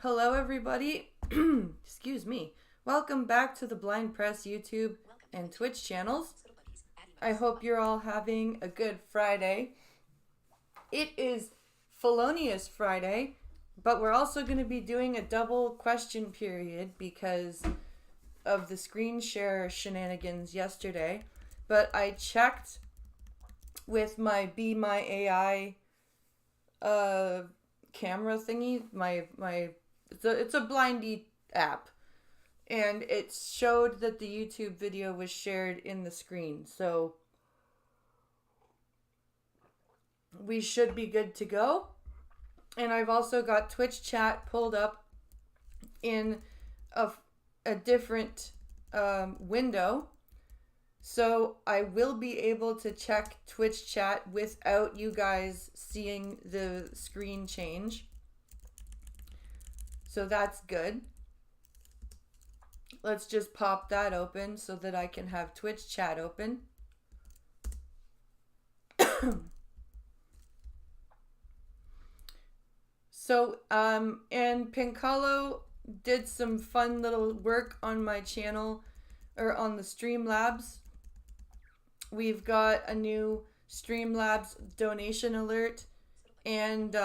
Hello, everybody. Excuse me. Welcome back to the Blind Press YouTube and Twitch channels. I hope you're all having a good Friday. It is Felonious Friday, but we're also going to be doing a double question period because of the screen share shenanigans yesterday. But I checked with my Be My AI camera thingy, it's a blindy app, and it showed that the YouTube video was shared in the screen, so we should be good to go. And I've also got Twitch chat pulled up in a different window, so I will be able to check Twitch chat without you guys seeing the screen change. So that's good. Let's just pop that open so that I can have Twitch chat open. So, and Pincalo did some fun little work on my channel, or on the Streamlabs. We've got a new Streamlabs donation alert, and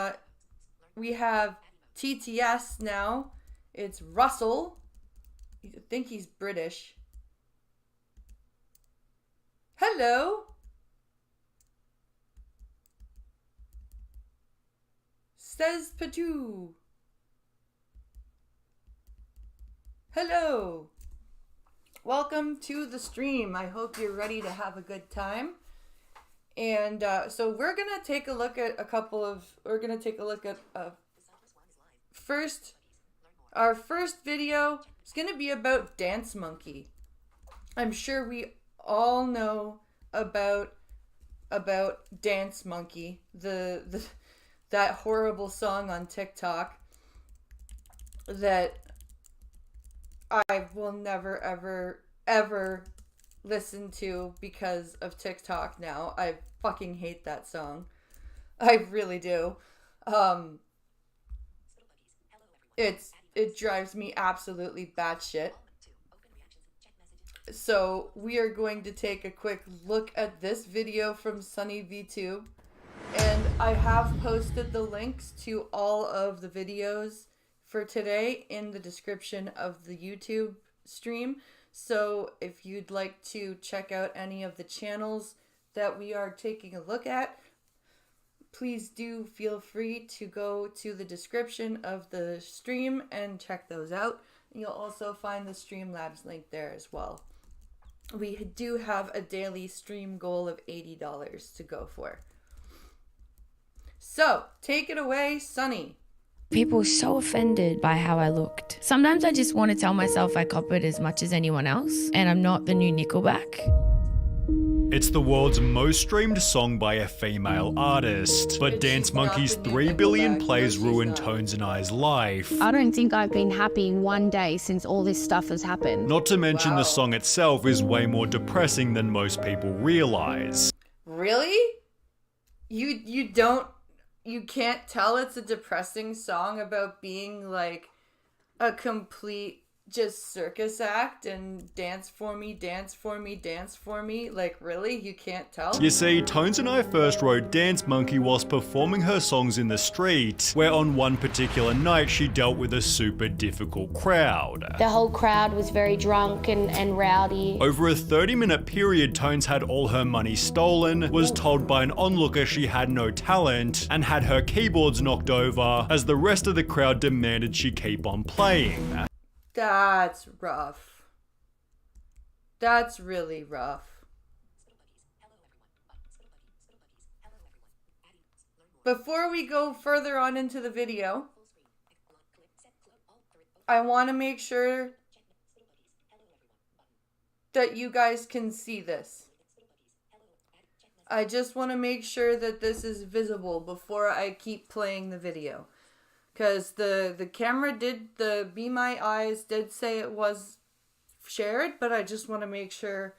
we have TTS now. It's Russell. I think he's British. Hello. Says Patu. Hello. Welcome to the stream. I hope you're ready to have a good time. And so we're going to take a look at our first video is going to be about Dance Monkey. I'm sure we all know about Dance Monkey, that horrible song on TikTok that I will never ever listen to because of TikTok now. I fucking hate that song. I really do. It drives me absolutely batshit. So we are going to take a quick look at this video from Sunny VTube, and I have posted the links to all of the videos for today in the description of the YouTube stream. So if you'd like to check out any of the channels that we are taking a look at, please do feel free to go to the description of the stream and check those out. You'll also find the Streamlabs link there as well. We do have a daily stream goal of $80 to go for. So, take it away, Sunny. People were so offended by how I looked. Sometimes I just want to tell myself I copied as much as anyone else, and I'm not the new Nickelback. It's the world's most streamed song by a female artist, but Dance Monkey's 3 billion plays ruined Tones and I's life. I don't think I've been happy one day since all this stuff has happened. Not to mention the song itself is way more depressing than most people realize. Really? You can't tell it's a depressing song about being like a complete just circus act and dance for me, dance for me, dance for me? Like, really? You can't tell? You see, Tones and I first wrote Dance Monkey whilst performing her songs in the street, where on one particular night she dealt with a super difficult crowd. The whole crowd was very drunk and rowdy. Over a 30-minute period, Tones had all her money stolen, was told by an onlooker she had no talent, and had her keyboards knocked over as the rest of the crowd demanded she keep on playing. That's rough. That's really rough. Before we go further on into the video, I want to make sure that you guys can see this. I just want to make sure that this is visible before I keep playing the video. Because the camera the Be My Eyes did say it was shared, but I just want to make sure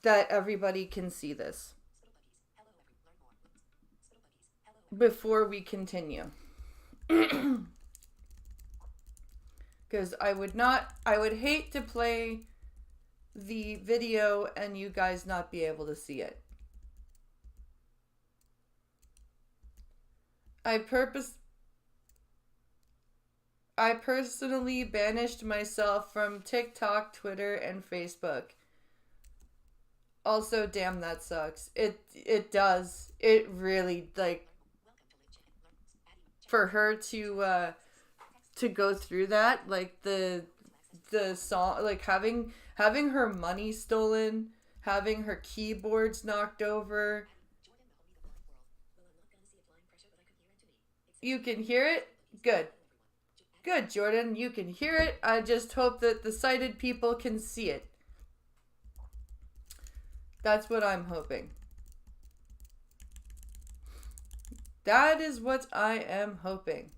that everybody can see this before we continue. because I would hate to play the video and you guys not be able to see it. I personally banished myself from TikTok, Twitter, and Facebook. Also, damn, that sucks. It does. It really, like, for her to go through that, like the song, like having her money stolen, having her keyboards knocked over. You can hear it? Good. Good, Jordan. You can hear it. I just hope that the sighted people can see it. That's what I'm hoping. That is what I am hoping.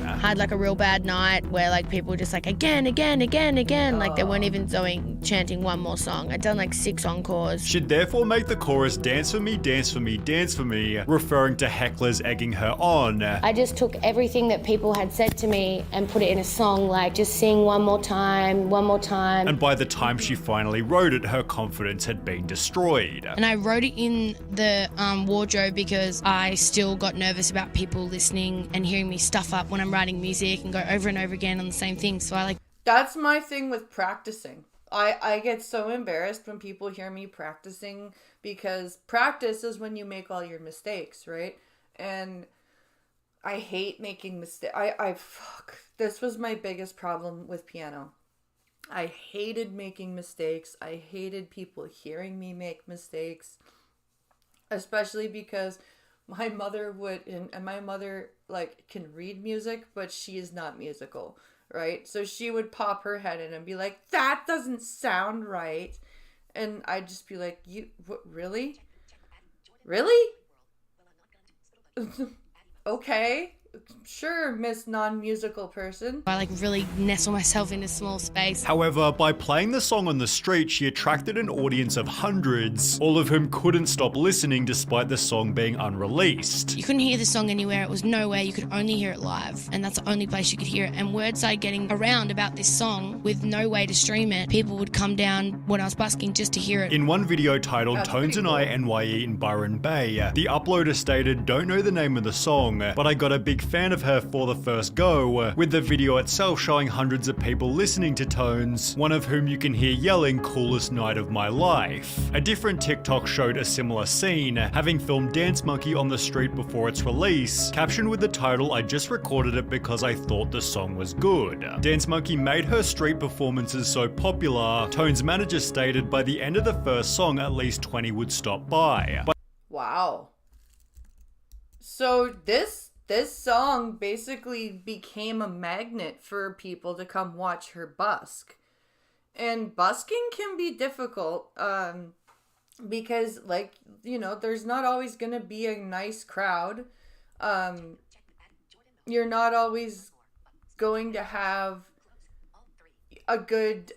Had like a real bad night where like people were just like again, like they weren't even chanting one more song. I'd done like 6 encores. She'd therefore make the chorus dance for me, dance for me, dance for me, referring to hecklers egging her on. I just took everything that people had said to me and put it in a song, like just sing one more time. And by the time she finally wrote it, her confidence had been destroyed. And I wrote it in the wardrobe because I still got nervous about people listening and hearing me stuff up when I'm writing music and go over and over again on the same thing. So I like... That's my thing with practicing. I get so embarrassed when people hear me practicing, because practice is when you make all your mistakes, right? And I hate making mistakes. This was my biggest problem with piano. I hated making mistakes. I hated people hearing me make mistakes, especially because my mother would, and my mother like can read music, but she is not musical, right? So she would pop her head in and be like, that doesn't sound right. And I'd just be like, what, really? Really? Okay. Sure, Miss Non-Musical Person. I like really nestle myself in a small space. However, by playing the song on the street, she attracted an audience of hundreds, all of whom couldn't stop listening despite the song being unreleased. You couldn't hear the song anywhere. It was nowhere. You could only hear it live. And that's the only place you could hear it. And word started getting around about this song with no way to stream it. People would come down when I was busking just to hear it. In one video titled That's Tones and I NYE in Byron Bay, the uploader stated, "Don't know the name of the song, but I got a big fan of her for the first go," with the video itself showing hundreds of people listening to Tones, one of whom you can hear yelling, "Coolest night of my life." A different TikTok showed a similar scene, having filmed Dance Monkey on the street before its release, captioned with the title, "I just recorded it because I thought the song was good." Dance Monkey made her street performances so popular, Tones' manager stated by the end of the first song at least 20 would stop by. Wow. So this song basically became a magnet for people to come watch her busk. And busking can be difficult because, like, you know, there's not always going to be a nice crowd. You're not always going to have a good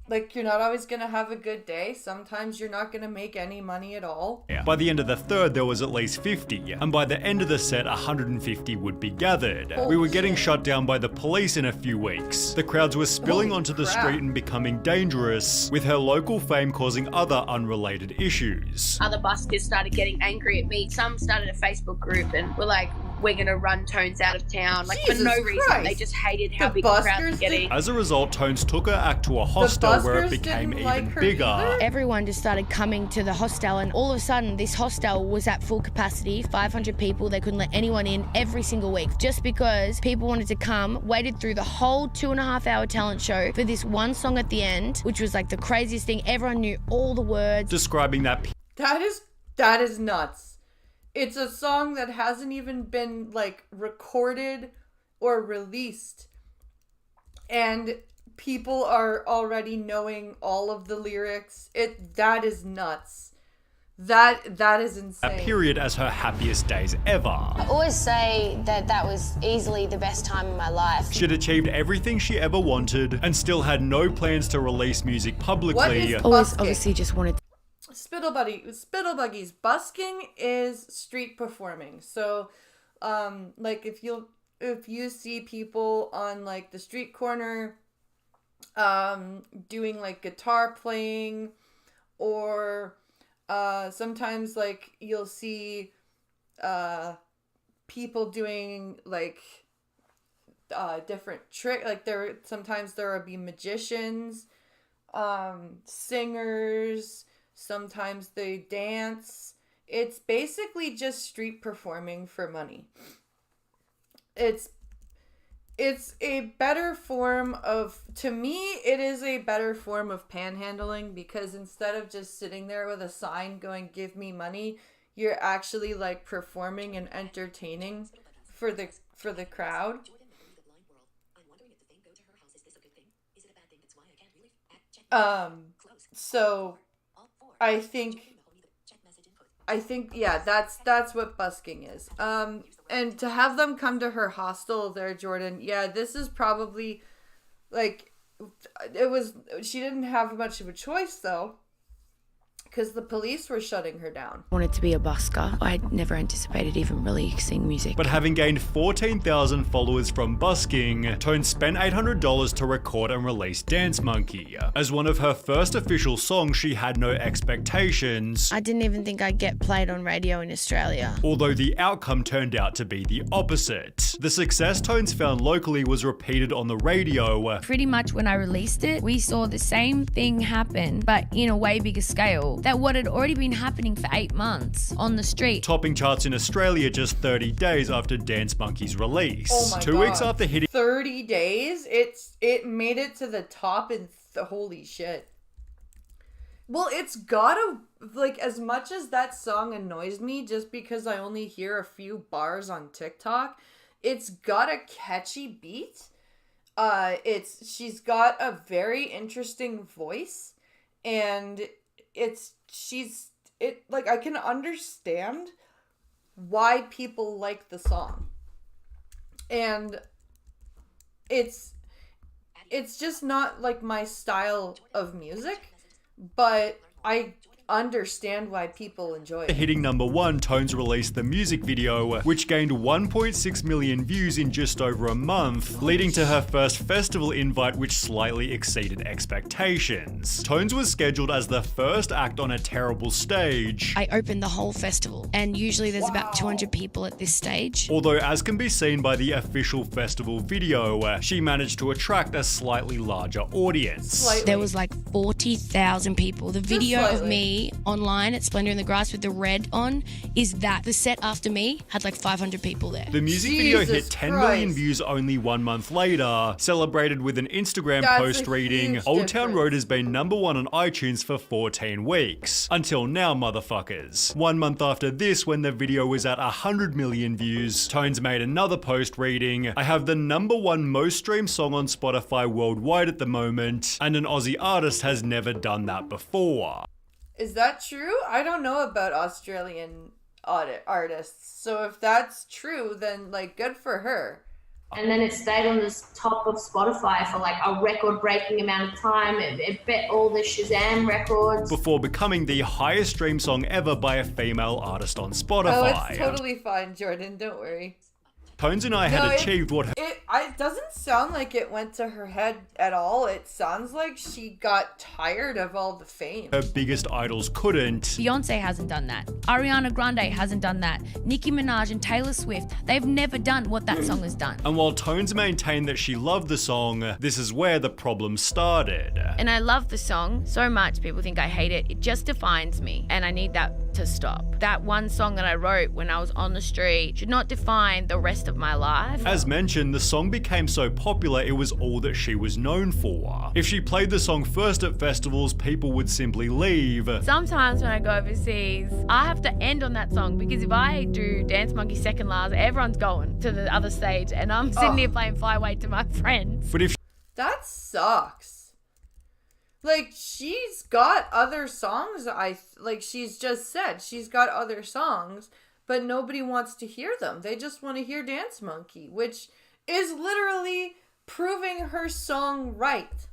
like, you're not always going to have a good day. Sometimes you're not going to make any money at all. By the end of the third, there was at least 50, and by the end of the set, 150 would be gathered. We were getting shut down by the police in a few weeks. The crowds were spilling onto the street and becoming dangerous, with her local fame causing other unrelated issues. Other buskers started getting angry at me. Some started a Facebook group and were like, we're going to run Tones out of town. Like, Jesus for no reason. Christ. They just hated how The big the crowd buskers was getting. As a result, Tones took her act to a hostel where it buskers became didn't even like her bigger. either? Everyone just started coming to the hostel, and all of a sudden this hostel was at full capacity, 500 people. They couldn't let anyone in every single week just because people wanted to come, waited through the whole 2.5-hour talent show for this one song at the end, which was like the craziest thing. Everyone knew all the words. Describing that That is nuts. It's a song that hasn't even been, like, recorded or released. And people are already knowing all of the lyrics. That is nuts. That is insane. period as her happiest days ever. I always say that that was easily the best time in my life. She'd achieved everything she ever wanted and still had no plans to release music publicly. What is Always busking? obviously just wanted Spittlebuggies. Busking is street performing. So, like, if if you see people on like the street corner doing like guitar playing, or sometimes like you'll see people doing like different like sometimes there will be magicians, singers, sometimes they dance. It's basically just street performing for money. It's a better form of, to me, it is a better form of panhandling, because instead of just sitting there with a sign going, give me money, you're actually like performing and entertaining for the crowd. So I think yeah, that's what busking is. And to have them come to her hostel there, Jordan, yeah, this is probably like, she didn't have much of a choice though, because the police were shutting her down. I wanted to be a busker. I never anticipated even releasing music. But having gained 14,000 followers from busking, Tone spent $800 to record and release Dance Monkey. As one of her first official songs, she had no expectations. I didn't even think I'd get played on radio in Australia. Although the outcome turned out to be the opposite. The success Tones found locally was repeated on the radio. Pretty much when I released it, we saw the same thing happen, but in a way bigger scale. That what had already been happening for 8 months on the street. Topping charts in Australia just 30 days after Dance Monkey's release. Oh my 2 God. weeks after hitting 30 days? It made it to the top in holy shit. Well, it's gotta, like, as much as that song annoys me just because I only hear a few bars on TikTok, it's got a catchy beat. She's got a very interesting voice, and I can understand why people like the song. And it's just not like my style of music, but I understand why people enjoy it. hitting #1, Tones released the music video, which gained 1.6 million views in just over a month, leading to her first festival invite, which slightly exceeded expectations. Tones was scheduled as the first act on a terrible stage. I opened the whole festival, and usually there's about 200 people at this stage. Although, as can be seen by the official festival video, she managed to attract a slightly larger audience. Slightly. There was like 40,000 people. The video of slightly. me online at Splendor in the Grass with the red on is that. The set after me had like 500 people there. The music video Jesus hit 10 million Christ. views only 1 month later, celebrated with an Instagram That's post a reading, huge Old Town difference. Road has been #1 on iTunes for 14 weeks. Until now, motherfuckers. 1 month after this, when the video was at 100 million views, Tones made another post reading, I have the #1 most streamed song on Spotify worldwide at the moment, and an Aussie artist has never done that before. Is that true? I don't know about Australian artists. So if that's true, then like good for her. And then it stayed on the top of Spotify for like a record-breaking amount of time. It bet all the Shazam records. Before becoming the highest streamed song ever by a female artist on Oh, Spotify. it's totally fine, Jordan. Don't worry. Tones and I had achieved what It doesn't sound like it went to her head at all. It sounds like she got tired of all the fame. her biggest idols couldn't. Beyonce hasn't done that. Ariana Grande hasn't done that. Nicki Minaj and Taylor Swift, they've never done what that song has done. And while Tones maintained that she loved the song, this is where the problem started. And I love the song so much, people think I hate it. It just defines me, and I need that to stop. That one song that I wrote when I was on the street should not define the rest of my life. As mentioned, the song became so popular it was all that she was known for. If she played the song first at festivals, people would simply leave. Sometimes when I go overseas, I have to end on that song, because if I do Dance Monkey second last, everyone's going to the other stage and I'm sitting here playing Flyway to my friends. But if That sucks. Like, she's got other songs. Like she's just said, she's got other songs, but nobody wants to hear them. They just want to hear Dance Monkey, which is literally proving her song right.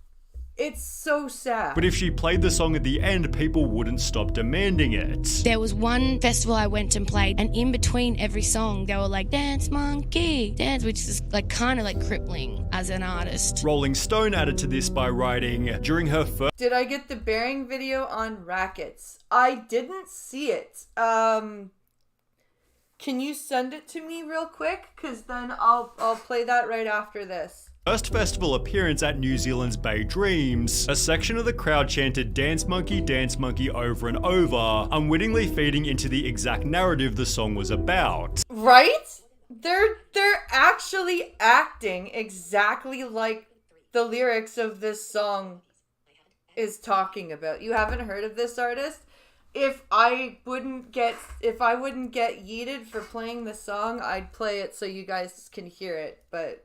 It's so sad. But if she played the song at the end, people wouldn't stop demanding it. There was one festival I went and played, and in between every song, they were like, dance monkey, dance, which is like kind of like crippling as an artist. Rolling Stone added to this by writing, during her first... Did I get the bearing video on rackets? I didn't see it. Can you send it to me real quick? Because then I'll play that right after this. First festival appearance at New Zealand's Bay Dreams, a section of the crowd chanted Dance Monkey over and over, unwittingly feeding into the exact narrative the song was about. Right? They're actually acting exactly like the lyrics of this song is talking about. You haven't heard of this artist? If I wouldn't get yeeted for playing the song, I'd play it so you guys can hear it, but...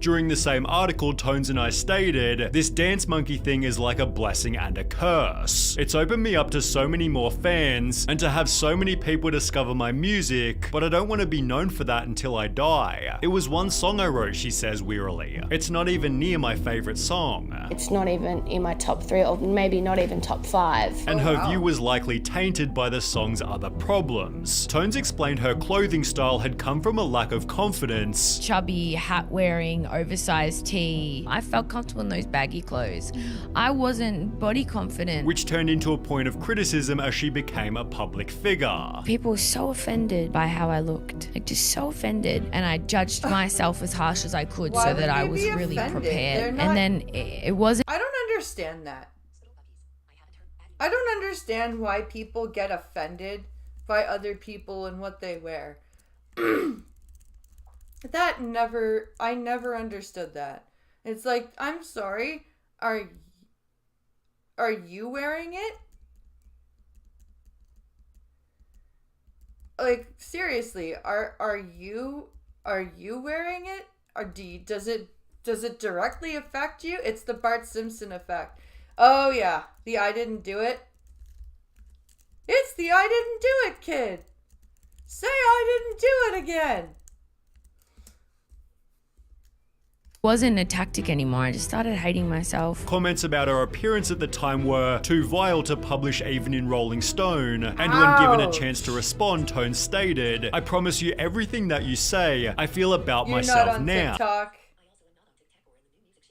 During the same article, Tones and I stated, this dance monkey thing is like a blessing and a curse. It's opened me up to so many more fans, and to have so many people discover my music, but I don't want to be known for that until I die. It was one song I wrote, she says wearily. It's not even near my favorite song. It's not even in my top 3, or maybe not even top 5. And her view was likely tainted by the song's other problems. Tones explained her clothing style had come from a lack of confidence. Chubby, hat wearing, oversized tee. I felt comfortable in those baggy clothes. I wasn't body confident. Which turned into a point of criticism as she became a public figure. People were so offended by how I looked. Like, just so offended. And I judged myself as harsh as I could Why so that would I you was be really offended? prepared. They're not- And then it wasn't. I don't understand that. I don't understand why people get offended by other people and what they wear. I never understood that. It's like, I'm sorry, are you wearing it? Like, seriously, are you wearing it? Or does it directly affect you? It's the Bart Simpson effect. Oh yeah, the I didn't do it. It's the I didn't do it kid. Say I didn't do it again. Wasn't a tactic anymore. I just started hating myself. Comments about her appearance at the time were too vile to publish even in Rolling Stone, and when given a chance to respond, Tone stated, I promise you everything that you say, I feel about You're myself not on now. TikTok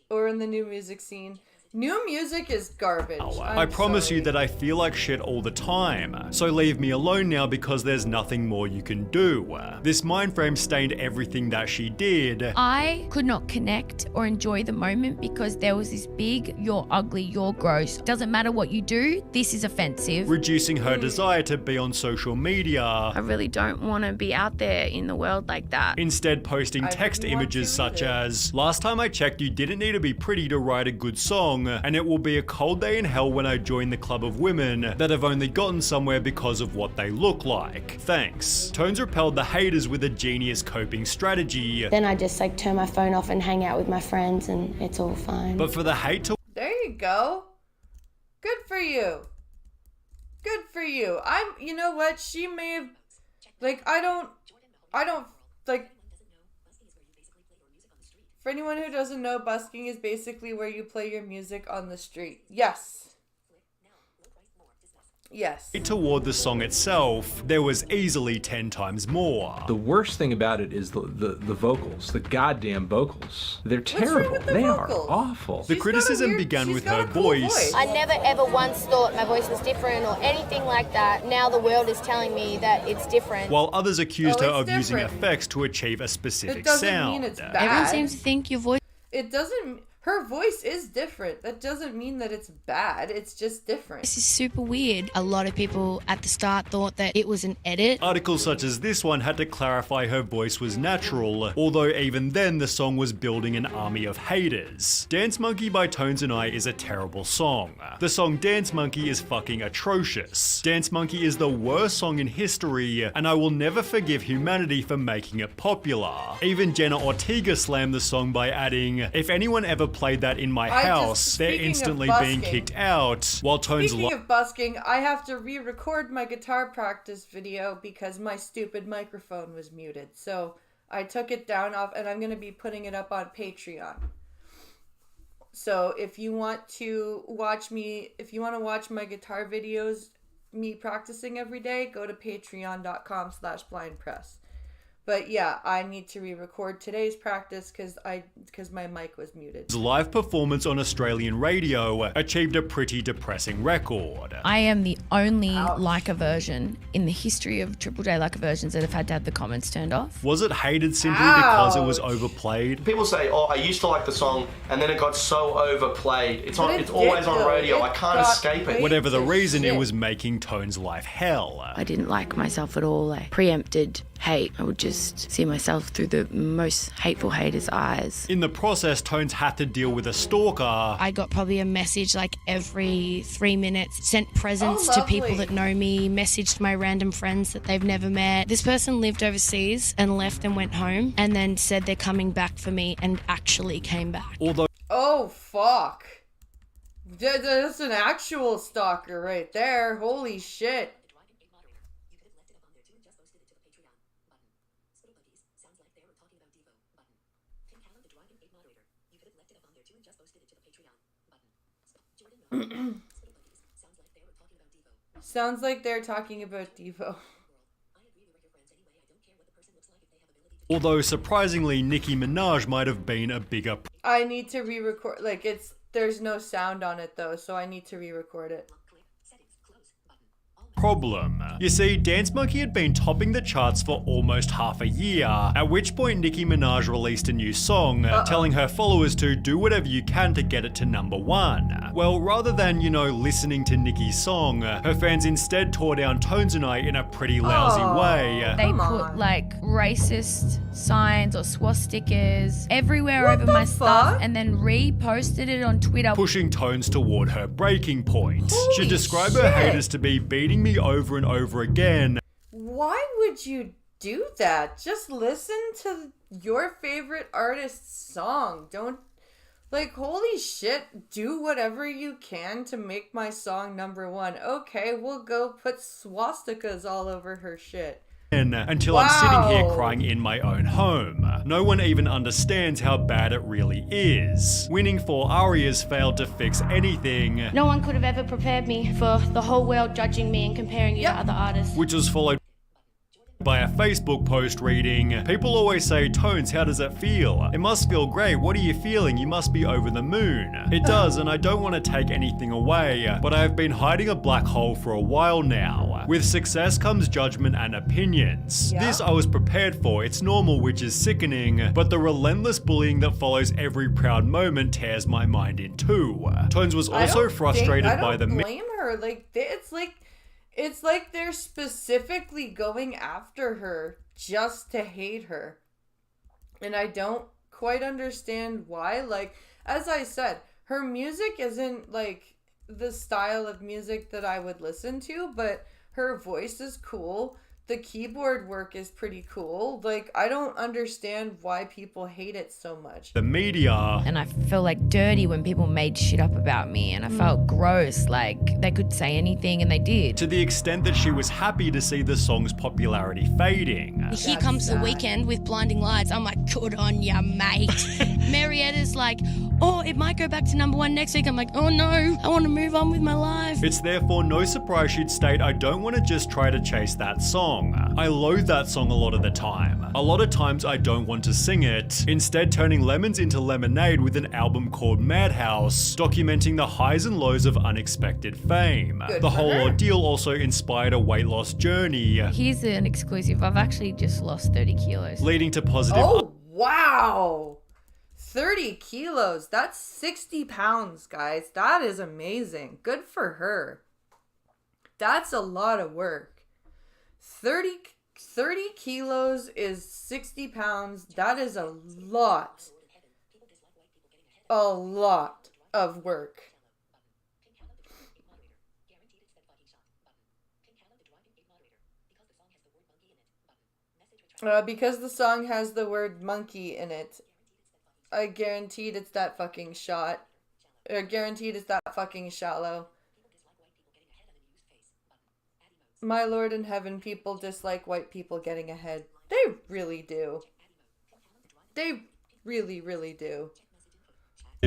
or in the new music scene. New music is garbage. I promise you that I feel like shit all the time, so leave me alone now because there's nothing more you can do. This mind frame stained everything that she did. I could not connect or enjoy the moment because there was this big, you're ugly, you're gross. Doesn't matter what you do, this is offensive. Reducing her desire to be on social media. I really don't want to be out there in the world like that. Instead posting text wouldn't want images to such either. as, last time I checked you didn't need to be pretty to write a good song, and it will be a cold day in hell when I join the club of women that have only gotten somewhere because of what they look like. Thanks. Tones repelled the haters with a genius coping strategy. Then I just like turn my phone off and hang out with my friends, and it's all fine. But for the hate to There you go. Good for you. Good for you. You know what? She may have, like, I don't, like, for anyone who doesn't know, busking is basically where you play your music on the street. Yes. Yes. toward the song itself, there was easily 10 times more. The worst thing about it is the vocals, the goddamn vocals. They're terrible. with the They vocals? are awful. The criticism began with her voice. I never ever once thought my voice was different or anything like that. Now the world is telling me that it's different. While others accused her it's of using different. effects to achieve a It specific doesn't sound. mean it's Everyone bad. seems to think your voice. It doesn't. Her voice is different. That doesn't mean that it's bad. It's just different. This is super weird. A lot of people at the start thought that it was an edit. Articles such as this one had to clarify her voice was natural, although even then the song was building an army of haters. Dance Monkey by Tones and I is a terrible song. The song Dance Monkey is fucking atrocious. Dance Monkey is the worst song in history, and I will never forgive humanity for making it popular. Even Jenna Ortega slammed the song by adding, if anyone ever played that in my house, they're speaking of instantly being busking. kicked out, while Tones Speaking of busking, I have to re-record my guitar practice video because my stupid microphone was muted. So I took it down off, and I'm going to be putting it up on Patreon. So if you want to watch my guitar videos, me practicing every day, go to patreon.com/blindpress. But yeah, I need to re-record today's practice because my mic was muted. His live performance on Australian radio achieved a pretty depressing record. I am the only Leica version in the history of Triple J Leica versions that have had to have the comments turned off. Was it hated simply because it was overplayed? People say, oh, I used to like the song, and then it got so overplayed. It's always on radio. I can't escape it. Whatever the reason, it was making Tone's life hell. I didn't like myself at all. I preempted hate. I would just see myself through the most hateful hater's eyes. In the process, Tones had to deal with a stalker. I got probably a message like every 3 minutes, sent presents to people that know me, messaged my random friends that they've never met. This person lived overseas and left and went home and then said they're coming back for me and actually came back. Although Oh, fuck. That's an actual stalker right there. Holy shit. Sounds like they're talking about Devo. Although surprisingly, Nicki Minaj might have been a bigger I need to re-record. Like, there's no sound on it though, so I need to re-record it. problem. You see, Dance Monkey had been topping the charts for almost half a year, at which point Nicki Minaj released a new song, telling her followers to do whatever you can to get it to #1. Well, rather than, listening to Nicki's song, her fans instead tore down Tones and I in a pretty lousy way. They put like racist signs or swastikas everywhere over my stuff and then reposted it on Twitter, pushing Tones toward her breaking point. She described her haters to be beating me over and over again. Why would you do that? Just listen to your favorite artist's song. Don't, holy shit, do whatever you can to make my song #1. Okay, we'll go put swastikas all over her shit. Until I'm sitting here crying in my own home. No one even understands how bad it really is. Winning 4 arias failed to fix anything. No one could have ever prepared me for the whole world judging me and comparing you to other artists. Which was followed by a Facebook post reading, "People always say, Tones, how does it feel? It must feel great. What are you feeling? You must be over the moon." It does, and I don't want to take anything away, but I have been hiding a black hole for a while now. With success comes judgment and opinions. This I was prepared for. It's normal, which is sickening, but the relentless bullying that follows every proud moment tears my mind in two. Tones was also frustrated by the... I don't blame her. It's like they're specifically going after her just to hate her. And I don't quite understand why. As I said, her music isn't the style of music that I would listen to, but her voice is cool. The keyboard work is pretty cool. I don't understand why people hate it so much. The media. And I felt dirty when people made shit up about me, and I felt gross, they could say anything, and they did. To the extent that she was happy to see the song's popularity fading. Here comes the weekend with Blinding Lights. I'm like, good on ya, mate. Marietta's like, oh, it might go back to #1 next week. I'm like, oh no, I want to move on with my life. It's therefore no surprise she'd state, I don't want to just try to chase that song. I loathe that song a lot of the time. A lot of times I don't want to sing it, instead turning lemons into lemonade with an album called Madhouse, documenting the highs and lows of unexpected fame. The whole ordeal also inspired a weight loss journey. Here's an exclusive. I've actually just lost 30 kilos. Leading to positive... Oh, wow! 30 kilos. That's 60 pounds, guys. That is amazing. Good for her. That's a lot of work. 30 kilos is 60 pounds. That is a lot. A lot of work. Because the song has the word monkey in it, I guaranteed it's that fucking shot. Guaranteed it's that fucking shallow. My Lord in heaven, people dislike white people getting ahead. They really do. They really, really do.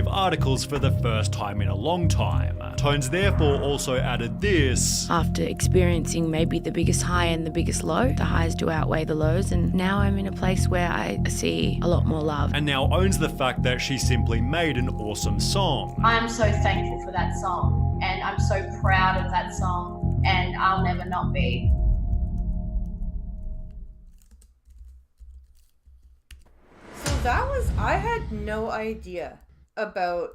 articles for the first time in a long time. Tones therefore also added this. After experiencing maybe the biggest high and the biggest low, the highs do outweigh the lows, and now I'm in a place where I see a lot more love. And now owns the fact that she simply made an awesome song. I'm so thankful for that song, and I'm so proud of that song, and I'll never not be. So I had no idea about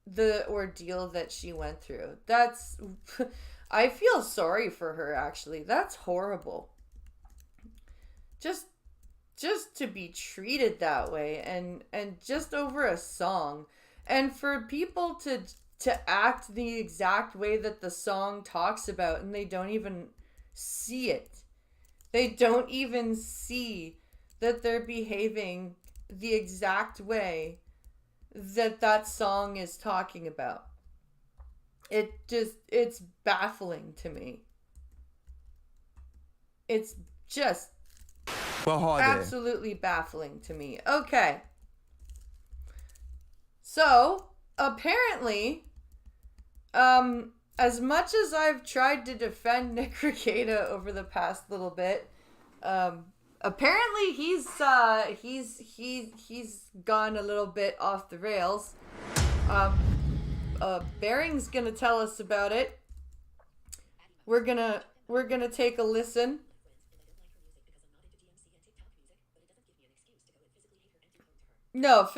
the ordeal that she went through. I feel sorry for her, actually. That's horrible. Just to be treated that way and just over a song. And for people to act the exact way that the song talks about, and they don't even see it. They don't even see that they're behaving the exact way that song is talking about. It's baffling to me. It's just absolutely baffling to me. Okay. So, apparently, as much as I've tried to defend Nick Rekieta over the past little bit, apparently he's gone a little bit off the rails. Bering's gonna tell us about it. We're gonna take a listen. No,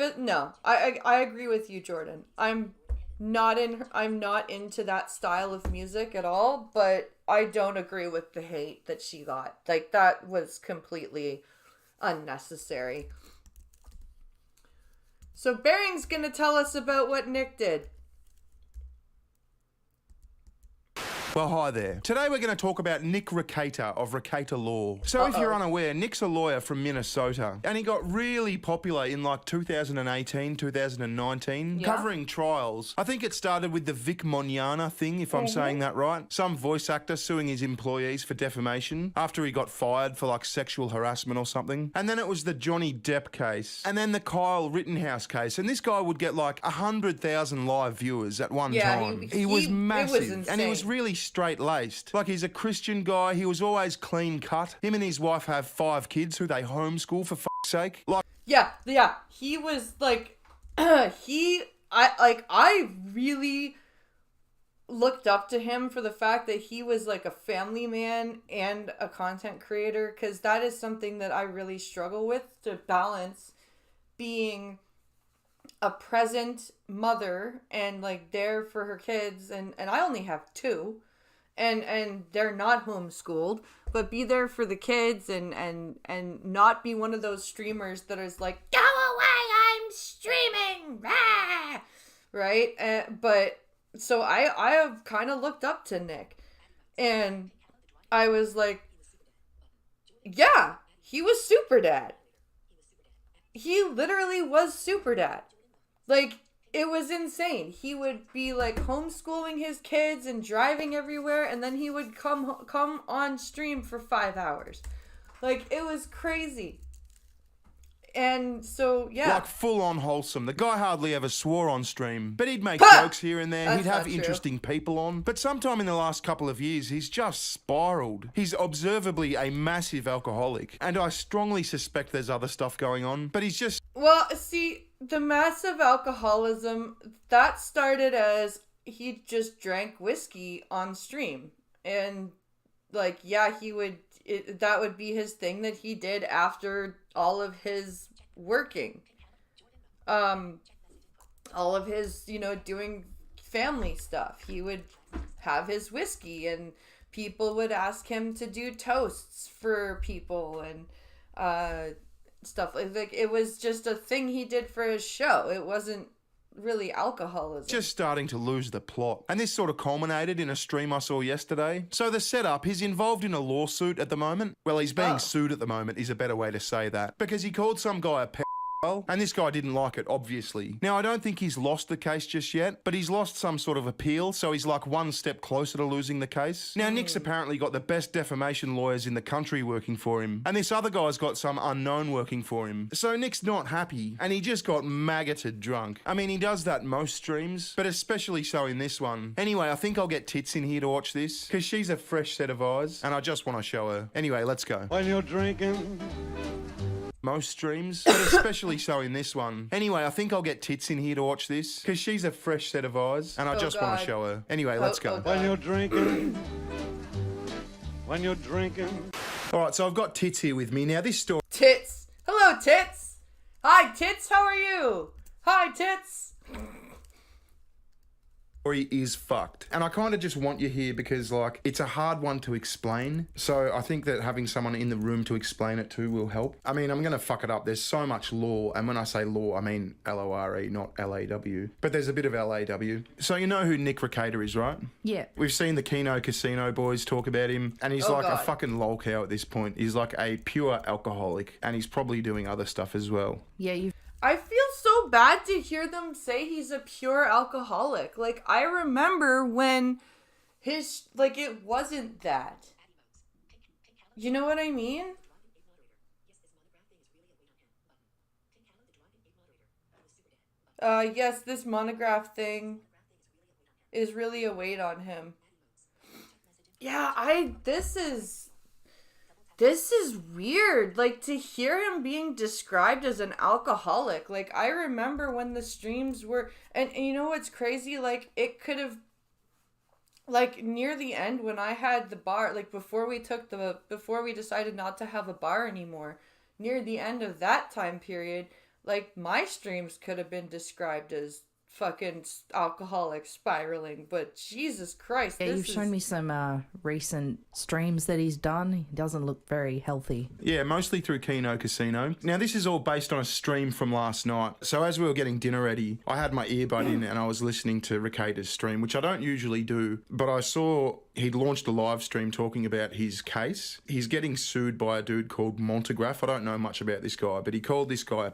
I agree with you, Jordan. I'm not into that style of music at all, but I don't agree with the hate that she got. Like, that was completely unnecessary. So Bering's gonna tell us about what Nick did. Well, hi there. Today we're going to talk about Nick Rekieta of Rekieta Law. So if you're unaware, Nick's a lawyer from Minnesota, and he got really popular in like 2018, 2019, covering trials. I think it started with the Vic Moniana thing, if I'm saying that right. Some voice actor suing his employees for defamation after he got fired for like sexual harassment or something. And then it was the Johnny Depp case. And then the Kyle Rittenhouse case. And this guy would get like 100,000 live viewers at one time. He was massive. It was and he was really straight-laced. Like, he's a Christian guy. He was always clean cut. Him and his wife have 5 kids who they homeschool, for f***'s sake. Like, yeah. He was like, I really looked up to him for the fact that he was like a family man and a content creator, because that is something that I really struggle with, to balance being a present mother and like there for her kids, and I only have 2. And they're not homeschooled, but be there for the kids and not be one of those streamers that is like, go away, I'm streaming, ah! Right? But so I have kind of looked up to Nick, and I was like, yeah, he was super dad. He literally was super dad. Like, it was insane. He would be like homeschooling his kids and driving everywhere, and then he would come on stream for 5 hours. Like, it was crazy. And so, yeah. Like, full on wholesome. The guy hardly ever swore on stream, but he'd make jokes here and there. He'd have interesting people on. But sometime in the last couple of years, he's just spiraled. He's observably a massive alcoholic, and I strongly suspect there's other stuff going on, but he's just... Well, see, the massive alcoholism, that started as he just drank whiskey on stream. And, like, yeah, that would be his thing that he did after all of his working. All of his, doing family stuff. He would have his whiskey, and people would ask him to do toasts for people and stuff. Like, it was just a thing he did for his show. It wasn't really alcoholism. Just starting to lose the plot. And this sort of culminated in a stream I saw yesterday. So the setup, he's involved in a lawsuit at the moment. Well, he's being sued at the moment is a better way to say that. Because he called some guy a and this guy didn't like it, obviously. Now, I don't think he's lost the case just yet, but he's lost some sort of appeal, so he's like one step closer to losing the case. Now, Nick's apparently got the best defamation lawyers in the country working for him, and this other guy's got some unknown working for him. So Nick's not happy, and he just got maggoted drunk. I mean, he does that most streams, but especially so in this one. Anyway, I think I'll get Tits in here to watch this, because she's a fresh set of eyes, and I just want to show her. Anyway, let's go. When you're drinking... Most streams, but especially so in this one. Anyway, I think I'll get Tits in here to watch this, because she's a fresh set of eyes, and I just want to show her. Anyway, let's go. When you're drinking... When you're drinking... Alright, so I've got Tits here with me. Now, this story... Tits! Hello, Tits! Hi, Tits, how are you? Hi, Tits! Is fucked. And I kind of just want you here because, like, it's a hard one to explain. So I think that having someone in the room to explain it to will help. I mean, I'm going to fuck it up. There's so much law. And when I say law, I mean L-O-R-E, not L-A-W. But there's a bit of L-A-W. So you know who Nick Recator is, right? Yeah. We've seen the Keno Casino boys talk about him. And he's a fucking lol cow at this point. He's like a pure alcoholic. And he's probably doing other stuff as well. Yeah, I feel so bad to hear them say he's a pure alcoholic. Like, I remember when it wasn't that. You know what I mean? Yes, this monograph thing is really a weight on him. Yeah, this is weird, like, to hear him being described as an alcoholic. Like, I remember when the streams were, and you know what's crazy? Like, it could have, like, near the end when I had the bar, like, before we decided not to have a bar anymore, near the end of that time period, like, my streams could have been described as fucking alcoholic spiraling, but Jesus Christ. Yeah, you've shown me some recent streams that he's done. He doesn't look very healthy. Yeah, mostly through Keno Casino. Now, this is all based on a stream from last night. So as we were getting dinner ready, I had my earbud in and I was listening to Recator's stream, which I don't usually do, but I saw he'd launched a live stream talking about his case. He's getting sued by a dude called Montegraph. I don't know much about this guy, but he called this guy a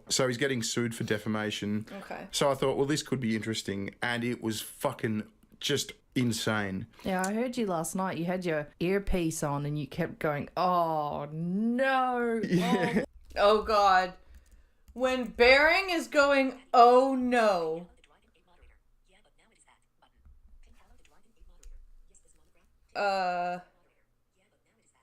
so he's getting sued for defamation. Okay. So I thought, well, this could be interesting. And it was fucking just insane. Yeah, I heard you last night. You had your earpiece on and you kept going, oh, no. Yeah. Oh, God. When Bering is going, oh, no.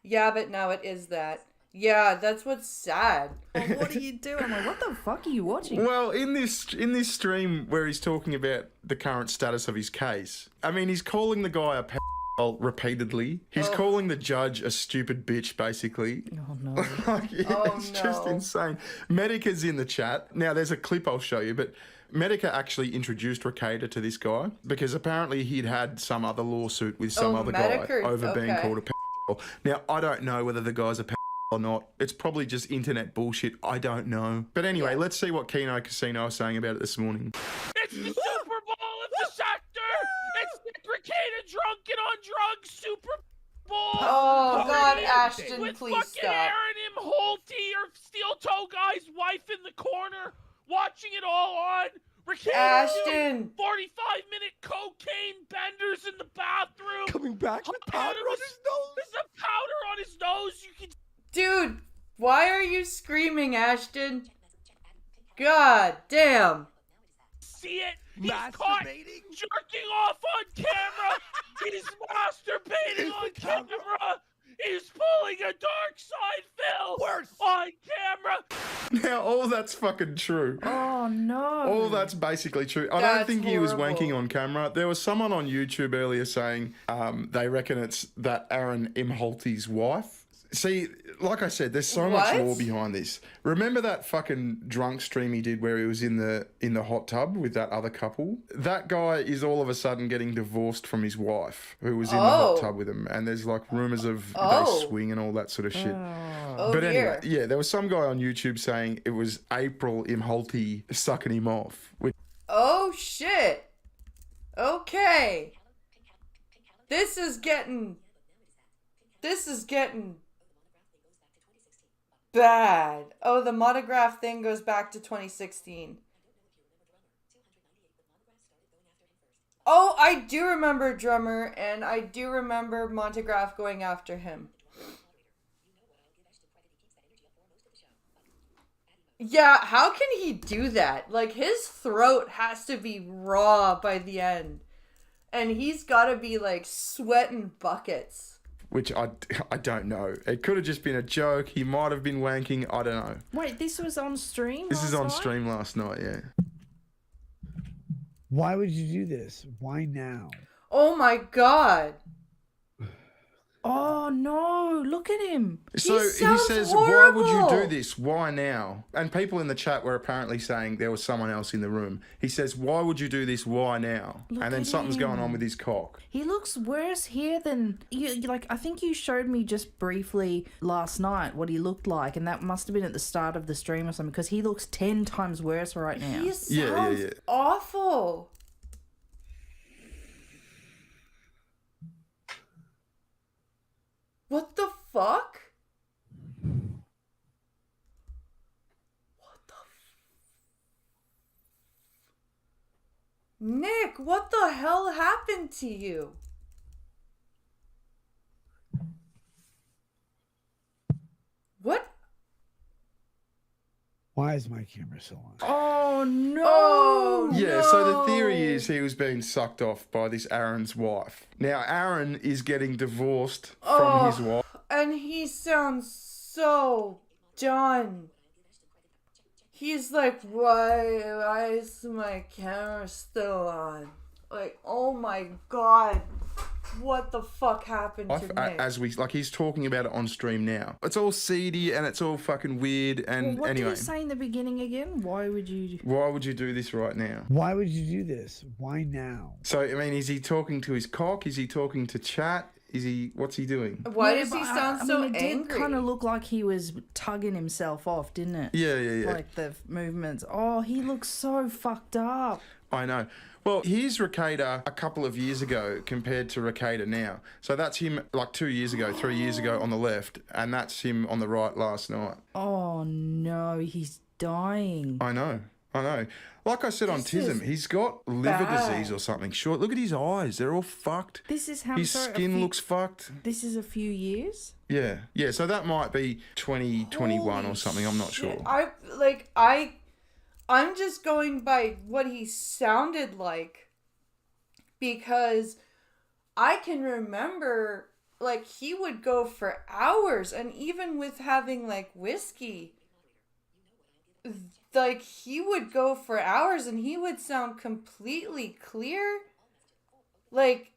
Yeah, but now it is that. Yeah, that's what's sad. Well, what are you doing? I'm like, what the fuck are you watching? Well, in this stream where he's talking about the current status of his case, I mean, he's calling the guy a repeatedly. He's calling the judge a stupid bitch, basically. Oh, no. It's just insane. Medica's in the chat. Now, there's a clip I'll show you, but Medica actually introduced Recator to this guy because apparently he'd had some other lawsuit with some other guy over being called a Now, I don't know whether the guy's a or not. It's probably just internet bullshit. I don't know. But anyway, let's see what Keno Casino is saying about it this morning. It's the Super Bowl of the sector! It's Nick Recator drunken on drugs Super Bowl! Oh, God, Ashton, with please fucking stop. Aaron M. Holty or Steel Toe Guy's wife in the corner, watching it all on. Recator Ashton! 45-minute cocaine benders in the bathroom. Coming back with powder on his nose. There's a powder on his nose. You can... Dude, why are you screaming, Ashton? God damn. See it? He's caught jerking off on camera. He's masturbating on camera. He's pulling a dark side Phil on camera. Now, all that's fucking true. Oh, no. All that's basically true. I don't think he was wanking on camera. There was someone on YouTube earlier saying they reckon it's that Aaron M. Holty's wife. See, like I said, there's so much law behind this. Remember that fucking drunk stream he did where he was in the hot tub with that other couple? That guy is all of a sudden getting divorced from his wife who was in the hot tub with him. And there's like rumors of they swing and all that sort of shit. But anyway, yeah, there was some guy on YouTube saying it was April M. Holty sucking him off. Oh, shit. Okay. This is getting bad. Oh, the Monograph thing goes back to 2016. Oh, I do remember Drummer, and I do remember Montegraph going after him. Yeah, how can he do that? Like, his throat has to be raw by the end. And he's got to be, like, sweating buckets. Which I don't know. It could have just been a joke. He might have been wanking. I don't know. Wait, this was on stream? This is on stream last night, yeah. Why would you do this? Why now? Oh my god. Oh no, look at him. So he says, horrible. why would you do this? Why now? And people in the chat were apparently saying there was someone else in the room. He says, why would you do this? Why now? Look and then at something's going on him. with his cock. He looks worse here than like I think you showed me just briefly last night what he looked like, and that must have been at the start of the stream or something, because he looks 10 times worse right now. He sounds awful. What the fuck? Nick, what the hell happened to you? What? Why is my camera so on? Oh no! Oh, Yeah, so the theory is he was being sucked off by this Aaron's wife. Now, Aaron is getting divorced from his wife. And he sounds so done. He's like, why is my camera still on? Like, oh my god. What the fuck happened to Nick? As we, like, he's talking about it on stream now. It's all seedy and it's all fucking weird. And What anyway, did he say in the beginning again? Why would you do this right now? Why would you do this? Why now? So, I mean, is he talking to his cock? Is he talking to chat? What's he doing? Why does he sound so it angry? did kind of look like he was tugging himself off, didn't it? Yeah. Like the movements. Oh, he looks so fucked up. I know. Well, here's Ricada a couple of years ago compared to Ricada now. So that's him like 2 years ago, 3 years ago on the left, and that's him on the right last night. Oh no, he's dying. I know. Like I said on Tism, he's got liver disease or something. Sure, look at his eyes. They're all fucked. This is how his skin looks fucked. This is a few years? Yeah. So that might be 2021 or something. I'm not sure. I'm just going by what he sounded like, because I can remember, like, he would go for hours, and even with having, like, whiskey, like, he would go for hours and he would sound completely clear. Like,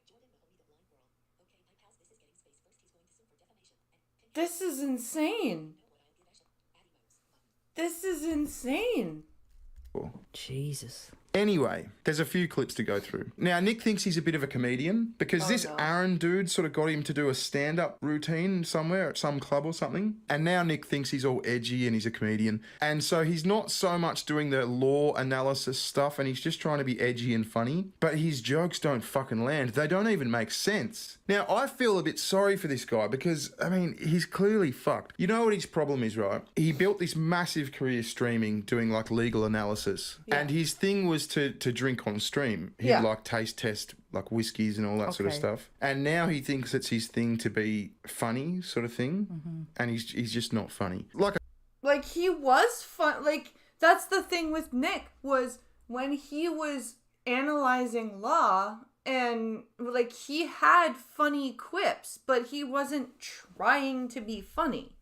this is insane. This is insane. Jesus. Anyway, there's a few clips to go through. Now, Nick thinks he's a bit of a comedian because this Aaron dude sort of got him to do a stand-up routine somewhere at some club or something. And now Nick thinks he's all edgy and he's a comedian. And so he's not so much doing the law analysis stuff and he's just trying to be edgy and funny. But his jokes don't fucking land. They don't even make sense. Now, I feel a bit sorry for this guy because, I mean, he's clearly fucked. You know what his problem is, right? He built this massive career streaming doing like legal analysis. Yeah. And his thing was to drink on stream. He'd like taste test like whiskeys and all that sort of stuff. And now he thinks it's his thing to be funny sort of thing. Mm-hmm. And he's just not funny. Like he was fun. Like, that's the thing with Nick, was when he was analyzing law and like he had funny quips, but he wasn't trying to be funny.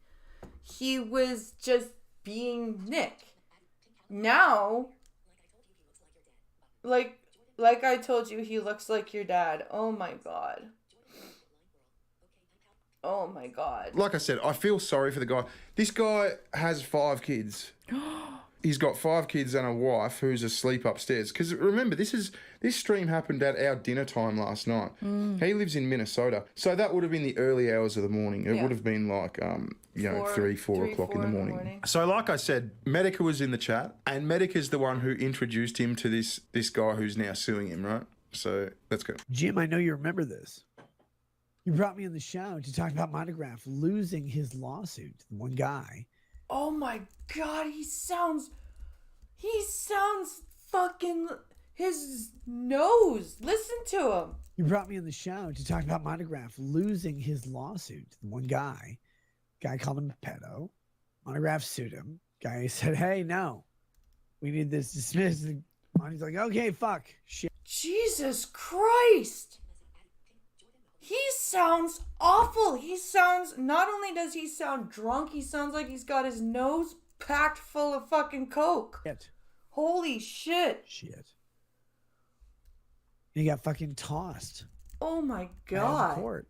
He was just being Nick. Now, like I told you, he looks like your dad. Oh my god. Oh my god. Like I said, I feel sorry for the guy. This guy has 5 kids. He's got 5 kids and a wife who's asleep upstairs. Because remember, this stream happened at our dinner time last night. He lives in Minnesota. So that would have been the early hours of the morning. It would have been like, 4 o'clock in the morning. So like I said, Medica was in the chat. And Medica's the one who introduced him to this guy who's now suing him, right? So let's go. Jim, I know you remember this. You brought me on the show to talk about Monograph losing his lawsuit. One guy Oh my god, he sounds fucking, his nose. Listen to him. You brought me on the show to talk about Monograph losing his lawsuit. One guy called him a pedo. Monograph sued him. Guy said, hey, no, we need this dismissed. And Monty's like, okay, fuck, shit. Jesus Christ. He sounds awful. He sounds, not only does he sound drunk, he sounds like he's got his nose packed full of fucking coke. Shit. Holy shit. Shit. He got fucking tossed. Oh my Out god. of the court.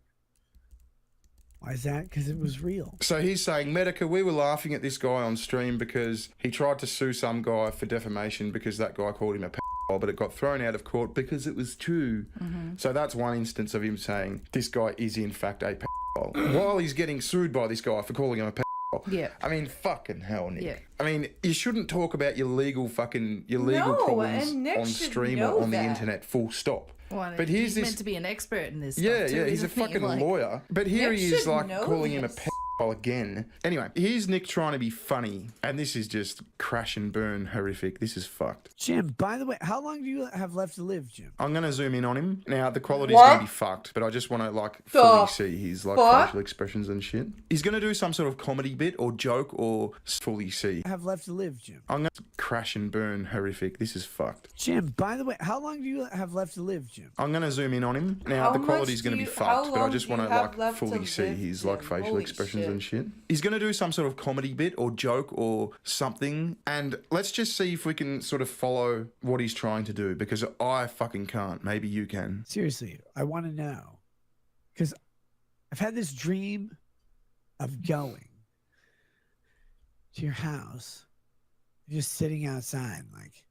Why is that? Because it was real. So he's saying, Medica, we were laughing at this guy on stream because he tried to sue some guy for defamation because that guy called him a pedophile, but it got thrown out of court because it was true. So that's one instance of him saying this guy is in fact a pedophile while he's getting sued by this guy for calling him a pedophile. Yeah. I mean, fucking hell, Nick. Yeah. I mean, you shouldn't talk about your legal problems and Nick on should stream know or on the that. internet, full stop. Well, But here's he's this... meant to be an expert in this stuff Yeah, too, yeah, he's a isn't he? fucking Like, lawyer. But here Nick he is, should like, know calling him a this. pedophile again. Anyway, here's Nick trying to be funny, and this is just crash and burn horrific. This is fucked. Jim, by the way, how long do you have left to live, Jim? I'm going to zoom in on him. Now, the quality's What? going to be fucked, but I just want to, like, The fully see his, like, fuck? facial expressions and shit. He's going to do some sort of comedy bit or joke or fully see. Have left to live, Jim. I'm going to crash and burn horrific. This is fucked. Jim, by the way, how long do you have left to live, Jim? I'm going to zoom in on him. Now, How the much quality's do going to be you- how fucked, but I long just do you want to, have like, left fully to see live, his, like, Jim? facial Holy expressions shit. and shit. He's going to do some sort of comedy bit or joke or something, and let's just see if we can sort of follow what he's trying to do, because I fucking can't. Maybe you can. Seriously, I want to know. Because I've had this dream of going to your house, just sitting outside, like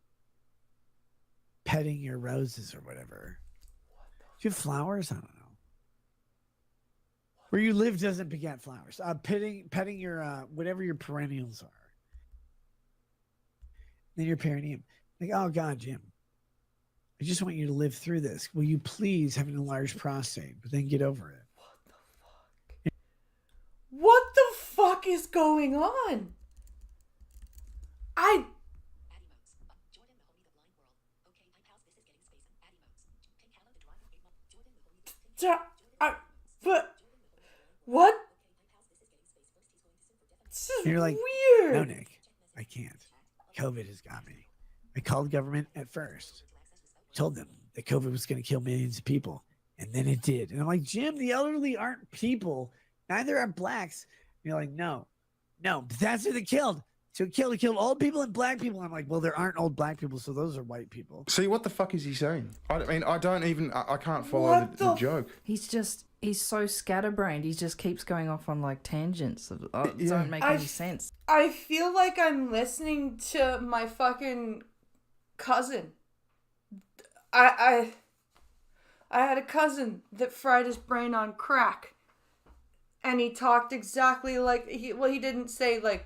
petting your roses or whatever. Do you have flowers? I don't know. Where you live doesn't beget flowers. Petting your whatever your perennials are. Then you're petting him. Like, oh God, Jim, I just want you to live through this. Will you please have an enlarged prostate, but then get over it? What the fuck is going on? But what? This is And you're like, weird. no, Nick, I can't. COVID has got me. I called government at first. Told them that COVID was going to kill millions of people. And then it did. And I'm like, Jim, the elderly aren't people. Neither are blacks. And you're like, no, but that's who they killed. So it killed old people and black people. I'm like, well, there aren't old black people, so those are white people. See, what the fuck is he saying? I mean, I can't follow the joke. He's so scatterbrained. He just keeps going off on like tangents that don't make any sense. I feel like I'm listening to my fucking cousin. I had a cousin that fried his brain on crack, and he talked exactly like he didn't say like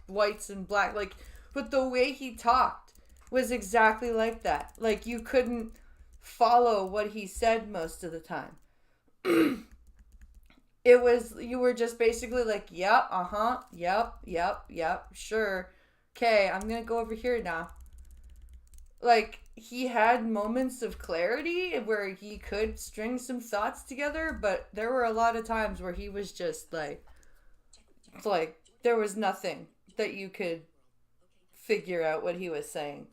whites and black, like, but the way he talked was exactly like that. Like, you couldn't follow what he said most of the time. You were just basically like, yep, yep, sure, okay, I'm gonna go over here now. Like, he had moments of clarity where he could string some thoughts together, but there were a lot of times where he was just like there was nothing that you could figure out what he was saying.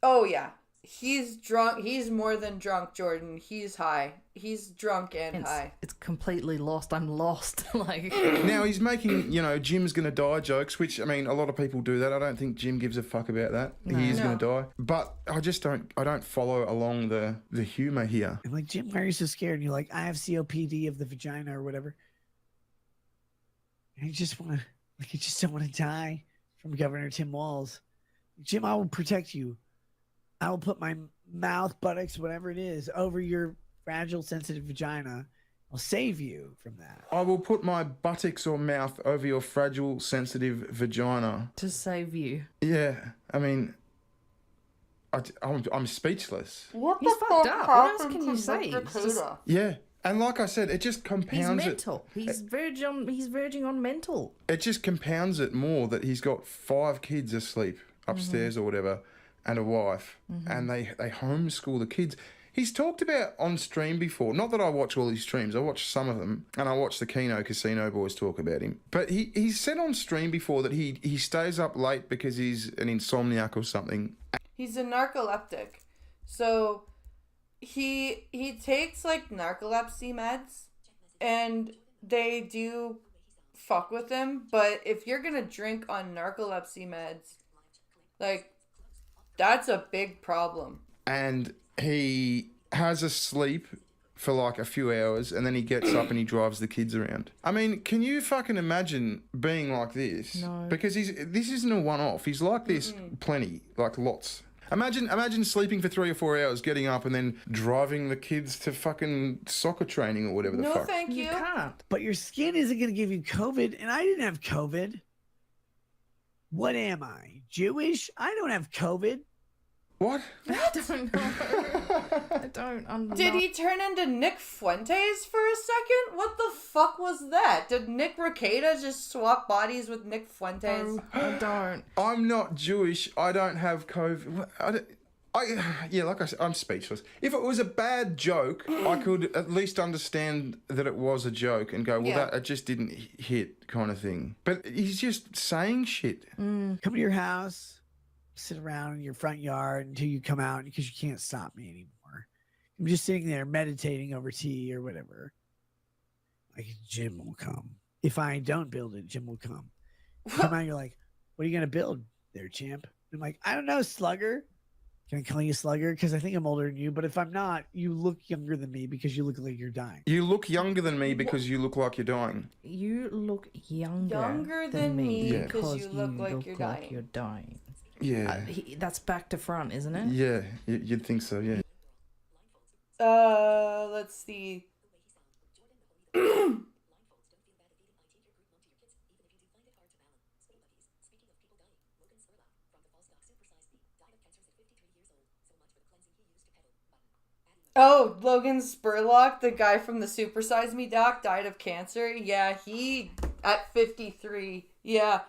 Oh yeah, he's drunk. He's more than drunk, Jordan. He's high. He's drunk and high. It's completely lost. I'm lost. Like, Now he's making, Jim's gonna die jokes, which, I mean, a lot of people do that. I don't think Jim gives a fuck about that. No. He is No. gonna die. But I don't follow along the humor here. I'm like, Jim, why are you so scared? And you're like, I have COPD of the vagina or whatever. And you just don't want to die from Governor Tim Walz. Jim, I will protect you. I will put my mouth, buttocks, whatever it is, over your fragile, sensitive vagina. I'll save you from that. I will put my buttocks or mouth over your fragile, sensitive vagina. to save you. Yeah, I mean, I'm speechless. What He's the fucked fuck up. What else happened can to you say? Nick It's just- Rakata? Yeah, And like I said, it just compounds He's mental. He's verging on mental. It just compounds it more that he's got 5 kids asleep upstairs or whatever, and a wife, and they homeschool the kids. He's talked about on stream before, not that I watch all his streams, I watch some of them, and I watch the Keno Casino boys talk about him. But he's said on stream before that he stays up late because he's an insomniac or something. He's a narcoleptic. So he takes like narcolepsy meds, and they do fuck with him. But if you're gonna drink on narcolepsy meds, like, that's a big problem. And he has a sleep for like a few hours, and then he gets up and he drives the kids around. I mean, can you fucking imagine being like this? No. Because this isn't a one-off. He's like this plenty, like lots. Imagine sleeping for 3 or 4 hours, getting up, and then driving the kids to fucking soccer training or whatever the fuck. No, thank you. You can't. But your skin isn't going to give you COVID, and I didn't have COVID. What am I? Jewish? I don't have COVID. What? I don't know. I don't understand. Did he turn into Nick Fuentes for a second? What the fuck was that? Did Nick Rekieta just swap bodies with Nick Fuentes? I don't. I'm not Jewish. I don't have COVID. Like I said, I'm speechless. If it was a bad joke, I could at least understand that it was a joke and go, well, that it just didn't hit, kind of thing. But he's just saying shit. Come to your house, sit around in your front yard until you come out because you can't stop me anymore. I'm just sitting there meditating over tea or whatever. Like, Jim will come. If I don't build it, Jim will come. You come out, you're like, what are you going to build there, champ? I'm like, I don't know, slugger. Can I call you slugger? Because I think I'm older than you. But if I'm not, you look younger than me because you look like you're dying. You look younger than me because you look like you're dying. You look younger than me because you look like you're dying. You're dying. Yeah. That's back to front, isn't it? Yeah, you'd think so, yeah. Let's see. Oh, Logan Spurlock, the guy from the Super Size Me doc, died of cancer. Yeah, he, at 53. Yeah.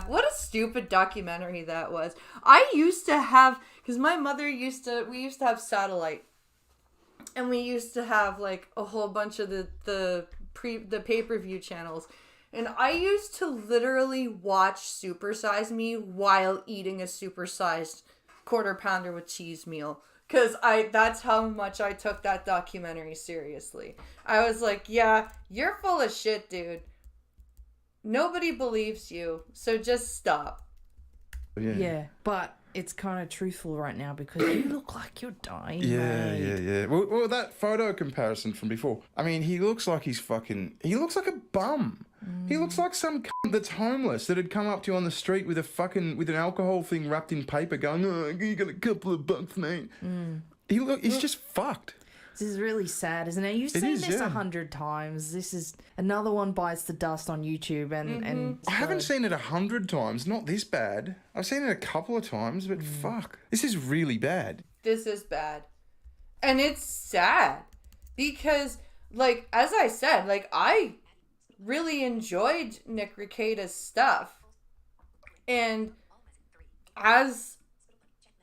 What a stupid documentary that was. I used to have, because my mother we used to have satellite. And we used to have, like, a whole bunch of the pay-per-view channels. And I used to literally watch Super Size Me while eating a supersized quarter pounder with cheese meal. Because that's how much I took that documentary seriously. I was like, yeah, you're full of shit, dude. Nobody believes you, so just stop. Yeah, but it's kind of truthful right now because you look like you're dying, mate. Yeah. Well, that photo comparison from before. I mean, he looks like he looks like a bum. He looks like some cunt that's homeless that had come up to you on the street with an alcohol thing wrapped in paper going, oh, you got a couple of bucks, mate. He's just fucked. This is really sad, isn't it? You've seen this 100 times. This is another one bites the dust on YouTube, and I haven't seen it 100 times. Not this bad. I've seen it a couple of times, but fuck, this is really bad. This is bad, and it's sad because, like, as I said, like, I really enjoyed Nick Rekieta's stuff, and as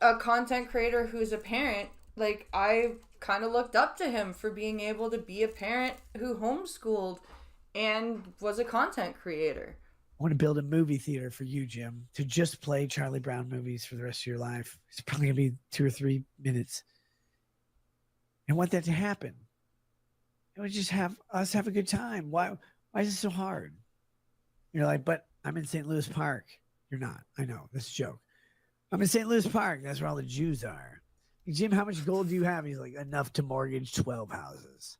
a content creator who's a parent, like, I kind of looked up to him for being able to be a parent who homeschooled and was a content creator. I want to build a movie theater for you, Jim, to just play Charlie Brown movies for the rest of your life. It's probably going to be 2 or 3 minutes. I want that to happen. And we just have us have a good time. Why is it so hard? You're like, but I'm in St. Louis Park. You're not. I know. That's a joke. I'm in St. Louis Park. That's where all the Jews are. Jim, how much gold do you have? He's like, enough to mortgage 12 houses.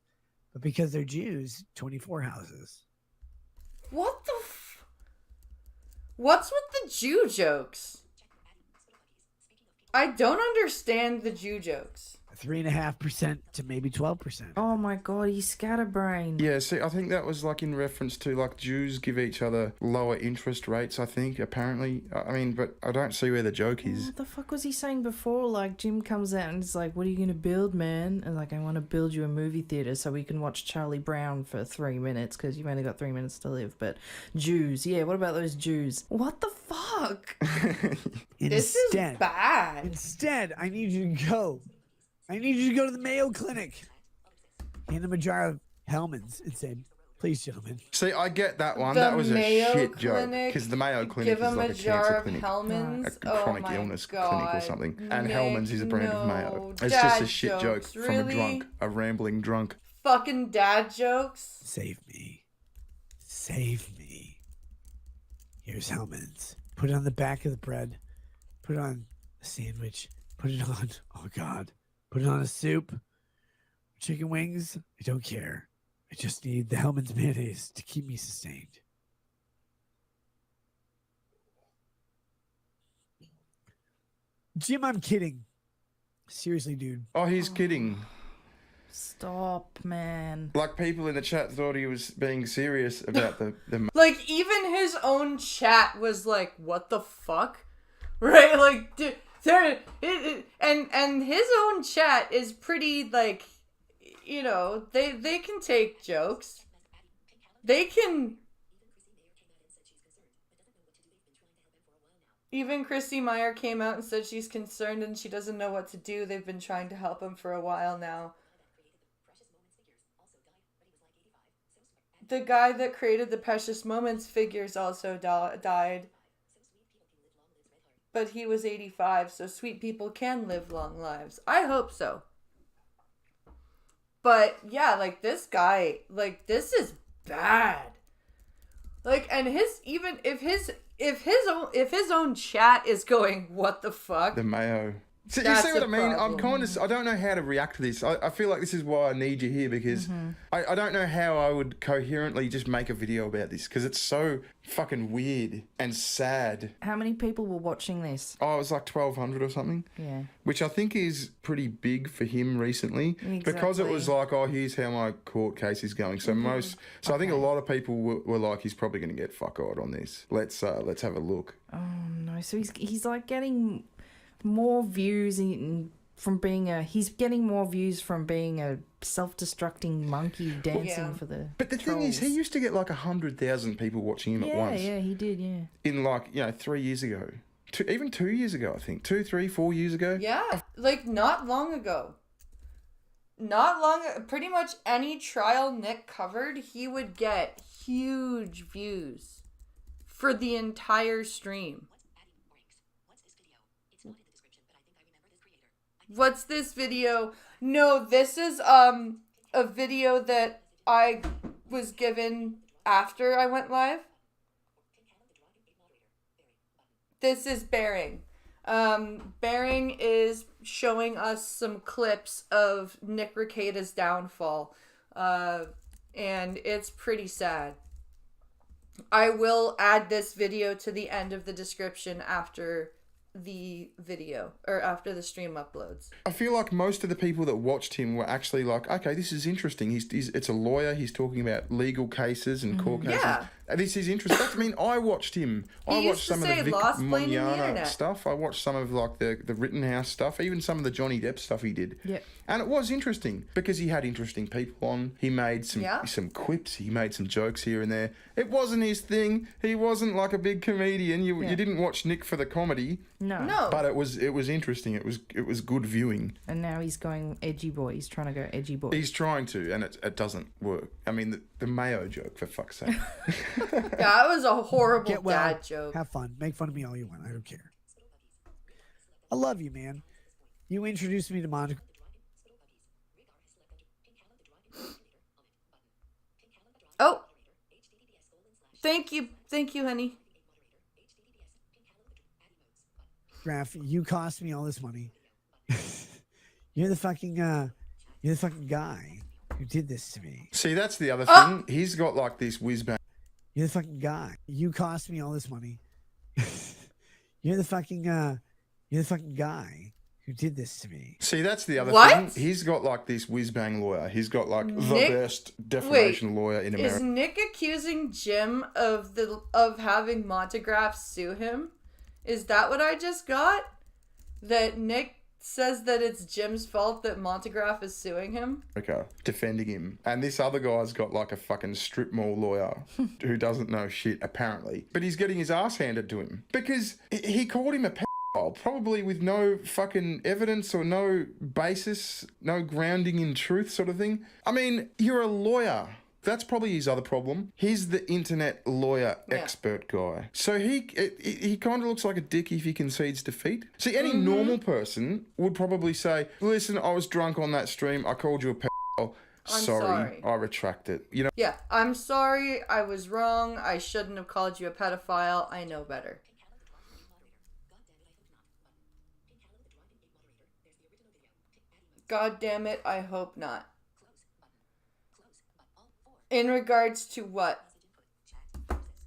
But because they're Jews, 24 houses. What the What's with the Jew jokes? I don't understand the Jew jokes. 3.5% to maybe 12%. Oh my god, he's scatterbrained. Yeah, see, I think that was like in reference to like Jews give each other lower interest rates, I think, apparently. I mean, but I don't see where the joke is. What the fuck was he saying before? Like, Jim comes out and is like, what are you going to build, man? And like, I want to build you a movie theater so we can watch Charlie Brown for 3 minutes because you've only got 3 minutes to live. But Jews, yeah, what about those Jews? What the fuck? This is bad. Instead, I need you to go. I need you to go to the Mayo Clinic. Hand him a jar of Hellman's and say, please, gentlemen. See, I get that one. The That was a Mayo shit joke. Clinic, Because the Mayo Clinic give is him like a a jar cancer of clinic. Hellman's. A Oh chronic my illness God. clinic or something. And Nick, Hellman's is a brand of Mayo. no. It's just a Dad shit jokes, joke from a really? drunk. A rambling drunk. Fucking dad jokes. Save me. Save me. Here's Hellman's. Put it on the back of the bread. Put it on a sandwich. Put it on, oh God. Put it on a soup. Chicken wings. I don't care. I just need the Hellman's mayonnaise to keep me sustained. Jim, I'm kidding. Seriously, dude. Oh, he's kidding. Stop, man. Like, people in the chat thought he was being serious about the Like, even his own chat was like, what the fuck? Right? Like, dude, and his own chat is pretty, like, you know, they can take jokes. They can... Even Christy Meyer came out and said she's concerned and she doesn't know what to do. They've been trying to help him for a while now. The guy that created the Precious Moments figures also died. But he was 85, so sweet people can live long lives. I hope so. But yeah, like this guy, like this is bad. Like, and his, even if his own chat is going, what the fuck? The Mayo. So you That's see what a I mean? I'm problem. kind of, I don't know how to react to this. I feel like this is why I need you here, because I don't know how I would coherently just make a video about this, because it's so fucking weird and sad. How many people were watching this? Oh, it was like 1,200 or something. Yeah. Which I think is pretty big for him recently. Because it was like, oh, here's how my court case is going. So I think a lot of people were like, he's probably going to get fuck-eyed on this. Let's have a look. Oh no! So he's like getting more views from being a self-destructing monkey dancing for the. But the thing is, he used to get like 100,000 people watching him at once. Yeah, he did. Yeah. In like 3 years ago, even 2 years ago, I think 2, 3, 4 years ago. Yeah, like not long ago. Pretty much any trial Nick covered, he would get huge views for the entire stream. What's this video? No, this is a video that I was given after I went live. This is Bearing. Bearing is showing us some clips of Nick Rekieta's downfall. And it's pretty sad. I will add this video to the end of the description after the video, or after the stream uploads. I feel like most of the people that watched him were actually like, okay, this is interesting. It's a lawyer. He's talking about legal cases and court cases. Yeah. This is interesting. I mean, I watched him. I watched some of the Vic Mignogna stuff. I watched some of like the Rittenhouse stuff, even some of the Johnny Depp stuff he did. Yeah. And it was interesting because he had interesting people on. He made some quips. He made some jokes here and there. It wasn't his thing. He wasn't like a big comedian. You didn't watch Nick for the comedy. No. But it was interesting. It was good viewing. And now he's going edgy boy. He's trying to go edgy boy. He's trying to, and it doesn't work. I mean, the Mayo joke, for fuck's sake. That was a horrible Get well, dad joke. Have fun. Make fun of me all you want. I don't care. I love you, man. You introduced me to Monica. Oh. Thank you, honey. Graph, you cost me all this money. You're the fucking guy who did this to me. See, that's the other thing. He's got like this whiz bang. You're the fucking guy. You cost me all this money. You're the fucking guy who did this to me. See, that's the other What? thing. He's got like this whiz-bang lawyer. He's got like Nick- the best defamation lawyer in America. Is Nick accusing Jim of having Montegraph sue him? Is that what I just got? That Nick says that it's Jim's fault that Montegraph is suing him? Okay, defending him. And this other guy's got like a fucking strip mall lawyer who doesn't know shit, apparently. But he's getting his ass handed to him. Because he called him a pedophile, probably with no fucking evidence or no basis, no grounding in truth sort of thing. I mean, you're a lawyer. That's probably his other problem. He's the internet lawyer expert guy. So he kind of looks like a dick if he concedes defeat. See, any normal person would probably say, listen, I was drunk on that stream. I called you a pedophile. I'm Sorry. sorry. I retract it. You know? Yeah, I'm sorry. I was wrong. I shouldn't have called you a pedophile. I know better. God damn it, I hope not. In regards to what?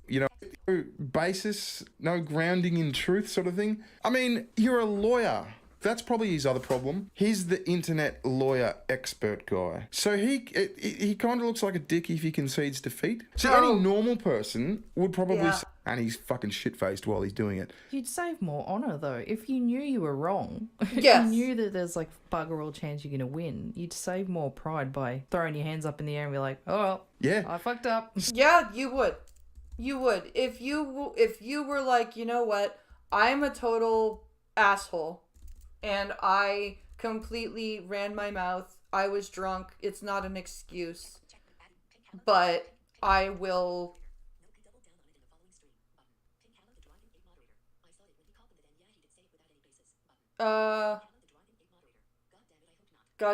You know, no basis, no grounding in truth sort of thing. I mean, you're a lawyer. That's probably his other problem. He's the internet lawyer expert guy. So he kind of looks like a dick if he concedes defeat. See, any normal person would probably say, and he's fucking shit-faced while he's doing it. You'd save more honor, though. If you knew you were wrong, Yes. if you knew that there's like bugger all chance you're going to win, you'd save more pride by throwing your hands up in the air and be like, oh, well, yeah, I fucked up. Yeah, you would. You would. If you were like, you know what, I'm a total asshole, and I completely ran my mouth. I was drunk. It's not an excuse. But I will... God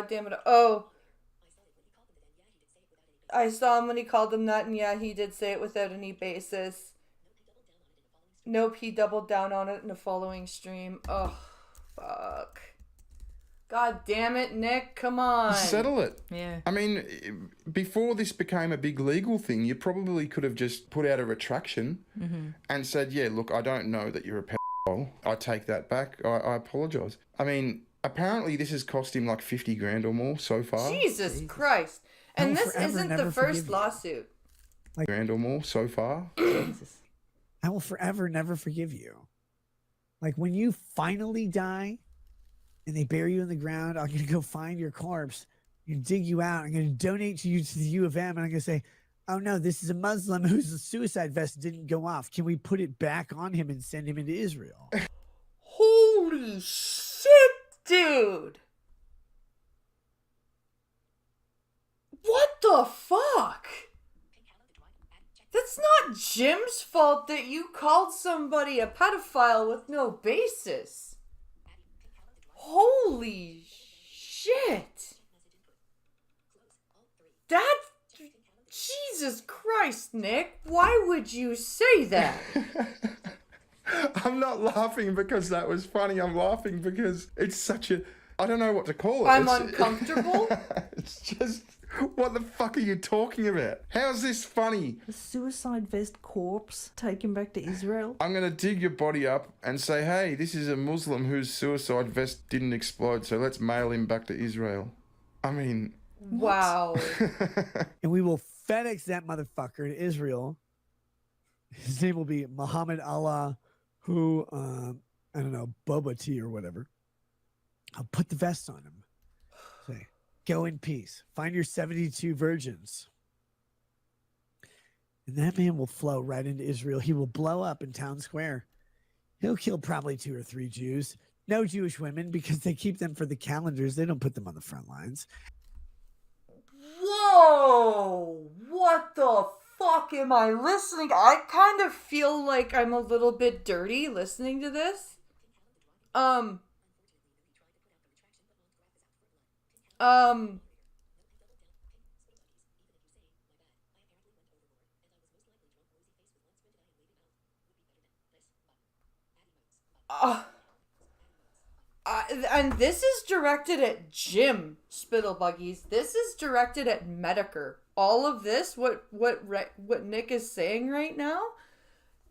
damn it. Oh. I saw him when he called him that, and yeah, he did say it without any basis. Nope, he doubled down on it in the following stream. Oh, fuck. God damn it, Nick, come on. Settle it. Yeah. I mean, before this became a big legal thing, you probably could have just put out a retraction and said, yeah, look, I don't know that you're a pedophile. I take that back. I apologise. I mean, apparently this has cost him like 50 grand or more so far. Jesus Christ. And this isn't the first lawsuit. Like grand or more so far. Jesus. I will forever never forgive you. Like when you finally die and they bury you in the ground, I'm going to go find your corpse and dig you out. I'm going to donate you to the U of M. And I'm going to say, oh no, this is a Muslim whose suicide vest didn't go off. Can we put it back on him and send him into Israel? Holy shit, dude. What the fuck? That's not Jim's fault that you called somebody a pedophile with no basis. Holy shit. That... Jesus Christ, Nick. Why would you say that? I'm not laughing because that was funny. I'm laughing because it's such a... I don't know what to call it. I'm uncomfortable. It's just... What the fuck are you talking about? How's this funny? A suicide vest corpse taken back to Israel? I'm going to dig your body up and say, hey, this is a Muslim whose suicide vest didn't explode, so let's mail him back to Israel. I mean... Wow. And we will FedEx that motherfucker to Israel. His name will be Muhammad Allah, who, I don't know, Boba Tea or whatever. I'll put the vest on him. Say, go in peace. Find your 72 virgins. And that man will flow right into Israel. He will blow up in town square. He'll kill probably 2 or 3 Jews. No Jewish women because they keep them for the calendars. They don't put them on the front lines. Whoa! What the fuck am I listening? I kind of feel like I'm a little bit dirty listening to this. And this is directed at Jim Spittlebuggies. This is directed at Medicare. All of this, what Nick is saying right now,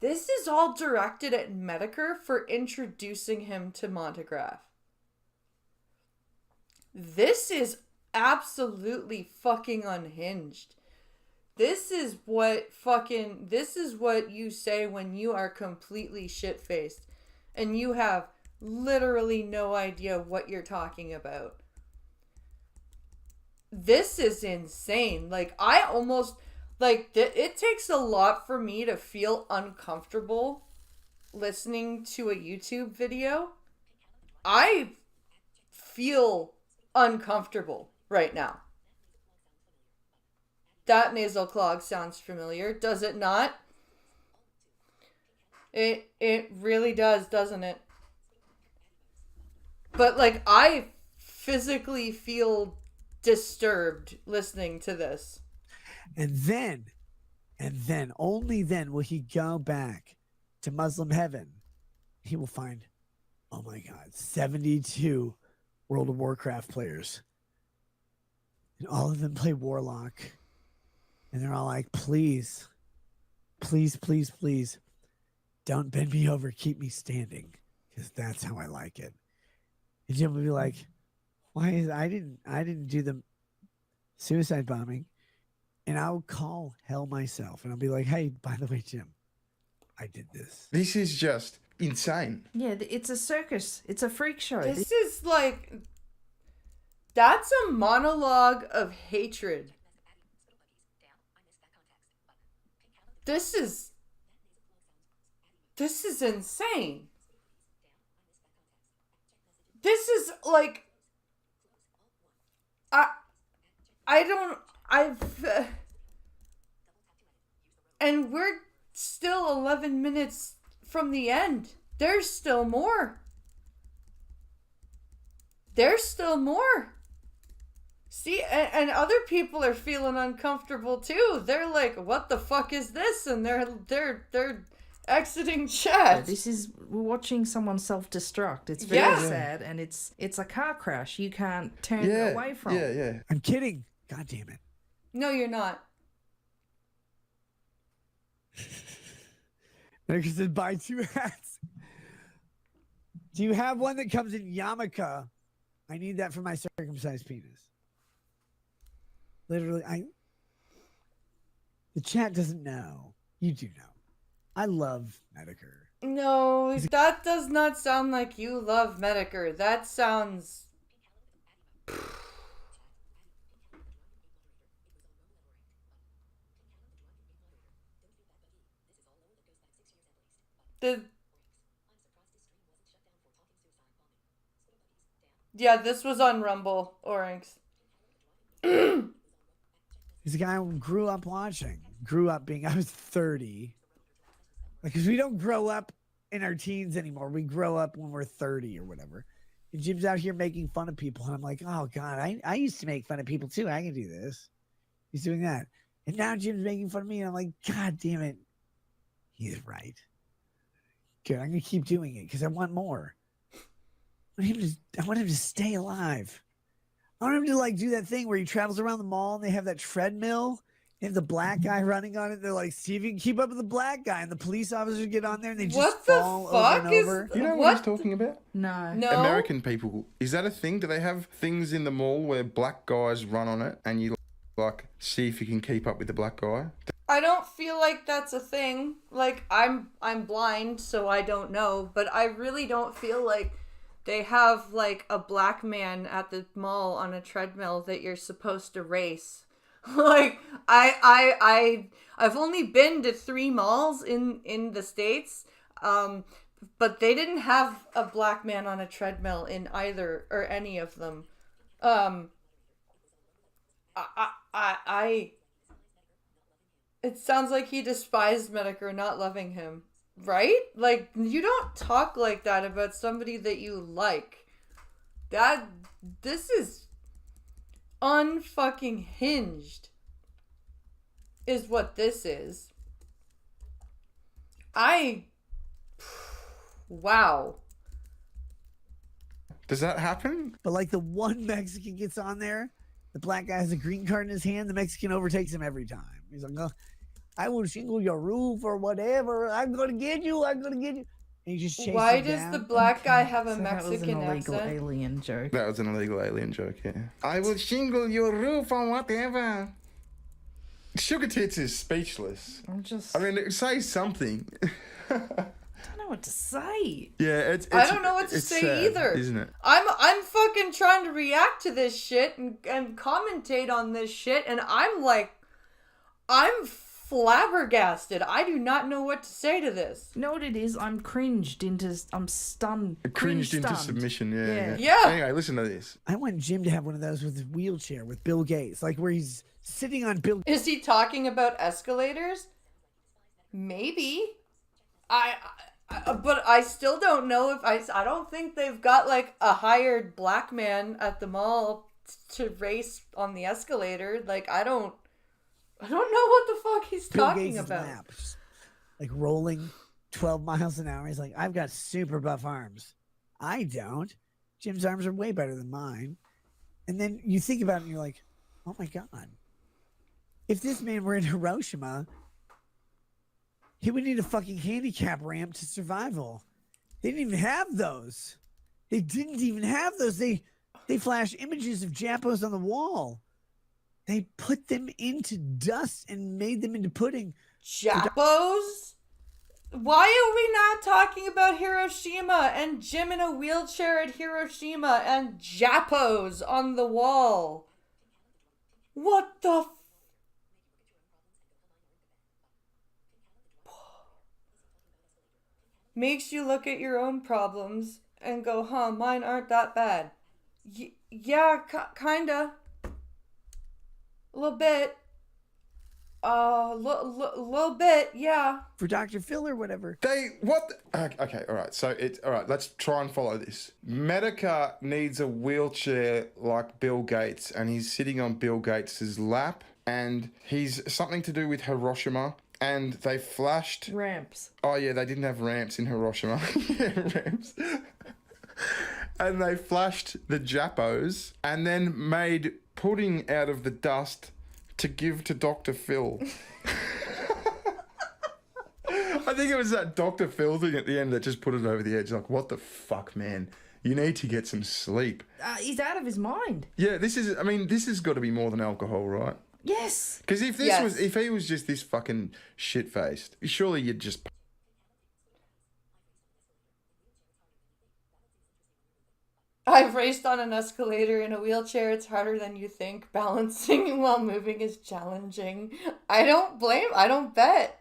this is all directed at Medicare for introducing him to Montegraph. This is absolutely fucking unhinged. This is what you say when you are completely shit-faced and you have literally no idea what you're talking about. This is insane. Like, I almost, like, it takes a lot for me to feel uncomfortable listening to a YouTube video. I feel uncomfortable right now. That nasal clog sounds familiar, does it not? It really does, doesn't it? But, like, I physically feel disturbed listening to this. And then, only then will he go back to Muslim heaven. He will find, oh my God, 72 World of Warcraft players. And all of them play Warlock. And they're all like, please, please, please, please, don't bend me over, keep me standing. Because that's how I like it. And Jim would be like, why is I didn't do the suicide bombing. And I'll call hell myself. And I'll be like, hey, by the way, Jim, I did this. This is just insane. Yeah, it's a circus. It's a freak show. This is like... That's a monologue of hatred. This is insane. This is like... And we're still 11 minutes from the end. There's still more. There's still more. See, and other people are feeling uncomfortable too. They're like, what the fuck is this? And they're exiting chat. Yeah, we're watching someone self-destruct. It's very sad, and it's a car crash. You can't turn away from. Yeah. I'm kidding. God damn it. No, you're not. Because said buy 2 hats. Do you have one that comes in yarmulke? I need that for my circumcised penis. Literally, the chat doesn't know. You do know. I love Medicare. No, that does not sound like you love Medicare. That sounds... Yeah, this was on Rumble, Oryx. He's a guy who grew up watching. I was 30. Because we don't grow up in our teens anymore. We grow up when we're 30 or whatever. And Jim's out here making fun of people. And I'm like, oh, God, I used to make fun of people too. I can do this. He's doing that. And now Jim's making fun of me. And I'm like, God damn it. He's right. Good. I'm going to keep doing it because I want more. I want him to stay alive. I want him to like do that thing where he travels around the mall and they have that treadmill. They have the black guy running on it. They're like, see if you can keep up with the black guy. And the police officers get on there and they just fall over and over. You know what he's talking about? No. American people. Is that a thing? Do they have things in the mall where black guys run on it and you like see if you can keep up with the black guy? I don't feel like that's a thing. Like, I'm blind, so I don't know. But I really don't feel like they have like a black man at the mall on a treadmill that you're supposed to race. Like, I've only been to 3 malls in the States, but they didn't have a black man on a treadmill in either or any of them. It sounds like he despised Medicare, not loving him, right? Like, you don't talk like that about somebody that you like. This is unfucking hinged is what this is. Wow. Does that happen? But like the one Mexican gets on there, the black guy has a green card in his hand, the Mexican overtakes him every time. He's like, oh, I will shingle your roof or whatever. I'm going to get you. And he just chases Why him does down. the black guy have a So that was Mexican an illegal accent? alien joke. That was an illegal alien joke, yeah. I will shingle your roof on whatever. Sugar Tits is speechless. I mean, say something. I don't know what to say. Yeah, I don't know what to say sad, either. isn't it? I'm fucking trying to react to this shit and commentate on this shit, and I'm like, I'm flabbergasted. I do not know what to say to this. You know what it is? I'm stunned. Cringed into stunned. submission, Yeah. Yeah. Anyway, listen to this. I want Jim to have one of those with his wheelchair with Bill Gates, like where he's sitting on Bill. Is he talking about escalators? Maybe. But I still don't know if I don't think they've got like a hired black man at the mall to race on the escalator. Like I don't know what the fuck he's Bill talking Gates' about. laps, like rolling 12 miles an hour. He's like, I've got super buff arms. I don't. Jim's arms are way better than mine. And then you think about it and you're like, oh my God. If this man were in Hiroshima, he would need a fucking handicap ramp to survival. They didn't even have those. They didn't even have those. They flash images of Japos on the wall. They put them into dust and made them into pudding. Japos? Why are we not talking about Hiroshima and Jim in a wheelchair at Hiroshima and Japos on the wall? What the makes you look at your own problems and go, huh, mine aren't that bad. Yeah, kinda. A little bit. Little bit, yeah. For Dr. Phil or whatever. Okay, all right. So all right. Let's try and follow this. Medica needs a wheelchair like Bill Gates, and he's sitting on Bill Gates's lap, and he's something to do with Hiroshima, and they flashed ramps. Oh yeah, they didn't have ramps in Hiroshima. Yeah, ramps. And they flashed the Japos, and then made pudding out of the dust to give to Dr. Phil. I think it was that Dr. Phil thing at the end that just put it over the edge. Like, what the fuck, man? You need to get some sleep. He's out of his mind. Yeah, this has got to be more than alcohol, right? Yes. Because if he was just this fucking shit-faced, surely you'd just... I've raced on an escalator in a wheelchair. It's harder than you think. Balancing while moving is challenging. I don't bet.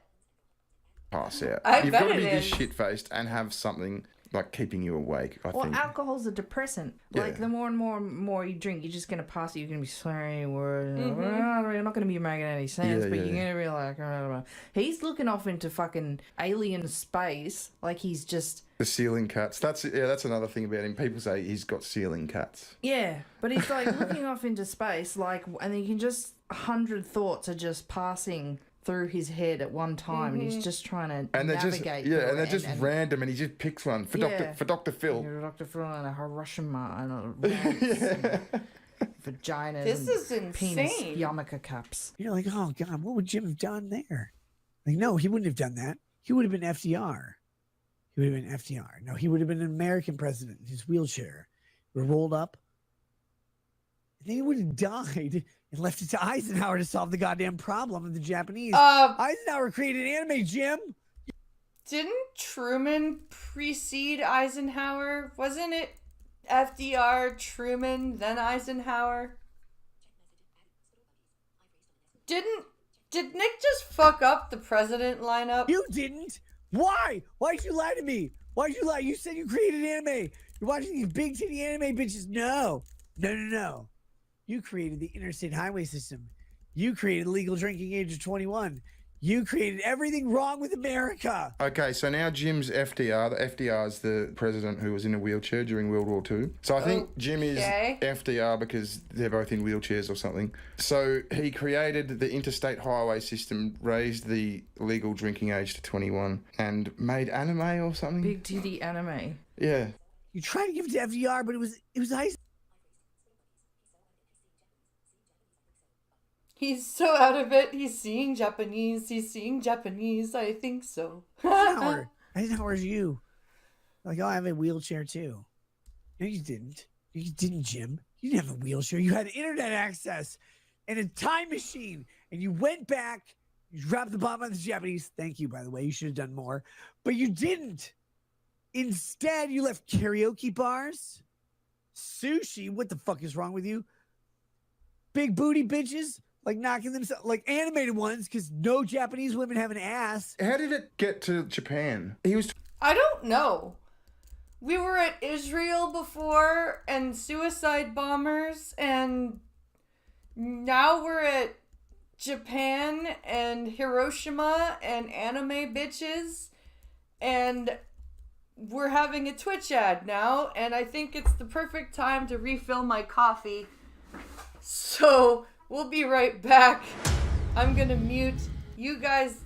Pass out. I You've bet got to be it this is. shit-faced and have something like keeping you awake, I think. Alcohol's a depressant. Yeah. Like, the more and more you drink, you're just going to pass it. You're going to be swearing words. Mhm. You're not going to be making any sense, Yeah, but yeah, you're yeah. going to be like... He's looking off into fucking alien space like he's just... The ceiling cats. That's another thing about him. People say he's got ceiling cats. Yeah, but he's like looking off into space, like, and you can just 100 thoughts are just passing through his head at one time, and he's just trying to And they're navigate. just through and they're it, just random, and he just picks one for Dr. Phil. Dr. Phil and a Hiroshima and a and vaginas. This and is penis insane. yarmulke cups. You're like, oh God, what would Jim have done there? Like, no, he wouldn't have done that. He would have been FDR. He would have been FDR. No, he would have been an American president in his wheelchair. Would have rolled up. And then he would have died and left it to Eisenhower to solve the goddamn problem of the Japanese. Eisenhower created anime, Jim. Didn't Truman precede Eisenhower? Wasn't it FDR, Truman, then Eisenhower? Did Nick just fuck up the president lineup? You didn't. Why? Why'd you lie to me? Why'd you lie? You said you created anime. You're watching these big titty anime bitches. No. You created the interstate highway system. You created legal drinking age of 21. You created everything wrong with America. Okay, so now Jim's FDR. The FDR is the president who was in a wheelchair during World War II. So I think Jim is FDR because they're both in wheelchairs or something. So he created the interstate highway system, raised the legal drinking age to 21, and made anime or something. Big titty anime. Yeah. You tried to give it to FDR, but it was Eisenhower. He's so out of it. He's seeing Japanese. I think so. Eisenhower's you. Like, oh, I have a wheelchair too. No, you didn't. You didn't, Jim. You didn't have a wheelchair. You had internet access and a time machine. And you went back, you dropped the bomb on the Japanese. Thank you, by the way. You should have done more. But you didn't. Instead, you left karaoke bars, sushi. What the fuck is wrong with you? Big booty bitches, like knocking themselves, like animated ones, because no Japanese women have an ass. How did it get to Japan? I don't know. We were at Israel before and suicide bombers, and now we're at Japan and Hiroshima and anime bitches, and we're having a Twitch ad now, and I think it's the perfect time to refill my coffee. So we'll be right back. I'm gonna mute. You guys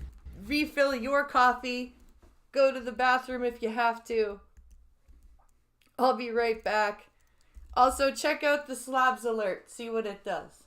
refill your coffee. Go to the bathroom if you have to. I'll be right back. Also, check out the slabs alert. See what it does.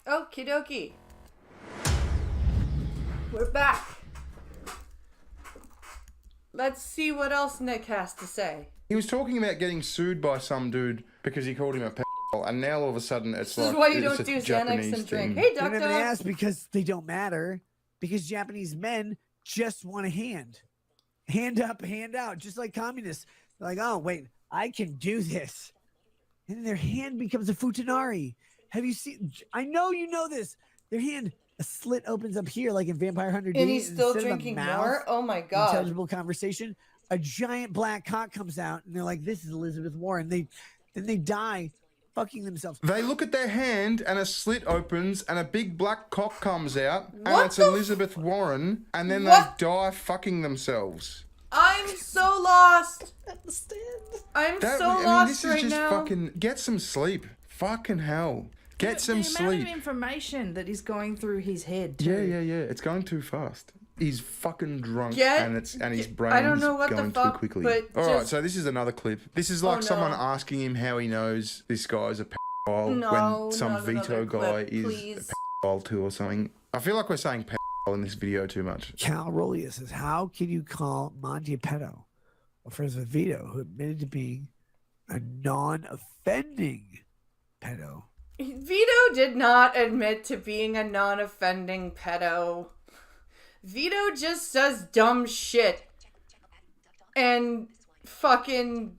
Okie dokie. We're back. Let's see what else Nick has to say. He was talking about getting sued by some dude because he called him a and now all of a sudden it's this like... This is why you don't do Xanax and drink. Hey, Duck Duck. Ass because they don't matter. Because Japanese men just want a hand. Hand up, hand out. Just like communists. They're like, oh, wait, I can do this. And then their hand becomes a futanari. Have you seen... I know you know this. Their hand... A slit opens up here like in Vampire Hunter D. And he's still drinking more? Oh my god. Intelligible conversation. A giant black cock comes out and they're like, this is Elizabeth Warren. Then they die fucking themselves. They look at their hand and a slit opens and a big black cock comes out and What it's the Elizabeth Warren and then What? they die fucking themselves. I'm so lost. I'm so lost this is right just now. fucking... Get some sleep. Fucking hell. Get some the sleep. The amount of information that is going through his head. Yeah. It's going too fast. He's fucking drunk and his brain's I don't know what going the fuck, too quickly. but Alright, just- so this is another clip. This is like someone asking him how he knows this guy's a pedophile when some not veto another guy clip, is please. a pedophile too or something. I feel like we're saying pedophile in this video too much. Cal Rolia says, how can you call Monty a pedo? Well, friends with Vito, who admitted to being a non-offending pedo. Vito did not admit to being a non-offending pedo. Vito just says dumb shit. And fucking...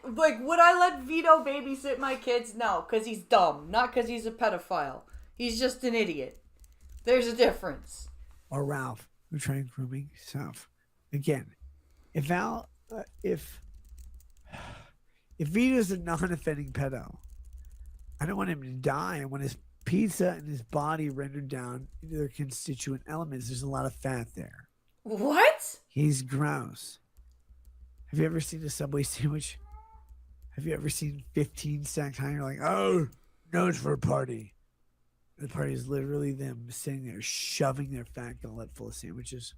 Like, would I let Vito babysit my kids? No, because he's dumb. Not because he's a pedophile. He's just an idiot. There's a difference. Or Ralph, who tried grooming himself. Again, if Vito's a non-offending pedo, I don't want him to die. I want his pizza and his body rendered down into their constituent elements. There's a lot of fat there. What? He's gross. Have you ever seen a Subway sandwich? Have you ever seen 15 stacked high? You're like, oh, no, it's for a party. The party is literally them sitting there shoving their fat gullet full of sandwiches.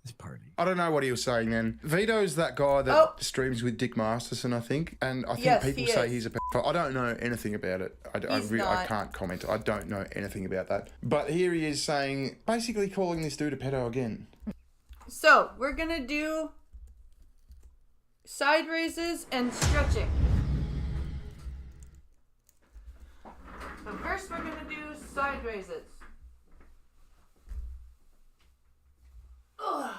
This party. I don't know what he was saying then. Vito's that guy that streams with Dick Masterson, I think. And I think people say he's a pedophile. I don't know anything about it. I can't comment. I don't know anything about that. But here he is saying, basically calling this dude a pedo again. So, we're going to do side raises and stretching. So first we're going to do side raises. Ugh.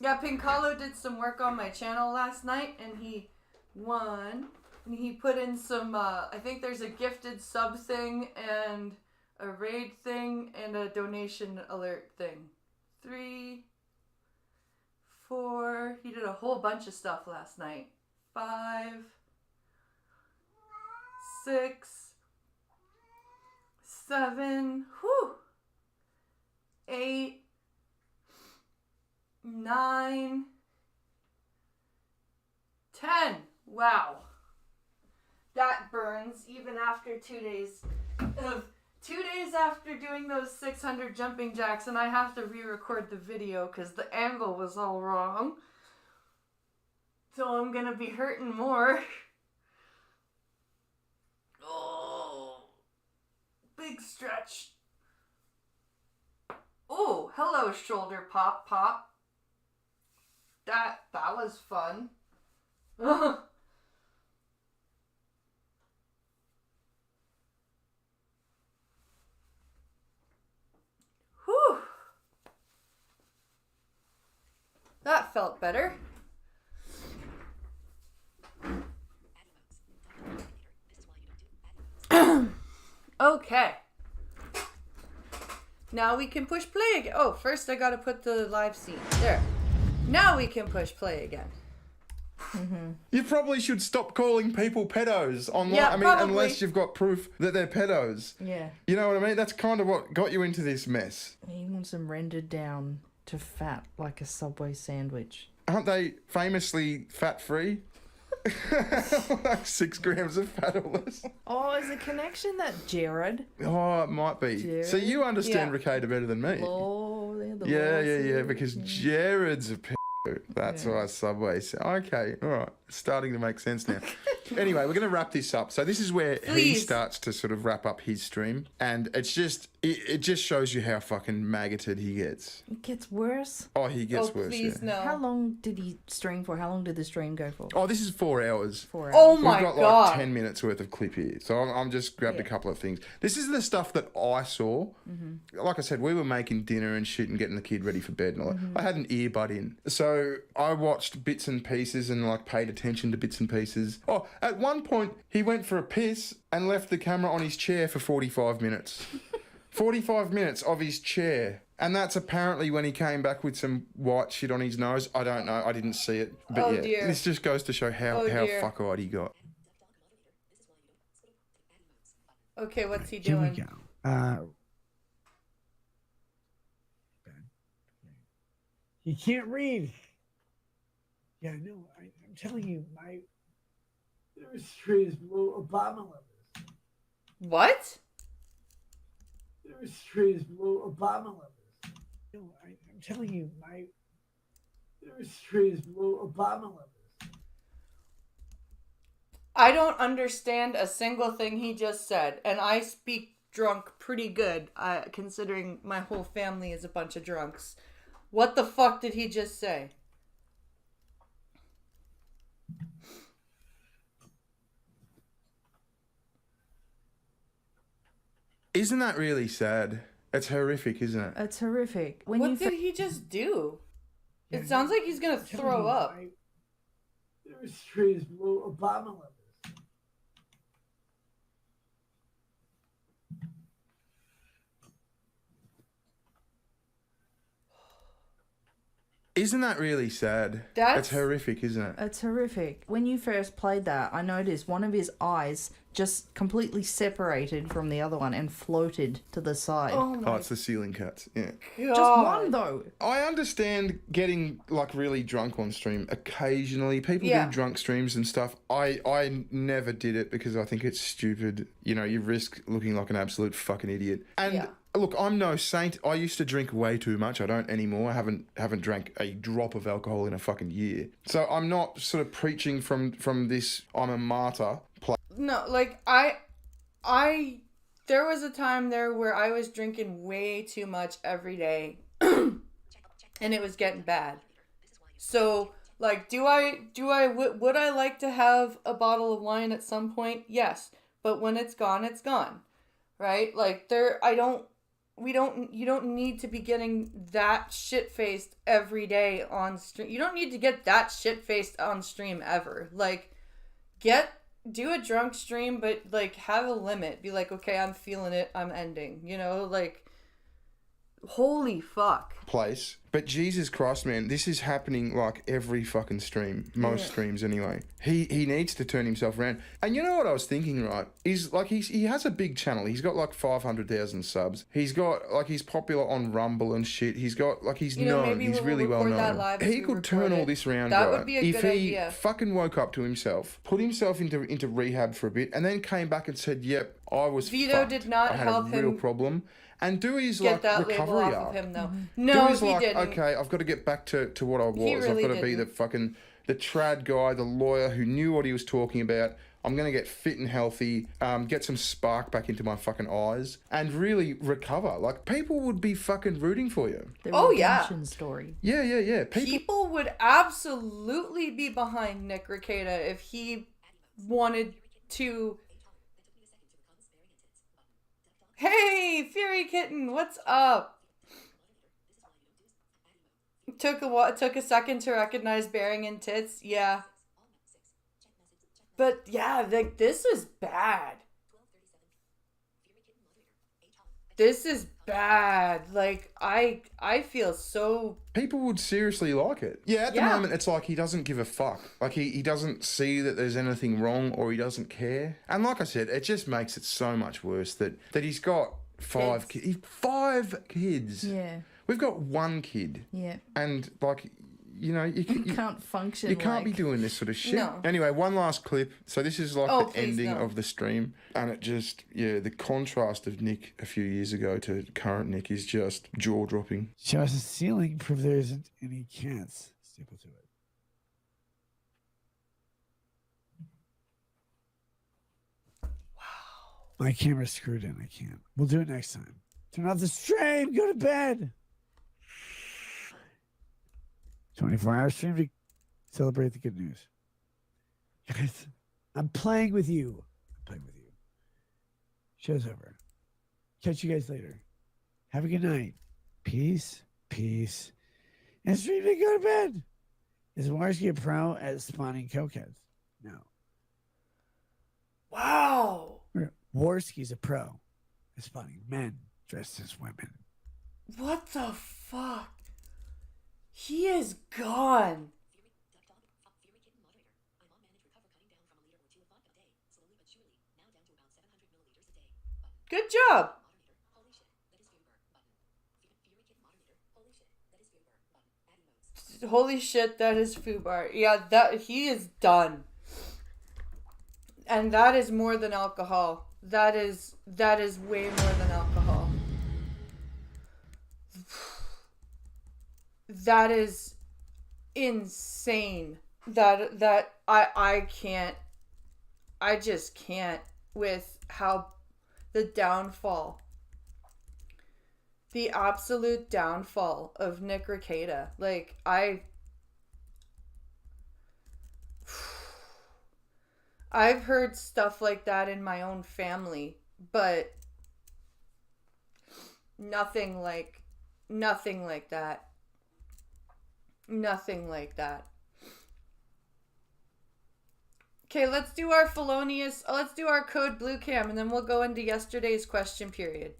Yeah, Pincalo did some work on my channel last night and he won. And he put in some, I think there's a gifted sub thing and a raid thing and a donation alert thing. 3, 4, he did a whole bunch of stuff last night. 5, 6, 7, 8, 9, 10. Wow. That burns even after 2 days. 2 days after doing those 600 jumping jacks, and I have to re-record the video because the angle was all wrong. So I'm gonna be hurting more. Oh, big stretch. Oh, hello, shoulder pop. That was fun. Whew. That felt better. Okay. Now we can push play again. Oh, first I gotta put the live scene. There. Now we can push play again. Mm-hmm. You probably should stop calling people pedos online. Yeah, I mean, probably. unless you've got proof that they're pedos. Yeah. You know what I mean? That's kind of what got you into this mess. He wants them rendered down to fat like a Subway sandwich. Aren't they famously fat-free? Like 6 grams of fat or less. Oh, is a connection that Jared? Oh, it might be. Jared? So you understand Yeah. Ricada better than me. Yeah, because Jared's a p***. That's why Subway. Okay, all right. It's starting to make sense now. Anyway, we're going to wrap this up. So this is where he starts to sort of wrap up his stream. And it's just, it just shows you how fucking maggoted he gets. It gets worse. Oh, he gets worse, please, yeah. no. How long did he stream for? How long did the stream go for? Oh, this is 4 hours. 4 hours. Oh my We've got God. like 10 minutes worth of clip here. So I'm just grabbed a couple of things. This is the stuff that I saw. Mm-hmm. Like I said, we were making dinner and shit and getting the kid ready for bed and all that. Mm-hmm. I had an earbud in. So I watched bits and pieces and like paid attention to bits and pieces. Oh, at one point he went for a piss and left the camera on his chair for 45 minutes. 45 minutes of his chair. And that's apparently when he came back with some white shit on his nose. I don't know. I didn't see it. But yeah, dear. this just goes to show how dear. fuck-eyed he got. Okay, what's he Here we doing? go. He can't read. Yeah, no, I'm telling you, my thirst rate is below Obama levels. What? Thirst rate is below Obama levels. No, I'm telling you, my thirst rate is below Obama levels. I don't understand a single thing he just said, and I speak drunk pretty good, considering my whole family is a bunch of drunks. What the fuck did he just say? Isn't that really sad? It's horrific, isn't it? It's horrific. What did he just do? It sounds like he's gonna throw up. The restraint is below Obama levels. Isn't that really sad? It's horrific, isn't it? It's horrific. When you first played that, I noticed one of his eyes just completely separated from the other one and floated to the side. Oh, it's the ceiling cuts. Yeah. Just one, though. I understand getting, like, really drunk on stream occasionally. People do drunk streams and stuff. I never did it because I think it's stupid. You know, you risk looking like an absolute fucking idiot. And... Look, I'm no saint. I used to drink way too much. I don't anymore. I haven't drank a drop of alcohol in a fucking year. So I'm not sort of preaching from this I'm a martyr place. No, like I there was a time there where I was drinking way too much every day and it was getting bad. So, like, would I like to have a bottle of wine at some point? Yes. But when it's gone, it's gone. Right? Like, you don't need to be getting that shit-faced every day on stream. You don't need to get that shit-faced on stream ever. Like, do a drunk stream, but, like, have a limit. Be like, okay, I'm feeling it, I'm ending. You know, like, holy fuck. Place. But Jesus Christ, man, this is happening like every fucking stream. Most streams anyway. He needs to turn himself around. And you know what I was thinking, right? Is like he has a big channel. He's got like 500,000 subs. He's got like he's popular on Rumble and shit. He's got like he's known. He's really well known. He could turn all this around, that right? Would be a if good he idea. fucking woke up to himself, put himself into rehab for a bit, and then came back and said, "Yep, I was Vito fucked. did not I had help a real him problem." And do his get like that recovery label off arc. of him, though. Do No, his, he like, didn't. okay, I've got to get back to what I was. really I've got to be didn't. the trad guy, the lawyer who knew what he was talking about. I'm going to get fit and healthy, get some spark back into my fucking eyes, and really recover. Like, people would be fucking rooting for you. The redemption story. Yeah. People would absolutely be behind Nick Rekieta if he wanted to. Hey, Fury Kitten, what's up? Took a second to recognize Bearing and Tits, yeah. But yeah, like, this is bad. This is bad. Like, I feel so... People would seriously like it. Yeah, at the moment, it's like he doesn't give a fuck. Like, he doesn't see that there's anything wrong, or he doesn't care. And like I said, it just makes it so much worse that he's got 5 kids. 5 kids. Yeah. We've got 1 kid. Yeah. And, like... You know, you can't function. You can't be doing this sort of shit. No. Anyway, one last clip. So this is like the ending no. of the stream, and it just the contrast of Nick a few years ago to current Nick is just jaw dropping. Show us the ceiling, prove there isn't any cats stapled to it. Wow. My camera's screwed in. I can't. We'll do it next time. Turn off the stream. Go to bed. 24-hour stream to celebrate the good news. Guys, I'm playing with you. Show's over. Catch you guys later. Have a good night. Peace. And stream to go to bed. Is Warski a pro at spawning cokeheads? No. Wow. Warski's a pro at spawning men dressed as women. What the fuck? He is gone. Good job. Holy shit, that is Fubar. Yeah, that he is done. And that is more than alcohol. That is way more than alcohol. That is insane. That I can't. I just can't with how the downfall. The absolute downfall of Nick Rekieta. Like, I've heard stuff like that in my own family, but Nothing like that. Nothing like that. Okay, let's do our Felonious. Let's do our code blue cam, and then we'll go into yesterday's question period.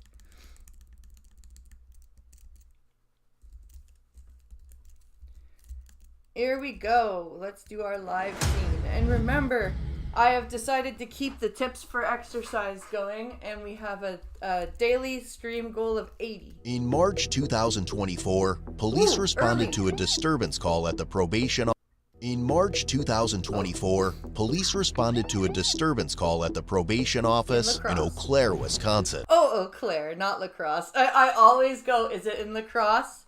Here we go. Let's do our live scene. And remember, I have decided to keep the tips for exercise going, and we have a daily stream goal of 80. In March 2024, police responded to a disturbance call at the probation. In March 2024, police responded to a disturbance call at the probation office in Eau Claire, Wisconsin. Oh, Eau Claire, not lacrosse. I always go, is it in lacrosse?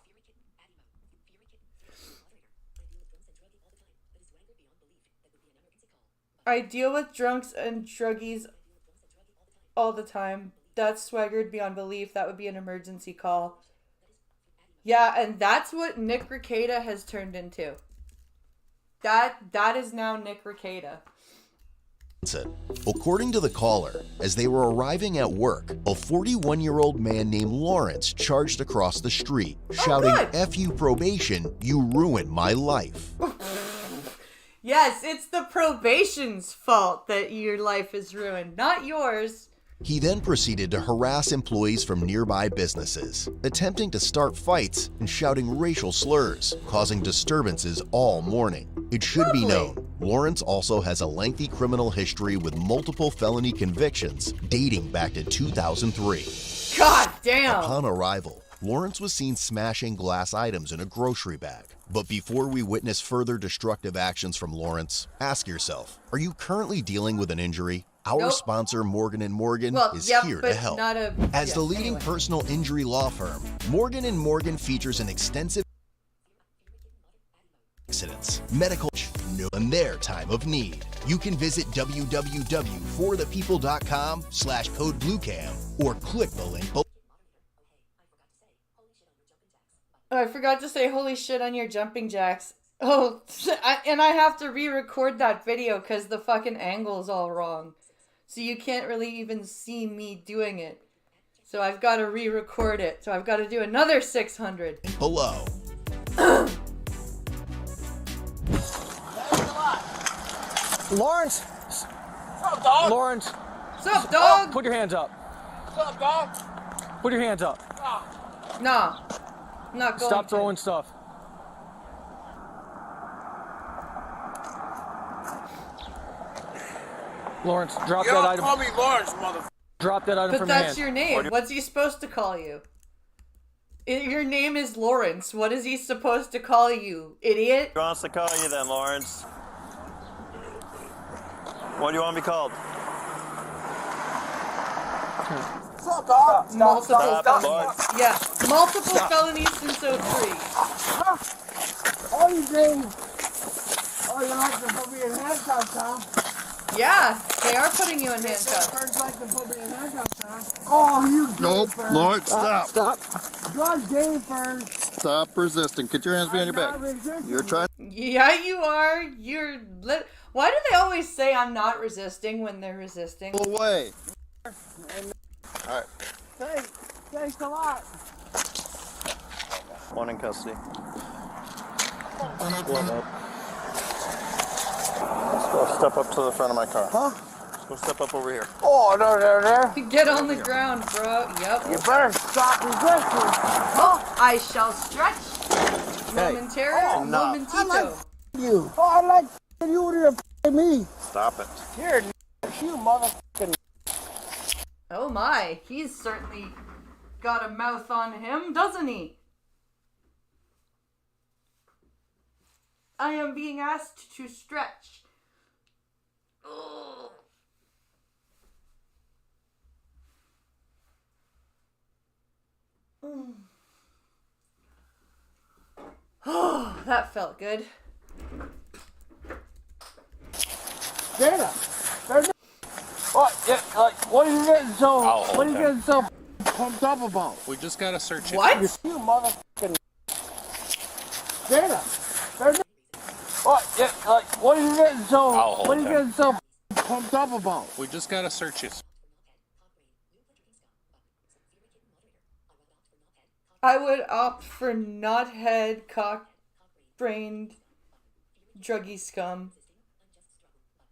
I deal with drunks and druggies all the time. That's swaggered beyond belief. That would be an emergency call. Yeah, and that's what Nick Rekieta has turned into. That is now Nick Rekieta. According to the caller, as they were arriving at work, a 41-year-old man named Lawrence charged across the street, shouting, "F you probation, you ruined my life." Yes, it's the probation's fault that your life is ruined, not yours. He then proceeded to harass employees from nearby businesses, attempting to start fights and shouting racial slurs, causing disturbances all morning. It should be known, Lawrence also has a lengthy criminal history with multiple felony convictions dating back to 2003. God damn! Upon arrival, Lawrence was seen smashing glass items in a grocery bag. But before we witness further destructive actions from Lawrence, ask yourself, are you currently dealing with an injury? Our sponsor, Morgan & Morgan, is here to help. As the leading personal injury law firm, Morgan & Morgan features an extensive accidents, medical, and their time of need. You can visit www.forthepeople.com/codebluecam or click the link below. Oh, I forgot to say holy shit on your jumping jacks. Oh, and I have to re-record that video because the fucking angle is all wrong. So you can't really even see me doing it. So I've got to re-record it. So I've got to do another 600. Below. Lawrence. What's up, dog? Lawrence. What's up, dog? Put your hands up. What's up, dog? Put your hands up. Nah. Not going Stop throwing stuff. Lawrence, drop that item. Call me Lawrence, motherfucker. Drop that item but from your hand. But that's your name. What's he supposed to call you? Your name is Lawrence. What is he supposed to call you, idiot? Who wants to call you then, Lawrence? What do you want to be called? What's up, dog? Multiple Stop, felonies. Yeah, multiple felonies since 03. Oh, you did. Oh, you like to put me in handcuffs, huh? Yeah, they are putting you in handcuffs. First like to put me in handcuffs, huh? Oh, you Nope, Lawrence, stop. Stop. Drug game first. Stop resisting. Get your hands behind your back. You're trying. Yeah, you are. Why do they always say I'm not resisting when they're resisting? Pull away. All right. Thanks a lot. One in custody. One up. Let's go step up to the front of my car. Huh? Let's go step up over here. Oh, no, there. Get on the ground, bro. Yep. You better stop resisting. Oh, I shall stretch. Momentarily. Momentito. I like you. Oh, I like you to me. Stop it. Here, you motherfucking. Oh my, he's certainly got a mouth on him, doesn't he? I am being asked to stretch. Ugh. Oh, that felt good. Dana, what? Yeah, like, what are you getting so? What are you getting so pumped up about? We just gotta search it. What? You motherfucking. Dana, what? Yeah, like, what are you getting so? What are you getting so pumped up about? We just gotta search it. I would opt for knothead, cock-brained, druggy scum.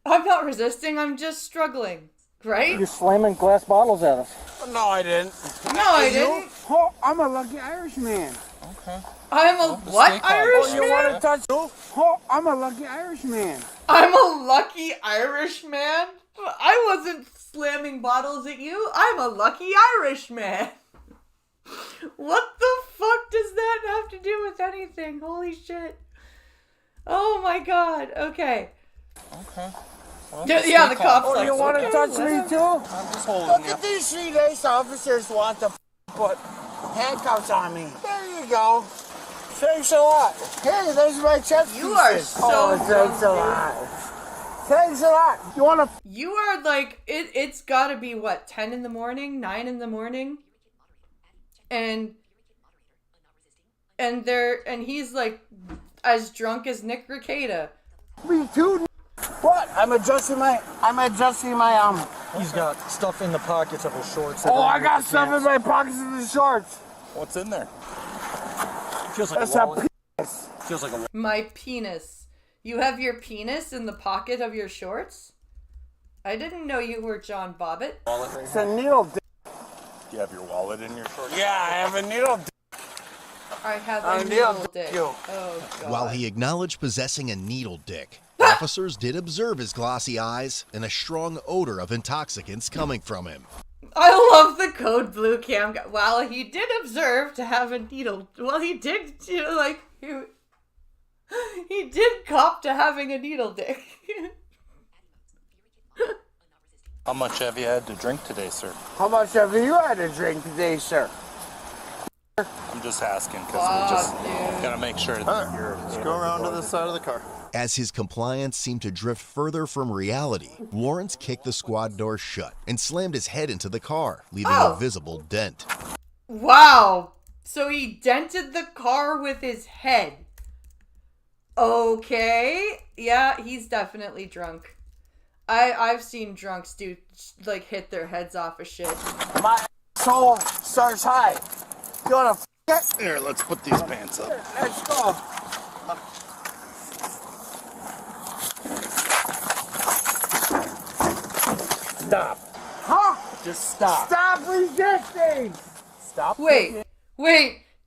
I'm not resisting, I'm just struggling, right? You're slamming glass bottles at us. No, I didn't. No, I didn't. Oh, I'm a lucky Irishman. Okay. I'm a what Irishman? You want to touch? Oh, I'm a lucky Irishman. I'm a lucky Irishman? I wasn't slamming bottles at you. I'm a lucky Irishman. What the fuck does that have to do with anything? Holy shit. Oh my god. Okay. Okay. Well, Yeah, the cops like, you want to okay, touch whatever. me too? I'm just holding Look you. at these 3 lace officers want to put handcuffs on me. There you go. Thanks a lot. Hey, there's my check pieces. You are so thanks a lot. Thanks a lot. You want to? You are like, it's gotta be what, 10 in the morning, 9 in the morning? And he's like as drunk as Nick Rekieta. Me too. What? I'm adjusting my He's got stuff in the pockets of his shorts. Oh, I got stuff in my pockets of the shorts. What's in there? Feels like That's a a wallet. penis. Feels like a My penis. You have your penis in the pocket of your shorts? I didn't know you were John Bobbitt. wallet. It's a needle dick. Do you have your wallet in your shorts? Yeah, I have a needle dick. I have I a need needle a dick. dick. Oh god. While he acknowledged possessing a needle dick, officers did observe his glossy eyes and a strong odor of intoxicants coming from him. I love the code blue cam guy. While he did observe to have a needle, well, he did, you know, like, he did cop to having a needle dick. How much have you had to drink today, sir? How much have you had to drink today, sir? I'm just asking because we just gotta make sure that you're. Let's go around to the side of the car. As his compliance seemed to drift further from reality, Lawrence kicked the squad door shut and slammed his head into the car, leaving a visible dent. Wow. So he dented the car with his head. Okay. Yeah, he's definitely drunk. I've seen drunks do, like, hit their heads off of shit. My soul starts high. You wanna f it? Here, let's put these pants up. Let's go. Stop. Huh? Just stop. Stop resisting. Stop. Wait.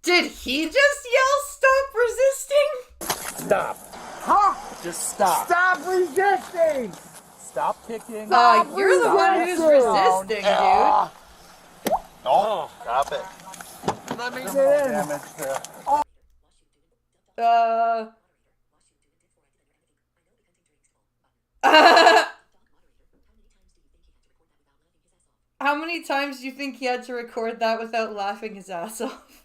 Did he just yell stop resisting? Stop. Huh? Just stop. Stop resisting. Stop kicking. You're the one who's resisting, dude. Oh, stop it. Let me get in. Damage there. How many times do you think he had to record that without laughing his ass off?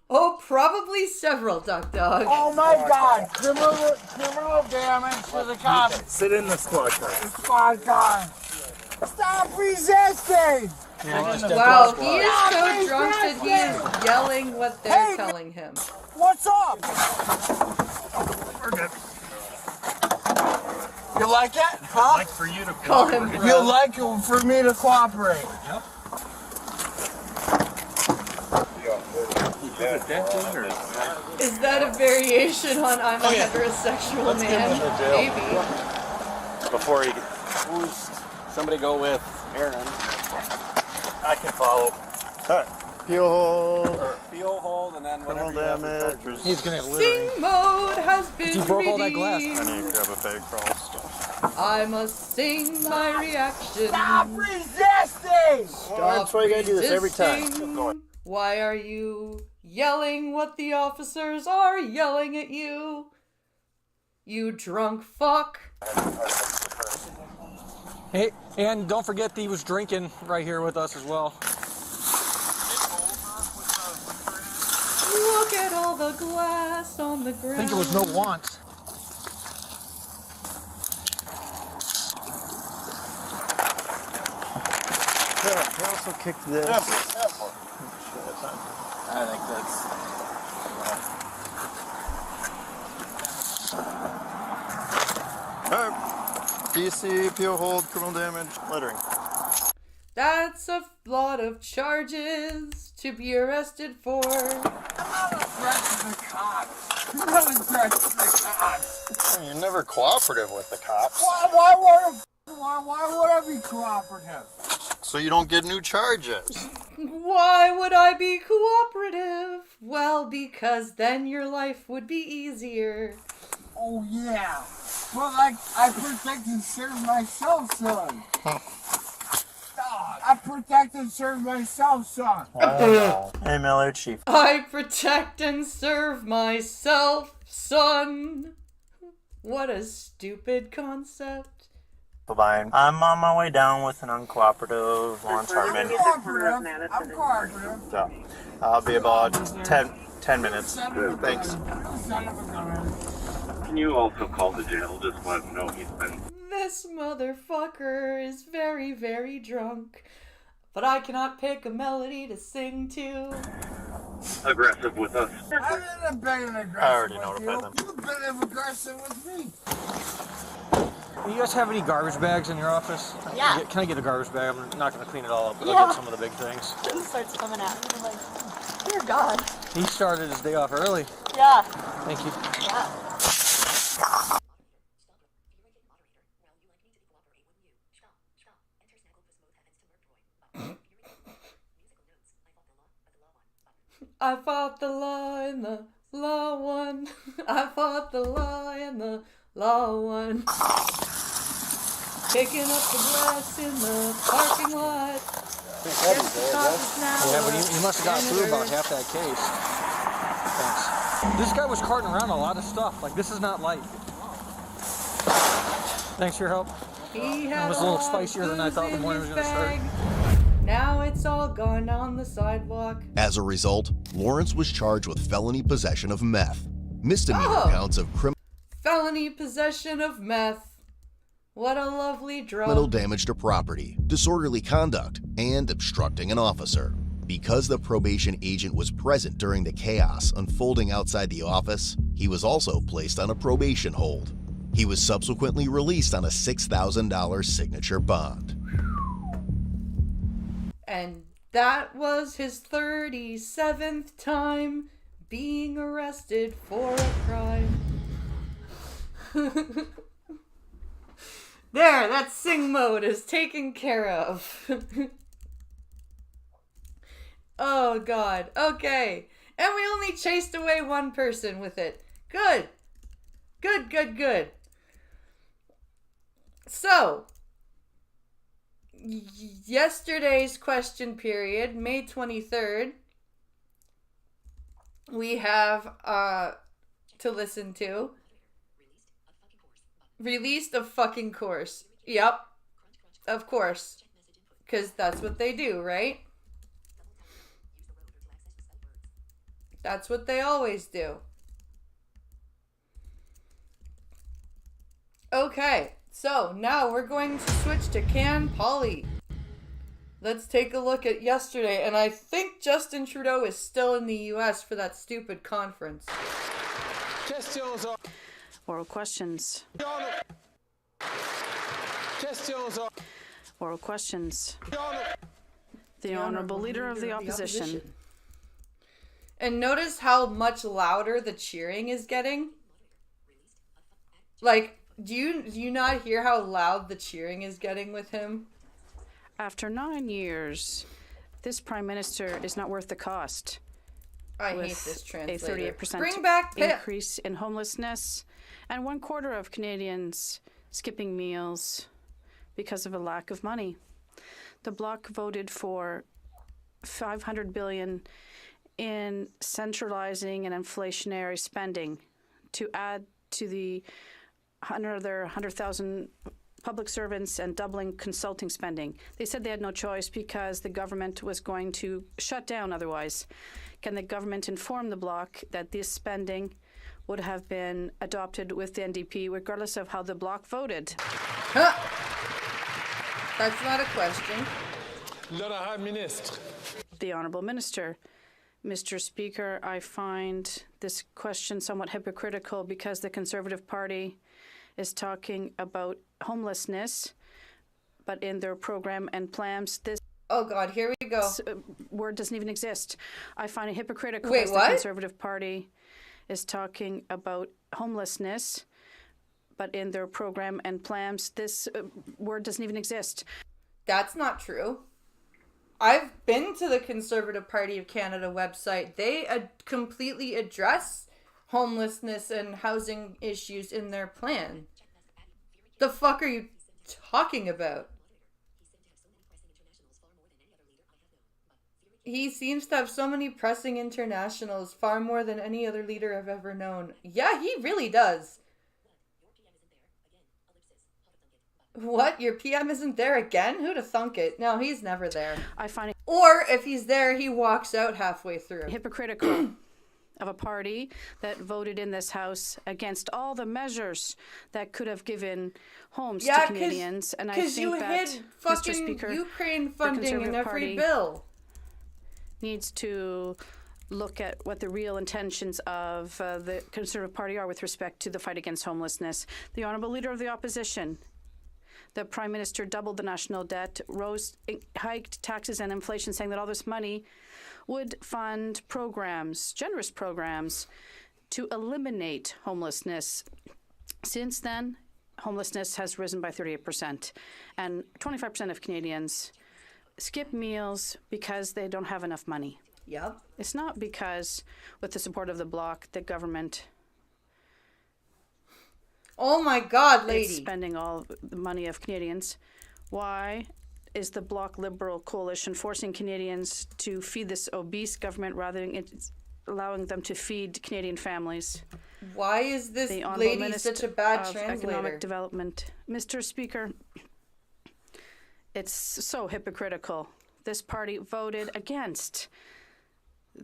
Oh, probably several, Duck Dog. Oh my God! Criminal damage to the car. Sit in the squad car. Squad car. Stop resisting! Wow, he is so drunk that he is yelling what they're telling him. What's up? We're good. You like it? Huh? I'd like for you to Call him bro. You like it for me to cooperate? Yep. Is that a variation on I'm a heterosexual Let's get man? him to jail. Maybe. Before he somebody go with Aaron. I can follow. Alright. Peel hold. Fuel hold and then Criminal whatever you have damage. He's gonna have littering. Sing mode has been He broke all that glass. redeemed. I need to grab a bag for all stuff. I must sing my reaction. Stop resisting! That's why you gotta do this every time. Resisting. Why are you yelling what the officers are yelling at you? You drunk fuck. Hey, and don't forget that he was drinking right here with us as well. Look at all the glass on the ground. I think it was no want. He also kicked this. I think that's. Alright. DC, peel hold, criminal damage, littering. That's a lot of charges to be arrested for. I'm not a threat to the cops. I'm not a threat to the cops. You're never cooperative with the cops. Why would I be cooperative? So you don't get new charges. Why would I be cooperative? Well, because then your life would be easier. Oh, yeah. But, like, I protect and serve myself, son. I protect and serve myself, son. Oh, no. Hey, Miller, Chief. I protect and serve myself, son. What a stupid concept. Fine. I'm on my way down with an uncooperative Lawrence Hartman. I'm cooperative. So, I'll be about 10 minutes. Thanks. Can you also call the jail? Just let him know he's been... This motherfucker is very, very drunk. But I cannot pick a melody to sing to. aggressive with us. I haven't been aggressive. I already notified them. You've been aggressive with me. Do you guys have any garbage bags in your office? Yeah. Can I get a garbage bag? I'm not going to clean it all up, but Yeah. I'll get some of the big things. He starts coming out. I'm like, dear God. He started his day off early. Yeah. Thank you. Yeah. I fought the law and the law won. I fought the law and the law won. Picking up the glass in the parking lot. Yeah, but you must have got through about half that case. Thanks. This guy was carting around a lot of stuff. Like, this is not light. Thanks for your help. It was a little spicier than I thought the morning was going to start. Now it's all gone on the sidewalk. As a result, Lawrence was charged with felony possession of meth, misdemeanor counts of Felony possession of meth. What a lovely drug. criminal damage to property, disorderly conduct, and obstructing an officer. Because the probation agent was present during the chaos unfolding outside the office, he was also placed on a probation hold. He was subsequently released on a $6,000 signature bond. And that was his 37th time being arrested for a crime. There, that sing mode is taken care of. Oh God, okay. And we only chased away one person with it. Good. Good, good, good. So, yesterday's question period, May 23rd, we have to listen to released a fucking course. Yep. Of course. Because that's what they do, right? That's what they always do. Okay. So, now we're going to switch to Can Polly. Let's take a look at yesterday, and I think Justin Trudeau is still in the US for that stupid conference. Oral questions. Oral questions. The Honourable Leader of the Opposition. And notice how much louder the cheering is getting? Like, do you not hear how loud the cheering is getting with him? After 9 years, this Prime Minister is not worth the cost. I hate this translator. A 38% Bring back Pip. increase in homelessness and 1/4 of Canadians skipping meals because of a lack of money. The Bloc voted for $500 billion in centralizing and inflationary spending to add to the another 100,000 public servants and doubling consulting spending. They said they had no choice because the government was going to shut down otherwise. Can the government inform the Bloc that this spending would have been adopted with the NDP regardless of how the Bloc voted? Huh. That's not a question. The Honourable Minister. Mr. Speaker, I find this question somewhat hypocritical because the Conservative Party is talking about homelessness, but in their program and plans, this Oh God, here we go. Word doesn't even exist. I find it hypocritical. Wait, as what? The Conservative Party is talking about homelessness, but in their program and plans, this word doesn't even exist. That's not true. I've been to the Conservative Party of Canada website. They completely address homelessness and housing issues in their plan. The fuck are you talking about? He seems to have so many pressing internationals, far more than any other leader I've ever known. Yeah, he really does. What? Your PM isn't there again? Who'd have thunk it? No, he's never there. I find it... Or if he's there, he walks out halfway through. Hypocritical of a party that voted in this House against all the measures that could have given homes to Canadians. And I think you that, hid Mr. fucking Speaker, Ukraine funding in every bill. Needs to look at what the real intentions of the Conservative Party are with respect to the fight against homelessness. The Honourable Leader of the Opposition, the Prime Minister doubled the national debt, hiked taxes and inflation, saying that all this money would fund programs, generous programs, to eliminate homelessness. Since then, homelessness has risen by 38%, and 25% of Canadians skip meals because they don't have enough money. Yep. It's not because, with the support of the Bloc, the government... Oh my God, lady. It's spending all the money of Canadians. Why is the Bloc Liberal coalition forcing Canadians to feed this obese government rather than allowing them to feed Canadian families? Why is this lady such a bad translator? Economic Development. Mr. Speaker, it's so hypocritical. This party voted against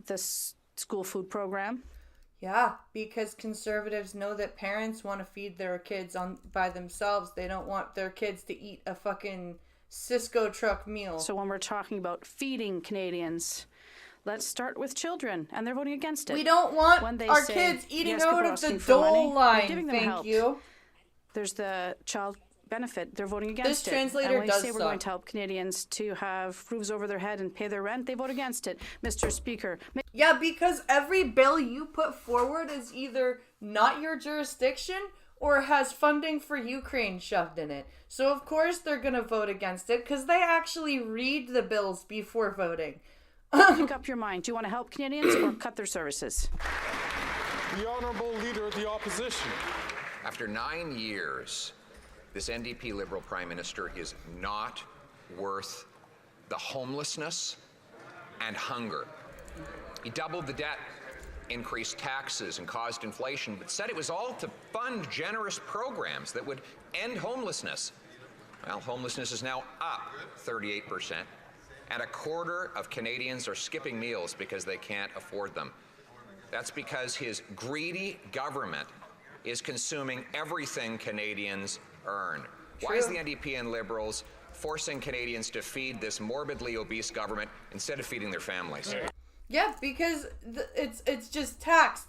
the school food program. Yeah, because Conservatives know that parents want to feed their kids by themselves. They don't want their kids to eat a fucking Cisco truck meal. So when we're talking about feeding Canadians, let's start with children, and they're voting against it. We don't want when they our say, kids eating yes, out of the dole line. Thank you. There's the child benefit. They're voting against this it. Translator and when does they say we're going to help Canadians to have roofs over their head and pay their rent, they vote against it. Mr. Speaker. Yeah, because every bill you put forward is either not your jurisdiction or has funding for Ukraine shoved in it. So of course they're going to vote against it because they actually read the bills before voting. Make up your mind. Do you want to help Canadians or cut their services? The Honourable Leader of the Opposition. After 9 years, this NDP Liberal Prime Minister is not worth the homelessness and hunger. He doubled the debt, increased taxes, and caused inflation, but said it was all to fund generous programs that would end homelessness. Well, homelessness is now up 38%, and a quarter of Canadians are skipping meals because they can't afford them. That's because his greedy government is consuming everything Canadians earn. True. Why is the NDP and Liberals forcing Canadians to feed this morbidly obese government instead of feeding their families? Yeah, because it's just tax.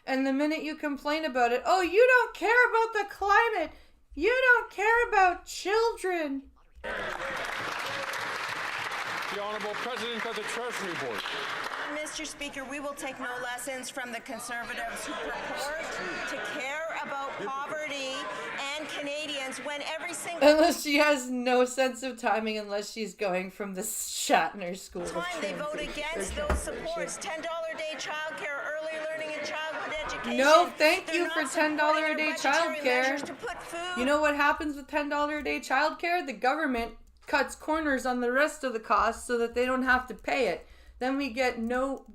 And the minute you complain about it, oh, you don't care about the climate. You don't care about children. The Honourable President of the Treasury Board. Mr. Speaker, we will take no lessons from the Conservatives who purport to care about poverty and Canadians when every single... Unless she has no sense of timing, unless she's going from the Shatner School of Time they vote against those supports, $10 a day childcare, early learning and childhood education. No, thank you for $10 a day childcare. You know what happens with $10 a day childcare? The government cuts corners on the rest of the cost so that they don't have to pay it. Then we get no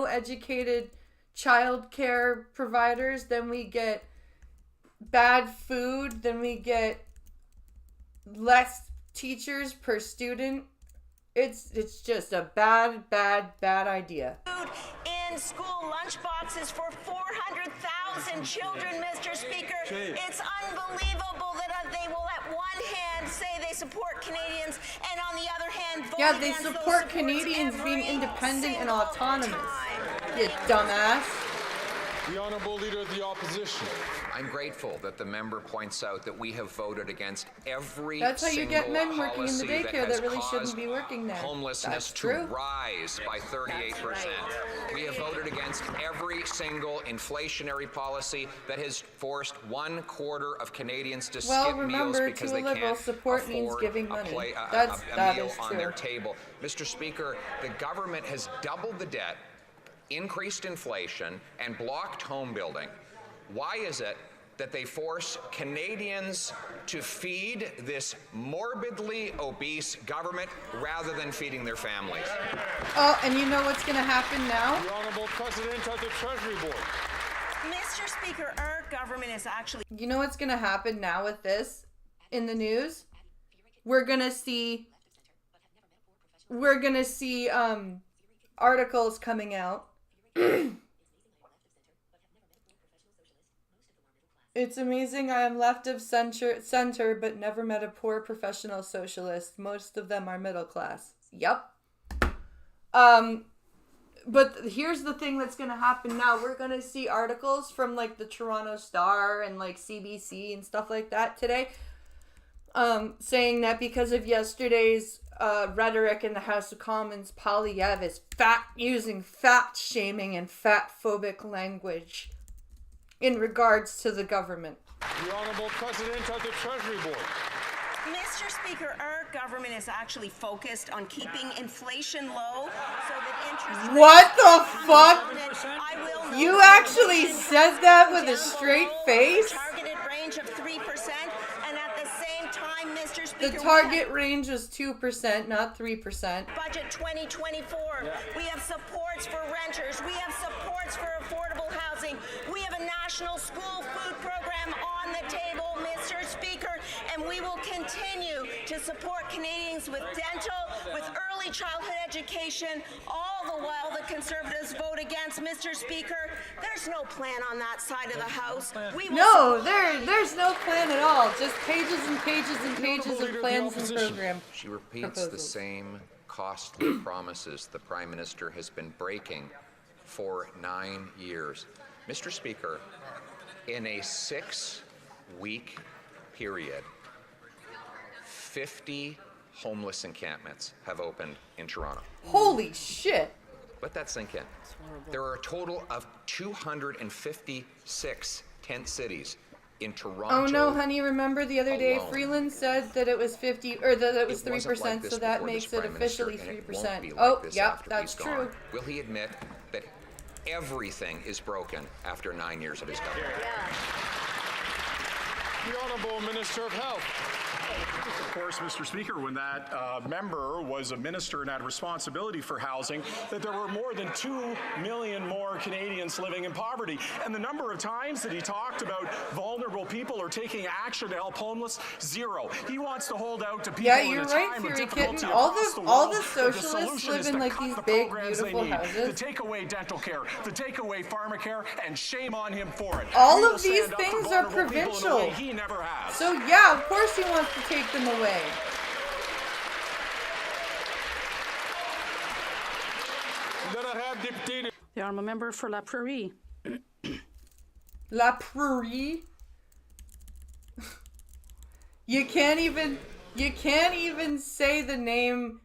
educated child care providers. Then we get bad food. Then we get less teachers per student. It's just a bad idea. Food in school lunch boxes for 400,000 children, Mr. Speaker. It's unbelievable that they will at one hand say they support Canadians and on the other hand vote they support Canadians being independent and autonomous. You dumbass. The Honourable Leader of the Opposition. I'm grateful that the member points out that we have voted against every That's how you single get men working in the policy daycare has that really caused shouldn't be working there. homelessness That's to true. rise by 38%. We have voted against every single inflationary policy that has forced 1/4 of Canadians to Well, skip meals remember, because to a they liberal, can't support means afford giving a money. a meal Is on their true. table. Mr. Speaker, the government has doubled the debt, increased inflation, and blocked home building. Why is it that they force Canadians to feed this morbidly obese government rather than feeding their families? Oh, and you know what's going to happen now? The Honourable President of the Treasury Board. Mr. Speaker, our government is actually... You know what's going to happen now with this in the news? We're going to see articles coming out. It's amazing I am left of center, but never met a poor professional socialist. Most of them are middle class. Yep. But here's the thing that's going to happen now. We're going to see articles from like the Toronto Star and like CBC and stuff like that today, saying that because of yesterday's rhetoric in the House of Commons, Poilievre is using fat shaming and fat phobic language in regards to the government. The Honourable President of the Treasury Board. Mr. Speaker, our government is actually focused on keeping inflation low so that interest rates... What the fuck? I will You actually said that with a straight face? targeted range of 3%, and at the same time, Mr. Speaker... The target range was 2%, not 3%. Budget 2024. We have supports for renters. We have supports for affordable housing. We have a national school food program on the table, Mr. Speaker, and we will continue to support Canadians with dental, with early childhood education, all the while the Conservatives vote against. Mr. Speaker, there's no plan on that side of the House. We will No, there's no plan at all. Just pages and pages and pages of plans and programs. She repeats the same costly promises the Prime Minister has been breaking for 9 years. Mr. Speaker, in a 6-week period, 50 homeless encampments have opened in Toronto. Holy shit. Let that sink in. There are a total of 256 tent cities in Toronto. Oh no, honey, remember the other day alone. Freeland said that it was 50 or that it was It wasn't 3%, like this so that before makes this it Prime Minister, officially and it won't be 3%. like Oh, this yep, after that's he's gone. true. Will he admit that everything is broken after 9 years of his government? The Honourable Minister of Health. Of course, Mr. Speaker, when that member was a minister and had responsibility for housing, that there were more than 2 million more Canadians living in poverty. And the number of times that he talked about vulnerable people or taking action to help homeless, 0. He wants to hold out to people Yeah, in you're a right, time of Fury difficulty Kitten. across All the world, socialists that the solution live is in to like cut these the big, programs they beautiful need, houses. to take away dental care, to take away pharmacare, and shame on him for it. All He will of these stand up for things are vulnerable people in a provincial. way he never has. So yeah, of course he wants to take them away. The honourable member for La Prairie. La Prairie? You can't even say the name.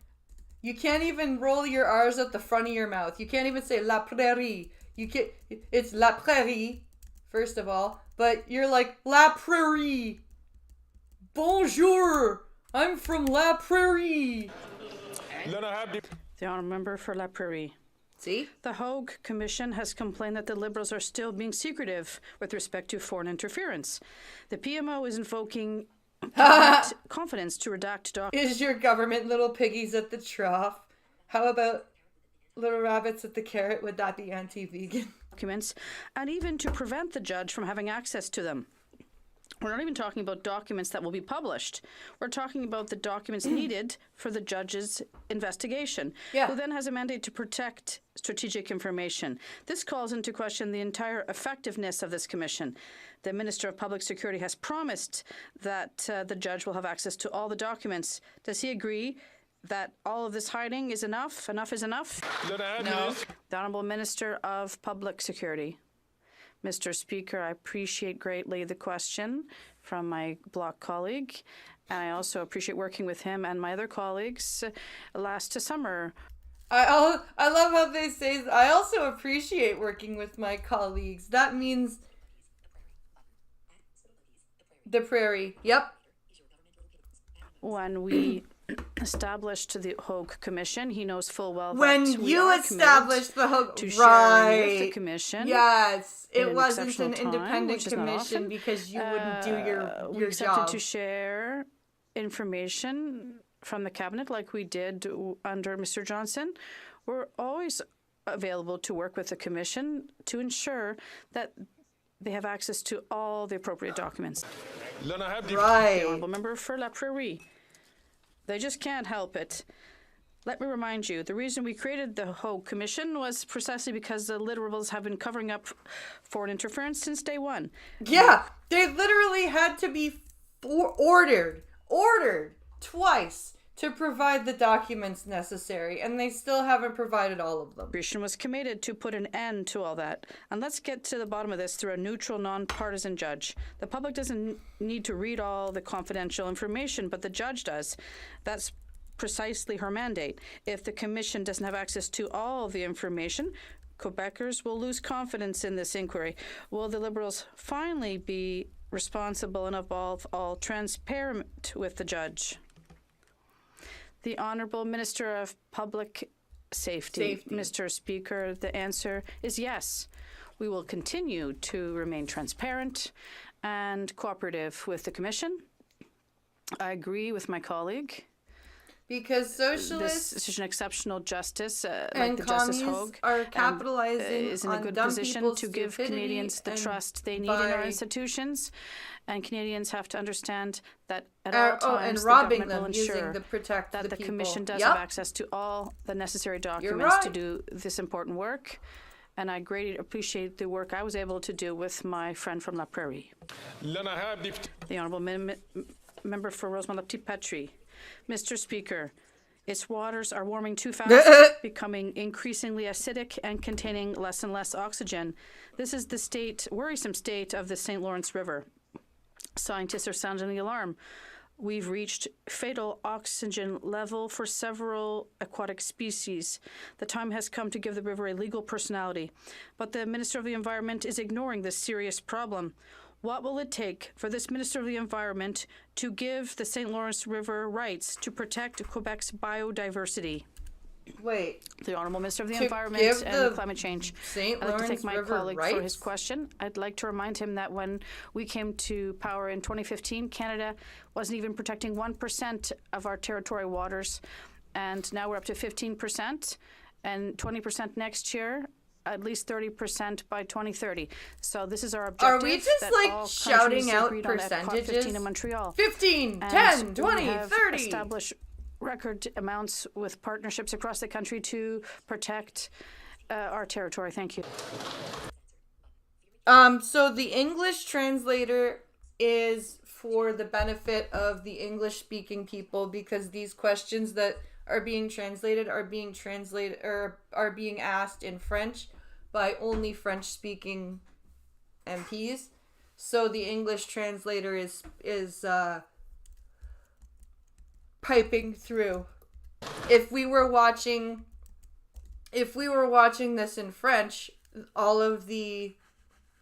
You can't even roll your R's at the front of your mouth. You can't even say La Prairie. It's La Prairie, first of all. But you're like, La Prairie. Bonjour. I'm from La Prairie. The honourable member for La Prairie. See? The Hogue Commission has complained that the Liberals are still being secretive with respect to foreign interference. The PMO is invoking confidence to redact documents. Is your government little piggies at the trough? How about little rabbits at the carrot? Would that be anti-vegan? Documents, and even to prevent the judge from having access to them. We're not even talking about documents that will be published. We're talking about the documents needed for the judge's investigation, who then has a mandate to protect strategic information. This calls into question the entire effectiveness of this commission. The Minister of Public Security has promised that the judge will have access to all the documents. Does he agree that all of this hiding is enough? Enough is enough? No. The Honourable Minister of Public Security. Mr. Speaker, I appreciate greatly the question from my bloc colleague, and I also appreciate working with him and my other colleagues last summer. I love how they say, I also appreciate working with my colleagues. That means the prairie. Yep. When we established the Hogue Commission, he knows full well when that we you are established the Hogue, to right? sharing with the commission. Yes, it an wasn't an exceptional time, independent which is not commission often. because you wouldn't do We your accepted job. to share information from the cabinet like we did under Mr. Johnson. We're always available to work with the commission to ensure that they have access to all the appropriate documents. Right. The Honourable Member for La Prairie. They just can't help it. Let me remind you, the reason we created the Hogue Commission was precisely because the Liberals have been covering up foreign interference since day one. Yeah, they literally had to be ordered twice to provide the documents necessary, and they still haven't provided all of them. Commission was committed to put an end to all that. And let's get to the bottom of this through a neutral, non-partisan judge. The public doesn't need to read all the confidential information, but the judge does. That's precisely her mandate. If the commission doesn't have access to all of the information, Quebecers will lose confidence in this inquiry. Will the Liberals finally be responsible and above all transparent with the judge? The Honourable Minister of Public Safety. Mr. Speaker, the answer is yes. We will continue to remain transparent and cooperative with the Commission. I agree with my colleague. Because socialists this is an exceptional justice, and like the Justice communists Hogue, are capitalizing is in a on good dumb position people's to give stupidity Canadians the and trust they need in our institutions, and Canadians have to understand that at all times and the robbing government will them using ensure the protect that the the people. Commission does Yep. have access to all the necessary documents to right. do this important work. And I greatly appreciate the work I was able to do with my friend from La Prairie. The Honourable Member for Rosemont-la-Petite-Patrie. Mr. Speaker, its waters are warming too fast, becoming increasingly acidic and containing less and less oxygen. This is the worrisome state of the St. Lawrence River. Scientists are sounding the alarm. We've reached fatal oxygen level for several aquatic species. The time has come to give the river a legal personality. But the Minister of the Environment is ignoring this serious problem. What will it take for this Minister of the Environment to give the St. Lawrence River rights to protect Quebec's biodiversity? Wait. The Honourable Minister of the To Environment give and the Climate Change. St. I'd like to Lawrence thank my River colleague for his rights? question. I'd like to remind him that when we came to power in 2015, Canada wasn't even protecting 1% of our territorial waters, and now we're up to 15% and 20% next year. At least 30% by 2030. So this is our objective. Are we just that like all shouting countries out agreed on at percentages? COP15 in Montreal. 15, And 10, 20, we have 30. established record amounts with partnerships across the country to protect our territory. Thank you. So the English translator is for the benefit of the English-speaking people, because these questions that are being translated are being asked in French by only French-speaking MPs. So the English translator is piping through. If we were watching this in French, all of the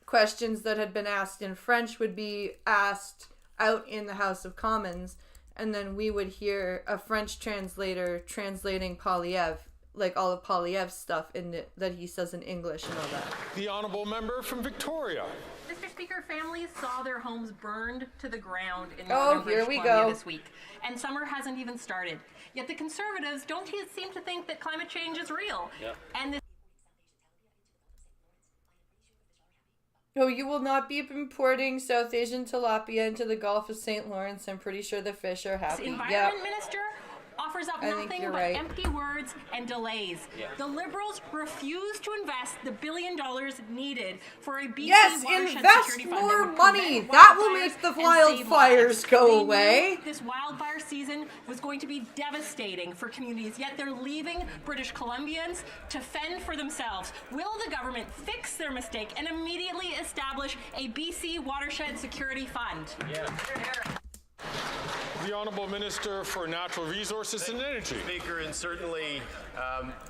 questions that had been asked in French would be asked out in the House of Commons, and then we would hear a French translator translating Polyev, like all of Polyev's stuff that he says in English and all that. The Honourable Member from Victoria. Mr. Speaker, families saw their homes burned to the ground in Oh, northern here British we Columbia go. this week, and summer hasn't even started. Yet the Conservatives don't seem to think that climate change is real. Yeah. And this Oh, you will not be importing South Asian tilapia into the Gulf of St. Lawrence. I'm pretty sure the fish are happy. Environment Minister offers up I think nothing you're but right. empty words and delays. The Liberals refuse to invest the $1 billion needed for a BC Yes, watershed invest security fund more that would money. prevent That will wildfires make the and save wildfires lives. go They knew away. This wildfire season was going to be devastating for communities, yet they're leaving British Columbians to fend for themselves. Will the government fix their mistake and immediately establish a BC watershed security fund? The Honourable Minister for Natural Resources and Energy. Speaker, and certainly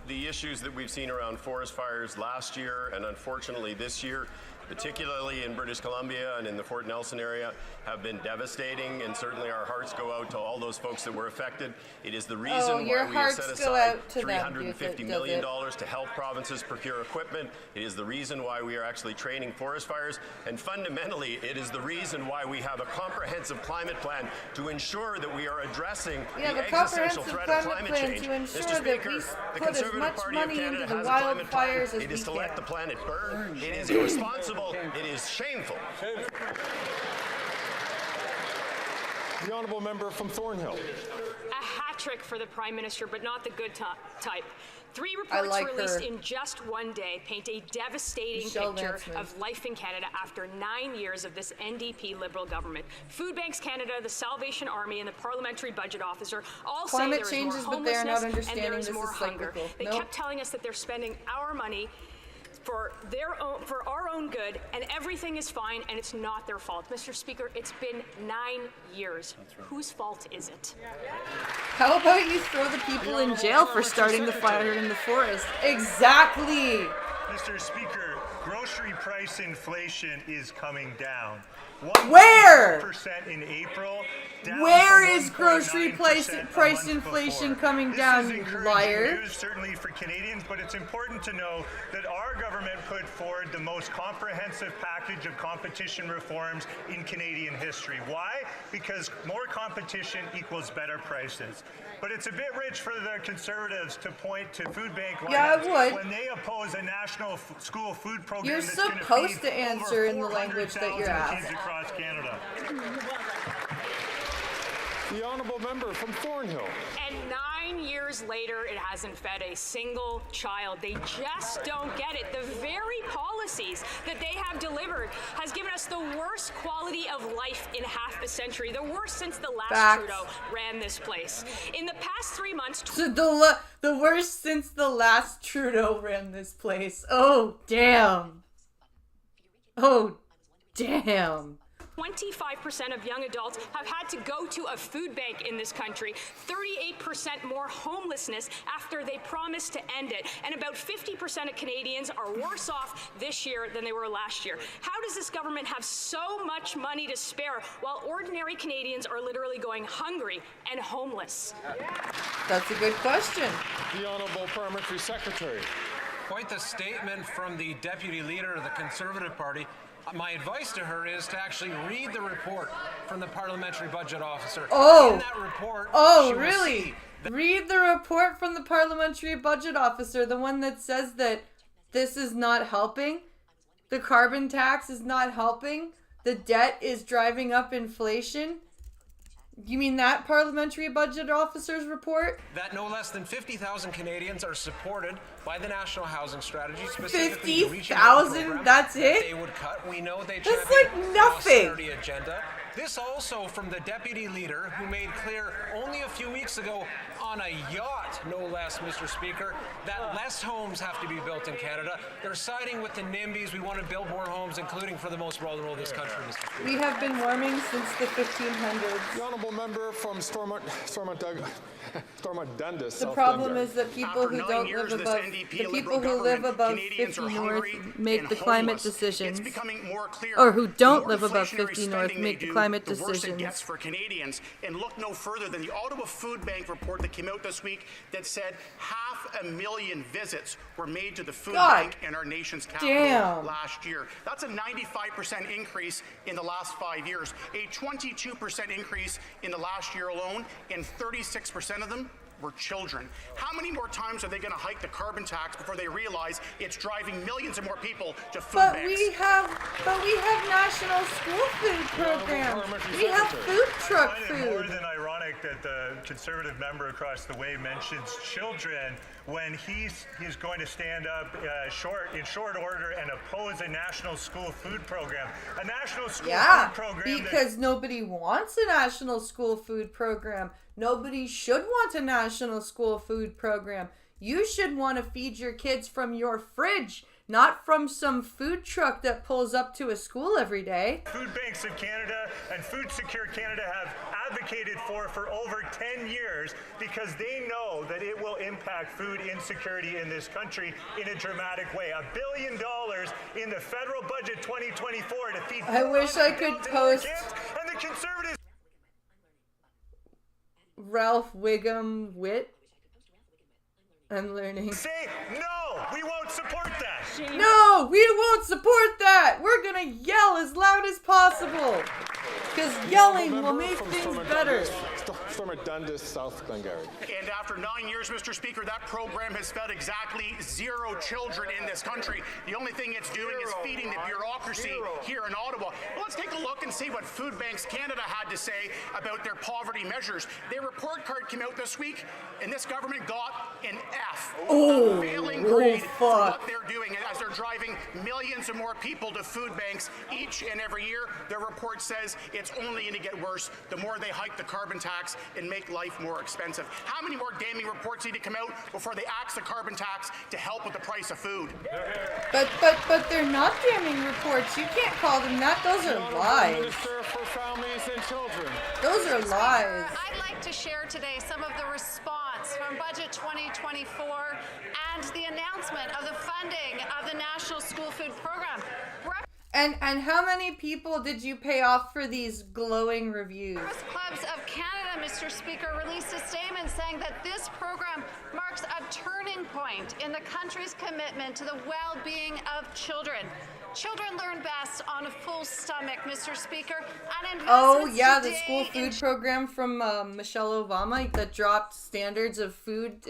the issues that we've seen around forest fires last year and unfortunately this year, particularly in British Columbia and in the Fort Nelson area, have been devastating, and certainly our hearts go out to all those folks that were affected. It is the reason why we have set aside $350 million to help provinces procure equipment. It is the reason why we are actually training forest fires, and fundamentally, it is the reason why we have a comprehensive climate plan to ensure that we are addressing the existential threat of climate change. Mr. Speaker, the Conservative Party of Canada has a climate plan. It is to let the planet burn. It is irresponsible. It is shameful. The Honourable Member from Thornhill. A hat trick for the Prime Minister, but not the good type. 3 reports released in just one day paint a devastating picture of life in Canada after 9 years of this NDP Liberal government. Food Banks Canada, the Salvation Army, and the Parliamentary Budget Officer all say there is more homelessness and there is more hunger. They kept telling us that they're spending our money for our own good, and everything is fine, and it's not their fault. Mr. Speaker, it's been 9 years. Whose fault is it? How about you throw the people in jail for starting the fire in the forest? Exactly. Mr. Speaker, grocery price inflation is coming down. Where? 1% in April. Where is grocery price inflation coming down, you liar? News, certainly for Canadians, but it's important to know that our government put forward the most comprehensive package of competition reforms in Canadian history. Why? Because more competition equals better prices. But it's a bit rich for the Conservatives to point to food bank when they oppose a national school food program. You're that's supposed to answer in the language that you're asked. Across Canada. The Honourable Member from Thornhill. And 9 years later, it hasn't fed a single child. They just don't get it. The very policies that they have delivered has given us the worst quality of life in half a century, the worst since the last Trudeau ran this place. In the past 3 months... The worst since the last Trudeau ran this place. Oh, damn. Oh, damn. 25% of young adults have had to go to a food bank in this country, 38% more homelessness after they promised to end it, and about 50% of Canadians are worse off this year than they were last year. How does this government have so much money to spare while ordinary Canadians are literally going hungry and homeless? That's a good question. The Honourable Parliamentary Secretary. Quite the statement from the Deputy Leader of the Conservative Party. My advice to her is to actually read the report from the Parliamentary Budget Officer. Oh, in that report, really? Read the report from the Parliamentary Budget Officer, the one that says that this is not helping, the carbon tax is not helping, the debt is driving up inflation. You mean that Parliamentary Budget Officer's report? That no less than 50,000 Canadians are supported by the National Housing Strategy. 50,000? That's it? They would cut. We know they That's like nothing. Austerity agenda. This also from the Deputy Leader, who made clear only a few weeks ago on a yacht, no less, Mr. Speaker, that less homes have to be built in Canada. They're siding with the NIMBYs. We want to build more homes, including for the most vulnerable of this country, Mr. Speaker. We have been warming since the 1500s. The Honourable Member from Stormont Dundas. The problem is that people who don't live above, the people who live above 50 North make the climate decisions. Or who don't live above 50 North make the climate decisions. The worse it gets for Canadians. And look no further than the Ottawa Food Bank report that came out this week that said 500,000 visits were made to the food bank in our nation's capital last year. That's a 95% increase in the last 5 years, a 22% increase in the last year alone, and 36% of them were children. How many more times are they going to hike the carbon tax before they realize it's driving millions of more people to food banks? We have national school food programs. We have food truck food. More than ironic ironic that the Conservative member across the way mentions children when he's going to stand up in short order and oppose a national school food program. A national school food program because nobody wants a national school food program. Nobody should want a national school food program. You should want to feed your kids from your fridge, not from some food truck that pulls up to a school every day. Food Banks of Canada and Food Secure Canada have advocated for over 10 years because they know that it will impact food insecurity in this country in a dramatic way. $1 billion in the federal budget 2024 to feed. I wish I could post and the Conservatives. Ralph Wiggum Wit. I'm learning. Say no, we won't support that. No, we won't support that. We're gonna yell as loud as possible. Because yelling will make things better. Stormer Dundas, South Glengarry. And after 9 years, Mr. Speaker, that program has fed exactly 0 children in this country. The only thing it's doing is feeding the bureaucracy here in Ottawa. Well, let's take a look and see what Food Banks Canada had to say about their poverty measures. Their report card came out this week, and this government got an F. A failing grade for what they're doing as they're driving millions of more people to food banks each and every year. Their report says it's only going to get worse the more they hike the carbon tax and make life more expensive. How many more damning reports need to come out before they axe the carbon tax to help with the price of food? But they're not damning reports. You can't call them that. Those are lies. Minister for Families and Children. Those are lies. I'd like to share today some of the response from Budget 2024 and the announcement of the funding of the National School Food Program. And how many people did you pay off for these glowing reviews? Clubs of Canada, Mr. Speaker, released a statement saying that this program marks a turning point in the country's commitment to the well-being of children. Children learn best on a full stomach, Mr. Speaker. And the school food program from Michelle Obama that dropped standards of food.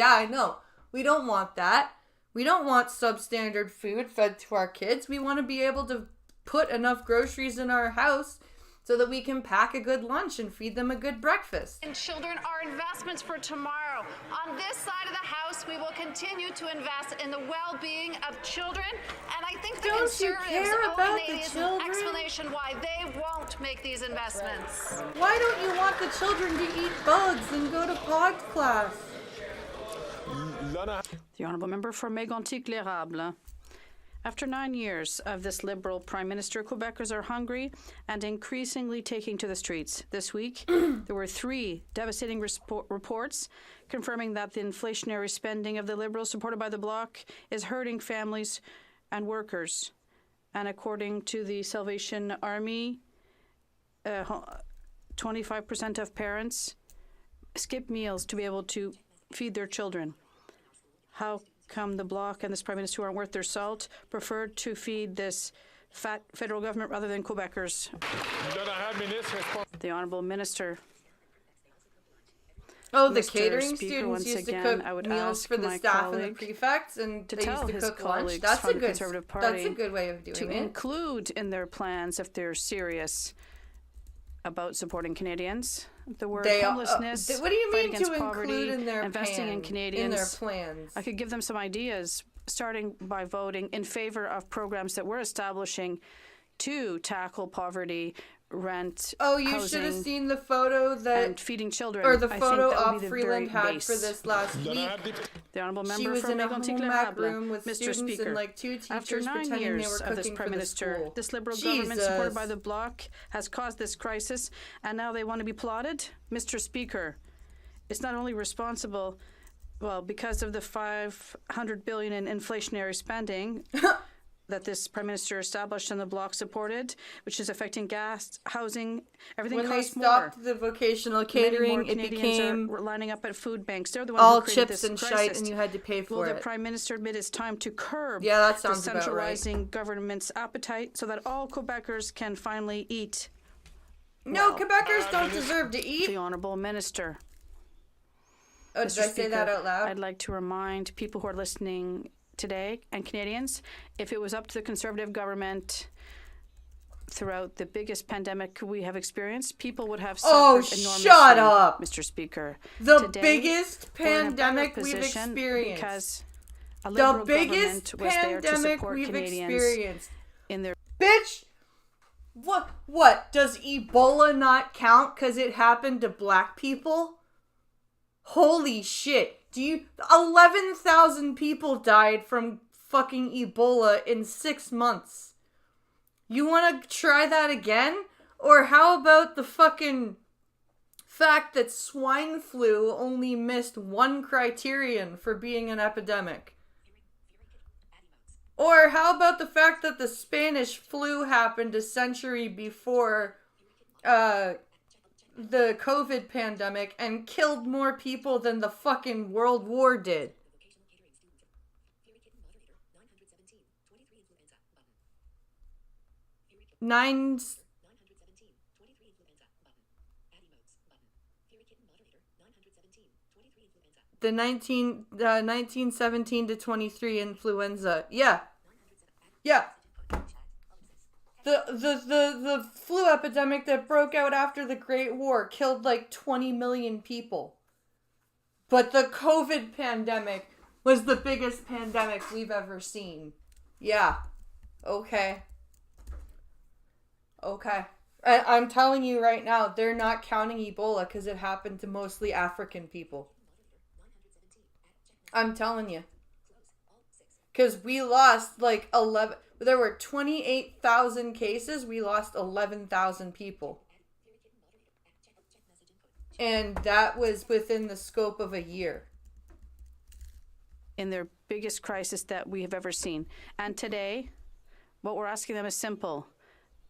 I know. We don't want that. We don't want substandard food fed to our kids. We want to be able to put enough groceries in our house so that we can pack a good lunch and feed them a good breakfast. And children are investments for tomorrow. On this side of the house, we will continue to invest in the well-being of children. And I think the Conservatives owe Canadians an explanation why they won't make these investments. Why don't you want the children to eat bugs and go to POG class? The Honourable Member for Mégantic-L'Érable. After 9 years of this Liberal Prime Minister, Quebecers are hungry and increasingly taking to the streets. This week, there were 3 devastating reports confirming that the inflationary spending of the Liberals, supported by the Bloc, is hurting families and workers. And according to the Salvation Army, 25% of parents skip meals to be able to feed their children. How come the Bloc and this Prime Minister, who aren't worth their salt, prefer to feed this fat federal government rather than Quebecers? The Honourable Minister. Oh, the catering students used to cook meals for the staff and the prefects, and they used to cook lunch. That's a good way of doing it. To include in their plans, if they're serious about supporting Canadians, the word homelessness, what do you mean fight against to poverty, include in their investing in Canadians, in their plans? I could give them some ideas, starting by voting in favor of programs that we're establishing to tackle poverty, rent, you should have seen the photo that and feeding children, or the photo Op Freeland had for this last week. The Honourable Member she was for in a home ec room with Mr. students Speaker. and like 2 teachers After 9 pretending years they were of this cooking Prime for the Minister, school. this Liberal government supported by the Bloc has caused this crisis, and now they want to be plotted. Mr. Speaker, it's not only responsible, because of the $500 billion in inflationary spending that this Prime Minister established and the Bloc supported, which is affecting gas, housing, everything costs more. When they stopped the vocational catering, it became are lining up at food banks. They're the ones all who created chips this and crisis. shite, and you had to pay for Will it. Will the Prime Minister admit it's time to curb that sounds the centralizing government's appetite so that all Quebecers can finally eat? No, Quebecers don't deserve to eat. The Honourable Minister. Oh, did I say that out loud? I'd like to remind people who are listening today and Canadians, if it was up to the Conservative government, throughout the biggest pandemic we have experienced, people would have Oh, suffered enormously. shut up, Mr. Speaker. The Today, biggest pandemic we've experienced. Because a liberal the biggest government was there to pandemic support we've Canadians experienced. in their Bitch, what? Does Ebola not count because it happened to black people? Holy shit. 11,000 people died from fucking Ebola in 6 months. You want to try that again? Or how about the fucking fact that swine flu only missed one criterion for being an epidemic? Or how about the fact that the Spanish flu happened a century before the COVID pandemic and killed more people than the fucking World War did? The 1917 to 23 influenza. Yeah. The flu epidemic that broke out after the Great War killed like 20 million people. But the COVID pandemic was the biggest pandemic we've ever seen. Yeah. Okay. I'm telling you right now, they're not counting Ebola because it happened to mostly African people. I'm telling you. Because we lost like 11... There were 28,000 cases. We lost 11,000 people. And that was within the scope of a year. in their biggest crisis that we have ever seen. And today, what we're asking them is simple.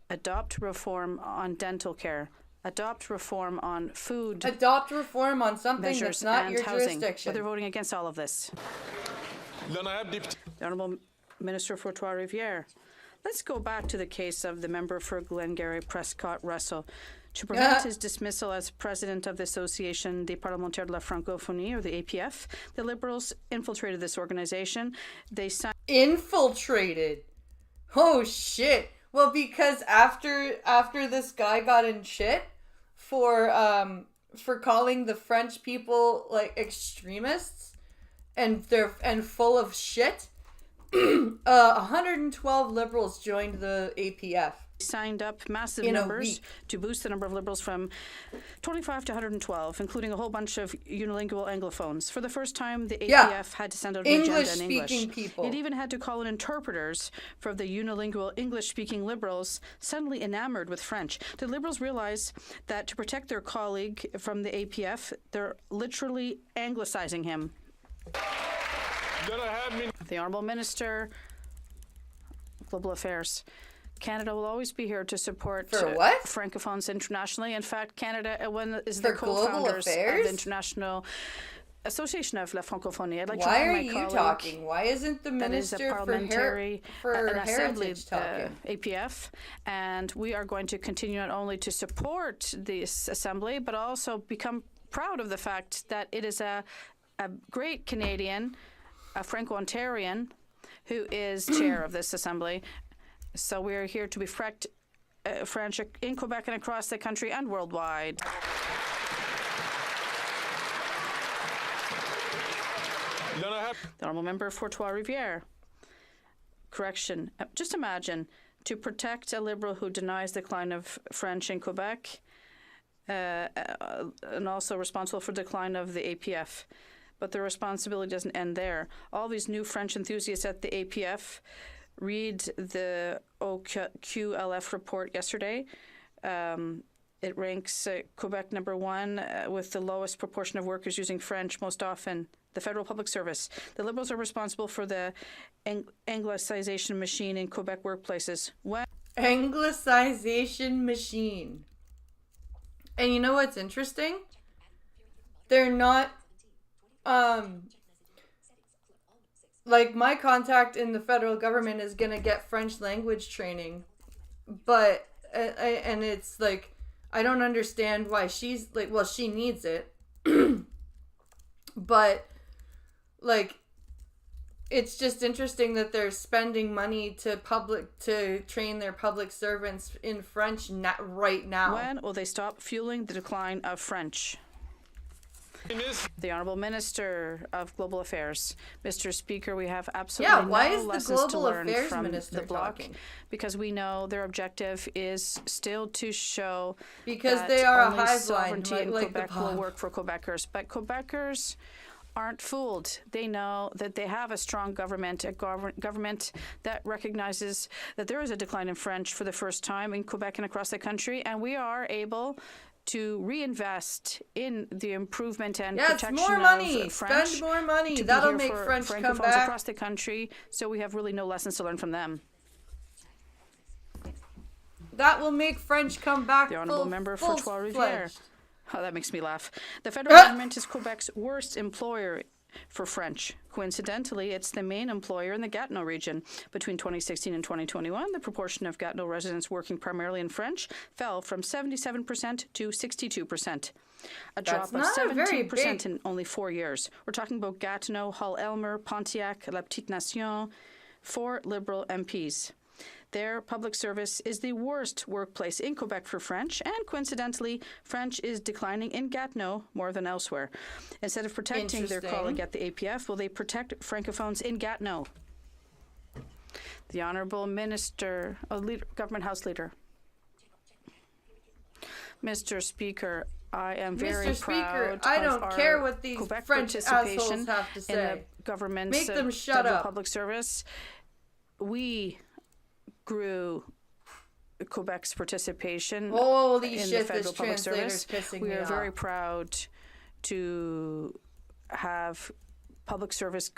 Adopt reform on dental care. Adopt reform on food. Adopt reform on something that's not your housing. jurisdiction. But they're voting against all of this. The Honourable Minister for Trois-Rivières. Let's go back to the case of the member for Glengarry, Prescott Russell. To prevent his dismissal as president of the Association des Parlementaires de la Francophonie, or the APF, the Liberals infiltrated this organization. They signed... Infiltrated? Oh, shit. Well, because after this guy got in shit for calling the French people like extremists and full of shit, 112 Liberals joined the APF. Signed up massive numbers to boost the number of Liberals from 25 to 112, including a whole bunch of unilingual Anglophones. For the first time, the APF had to send out an agenda in English. People. It even had to call in interpreters for the unilingual English-speaking Liberals, suddenly enamored with French. Did Liberals realize that to protect their colleague from the APF, they're literally anglicizing him? The Honourable Minister, Global Affairs. Canada will always be here to support Francophones internationally. In fact, Canada is the co-founders of the International Association of La Francophonie. I'd like Why to are you talking? Why isn't the Minister for Heritage talking? APF, and we are going to continue not only to support this assembly, but also become proud of the fact that it is a great Canadian, a Franco-Ontarian, who is chair of this assembly. So we are here to be French in Quebec and across the country and worldwide. The Honourable Member for Trois-Rivières. Correction. Just imagine, to protect a Liberal who denies the decline of French in Quebec and also responsible for the decline of the APF. But the responsibility doesn't end there. All these new French enthusiasts at the APF read the OQLF report yesterday. It ranks Quebec #1 with the lowest proportion of workers using French most often. The federal public service. The Liberals are responsible for the Anglicization machine in Quebec workplaces. Anglicization machine. And you know what's interesting? They're not... like, my contact in the federal government is going to get French language training. But, and it's like, I don't understand why she's, like, well, she needs it. But, like, it's just interesting that they're spending money to train their public servants in French right now. When will they stop fueling the decline of French? The Honourable Minister of Global Affairs. Mr. Speaker, we have absolutely no lessons to learn from the Bloc, because we know their objective is still to show that they are only a hive sovereignty line, in like Quebec will work for Quebecers. But Quebecers aren't fooled. They know that they have a strong government, government that recognizes that there is a decline in French for the first time in Quebec and across the country, and we are able to reinvest in the improvement and protection more money. of French. Spend more money. To That'll be here make for French come francophones back across the country. So we have really no lessons to learn from them. That will make French come back. The Honourable Member for Trois-Rivières. Oh, that makes me laugh. The federal government is Quebec's worst employer for French. Coincidentally, it's the main employer in the Gatineau region. Between 2016 and 2021, the proportion of Gatineau residents working primarily in French fell from 77% to 62%. A drop of 17% in only 4 years. We're talking about Gatineau, Hull-Elmer, Pontiac, La Petite Nation, 4 Liberal MPs. Their public service is the worst workplace in Quebec for French, and coincidentally, French is declining in Gatineau more than elsewhere. Instead of protecting their colleague at the APF, will they protect francophones in Gatineau? The Honourable Minister, Government House Leader. Mr. Speaker, I am very proud I don't of our care what these Quebec French participation assholes have to say. In the government's Make them shut federal up. public service. We grew Quebec's participation Holy in shit, the federal this public translator's service. pissing We me are very off. proud to have public service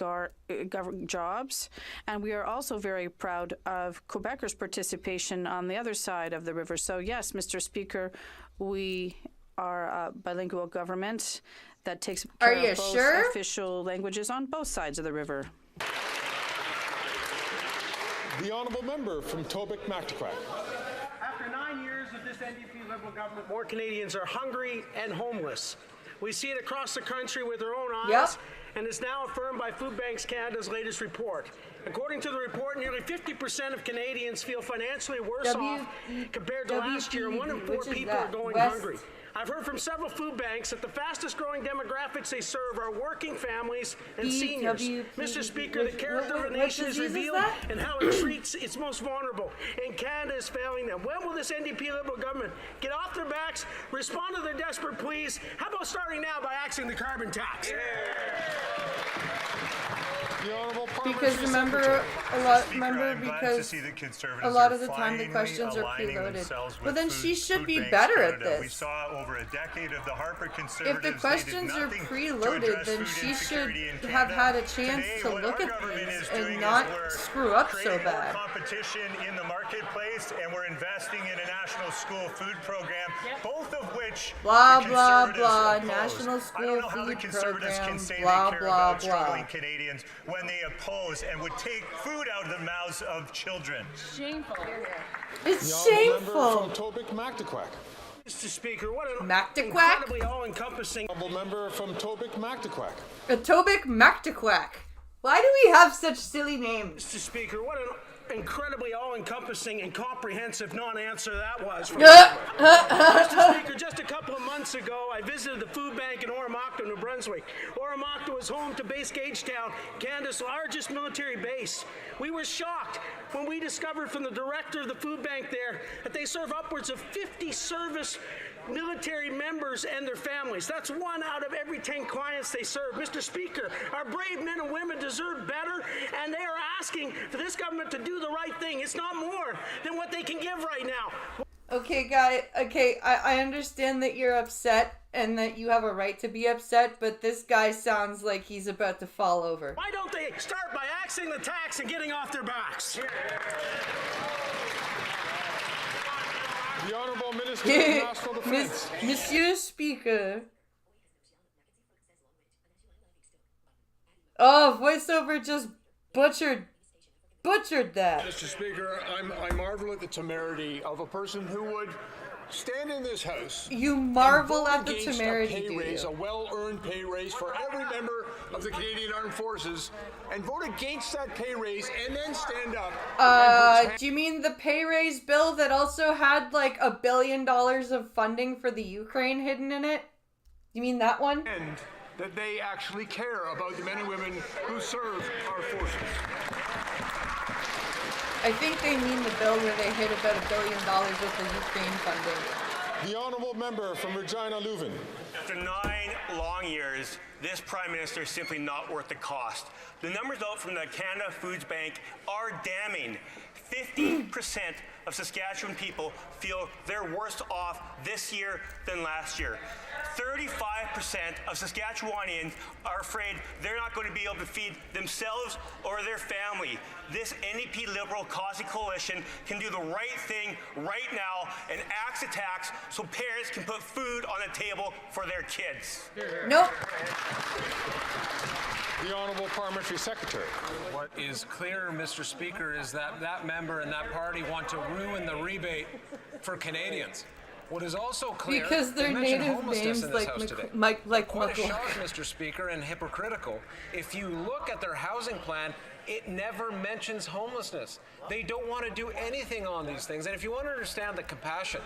jobs, and we are also very proud of Quebecers' participation on the other side of the river. So yes, Mr. Speaker, we are a bilingual government that takes care of both official languages on both sides of the river. The Honourable Member from Tobic-Mactaquac. After 9 years of this NDP Liberal government, more Canadians are hungry and homeless. We see it across the country with our own eyes, and it's now affirmed by Food Banks Canada's latest report. According to the report, nearly 50% of Canadians feel financially worse off compared to last year, and 1 in 4 people are going hungry. I've heard from several food banks that the fastest growing demographics they serve are working families and seniors. Mr. Speaker, the character of a nation is revealed in how it treats its most vulnerable, and Canada is failing them. When will this NDP Liberal government get off their backs, respond to their desperate pleas? How about starting now by axing the carbon tax? Because remember, a lot of the time the questions are preloaded. But then she should be better at this. We saw over a decade of the Harper If Conservatives. the questions are preloaded, then she should have had a chance to look at these and not screw up so bad. Competition in the marketplace, and we're investing in a national school food program, both of which blah blah blah. National school food program. Blah blah blah. Canadians when they oppose and would take food out of the mouths of children. Shameful. It's shameful. From Tobic-Mactaquac. Mr. Speaker, what an Mactaquac? incredibly all-encompassing... Member from Tobic-Mactaquac. A Tobic-Mactaquac. Why do we have such silly names? Mr. Speaker, what an incredibly all-encompassing and comprehensive non-answer that was. Mr. Speaker, just a couple of months ago, I visited the food bank in Oromocto, New Brunswick. Oromocto is home to Base Gagetown, Canada's largest military base. We were shocked when we discovered from the director of the food bank there that they serve upwards of 50 service military members and their families. That's 1 out of every 10 clients they serve. Mr. Speaker, our brave men and women deserve better, and they are asking for this government to do the right thing. It's not more than what they can give right now. Okay, guy. Okay, I understand that you're upset and that you have a right to be upset, but this guy sounds like he's about to fall over. Why don't they start by axing the tax and getting off their backs? The Honourable Minister of National Defence. Monsieur Speaker. Oh, voiceover just butchered that. Mr. Speaker, I marvel at the temerity of a person who would stand in this House. You marvel and at the vote temerity, against a pay do raise, you? a well-earned pay raise for every member of the Canadian Armed Forces, and vote against that pay raise, and then stand up. Do you mean the pay raise bill that also had like $1 billion of funding for the Ukraine hidden in it? You mean that one? And that they actually care about the men and women who serve our forces. I think they mean the bill where they hit about $1 billion with the Ukraine funding. The honourable member from Regina Leuven. After 9 long years, this Prime Minister is simply not worth the cost. The numbers out from the Canada Foods Bank are damning. 50% of Saskatchewan people feel they're worse off this year than last year. 35% of Saskatchewanians are afraid they're not going to be able to feed themselves or their family. This NDP Liberal Cauchy Coalition can do the right thing right now and axe the tax so parents can put food on the table for their kids. Nope. The Honourable Parliamentary Secretary. What is clear, Mr. Speaker, is that that member and that party want to ruin the rebate for Canadians. What is also clear, because their native names like quite a shock, Mr. Speaker, and hypocritical. If you look at their housing plan, it never mentions homelessness. They don't want to do anything on these things. And if you want to understand the compassion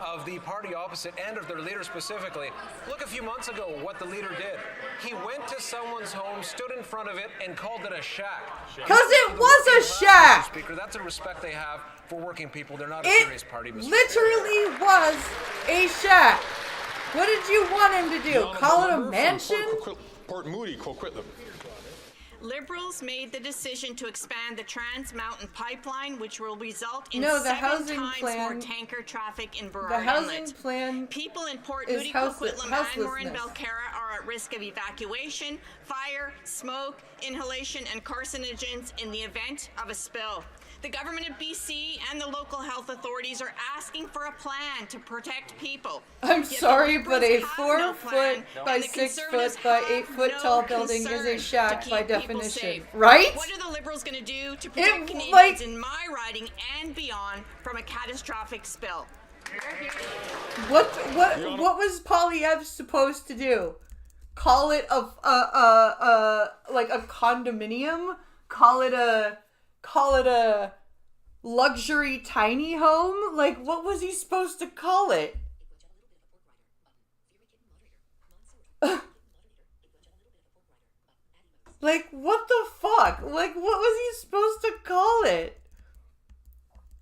of the party opposite and of their leader specifically, look a few months ago what the leader did. He went to someone's home, stood in front of it, and called it a shack. Because it was a shack! Mr. Speaker, that's a respect they have for working people. They're not a It serious party, Mr. literally was a shack. What did you want him to do? Call it a mansion? Port Moody, Coquitlam. Liberals made the decision to expand the Trans Mountain Pipeline, which will result in No, the 7 housing times plan- more tanker traffic in The Burrard housing Inlet. plan People in Port is Moody, Coquitlam, and Morin houselessness. Belcarra are at risk of evacuation, fire, smoke, inhalation, and carcinogens in the event of a spill. The government of BC and the local health authorities are asking for a plan to protect people. I'm Yet the sorry, but a Liberals have no 4 plan, foot by and the 6 Conservatives foot by have 8 foot no tall building is a concern shack to by keep people definition, safe. right? What are the Liberals going to do to protect Canadians like- in my riding and beyond from a catastrophic spill? What was Polyev supposed to do? Call it like a condominium? Call it a luxury tiny home? Like, what was he supposed to call it? Like, what the fuck? Like, what was he supposed to call it?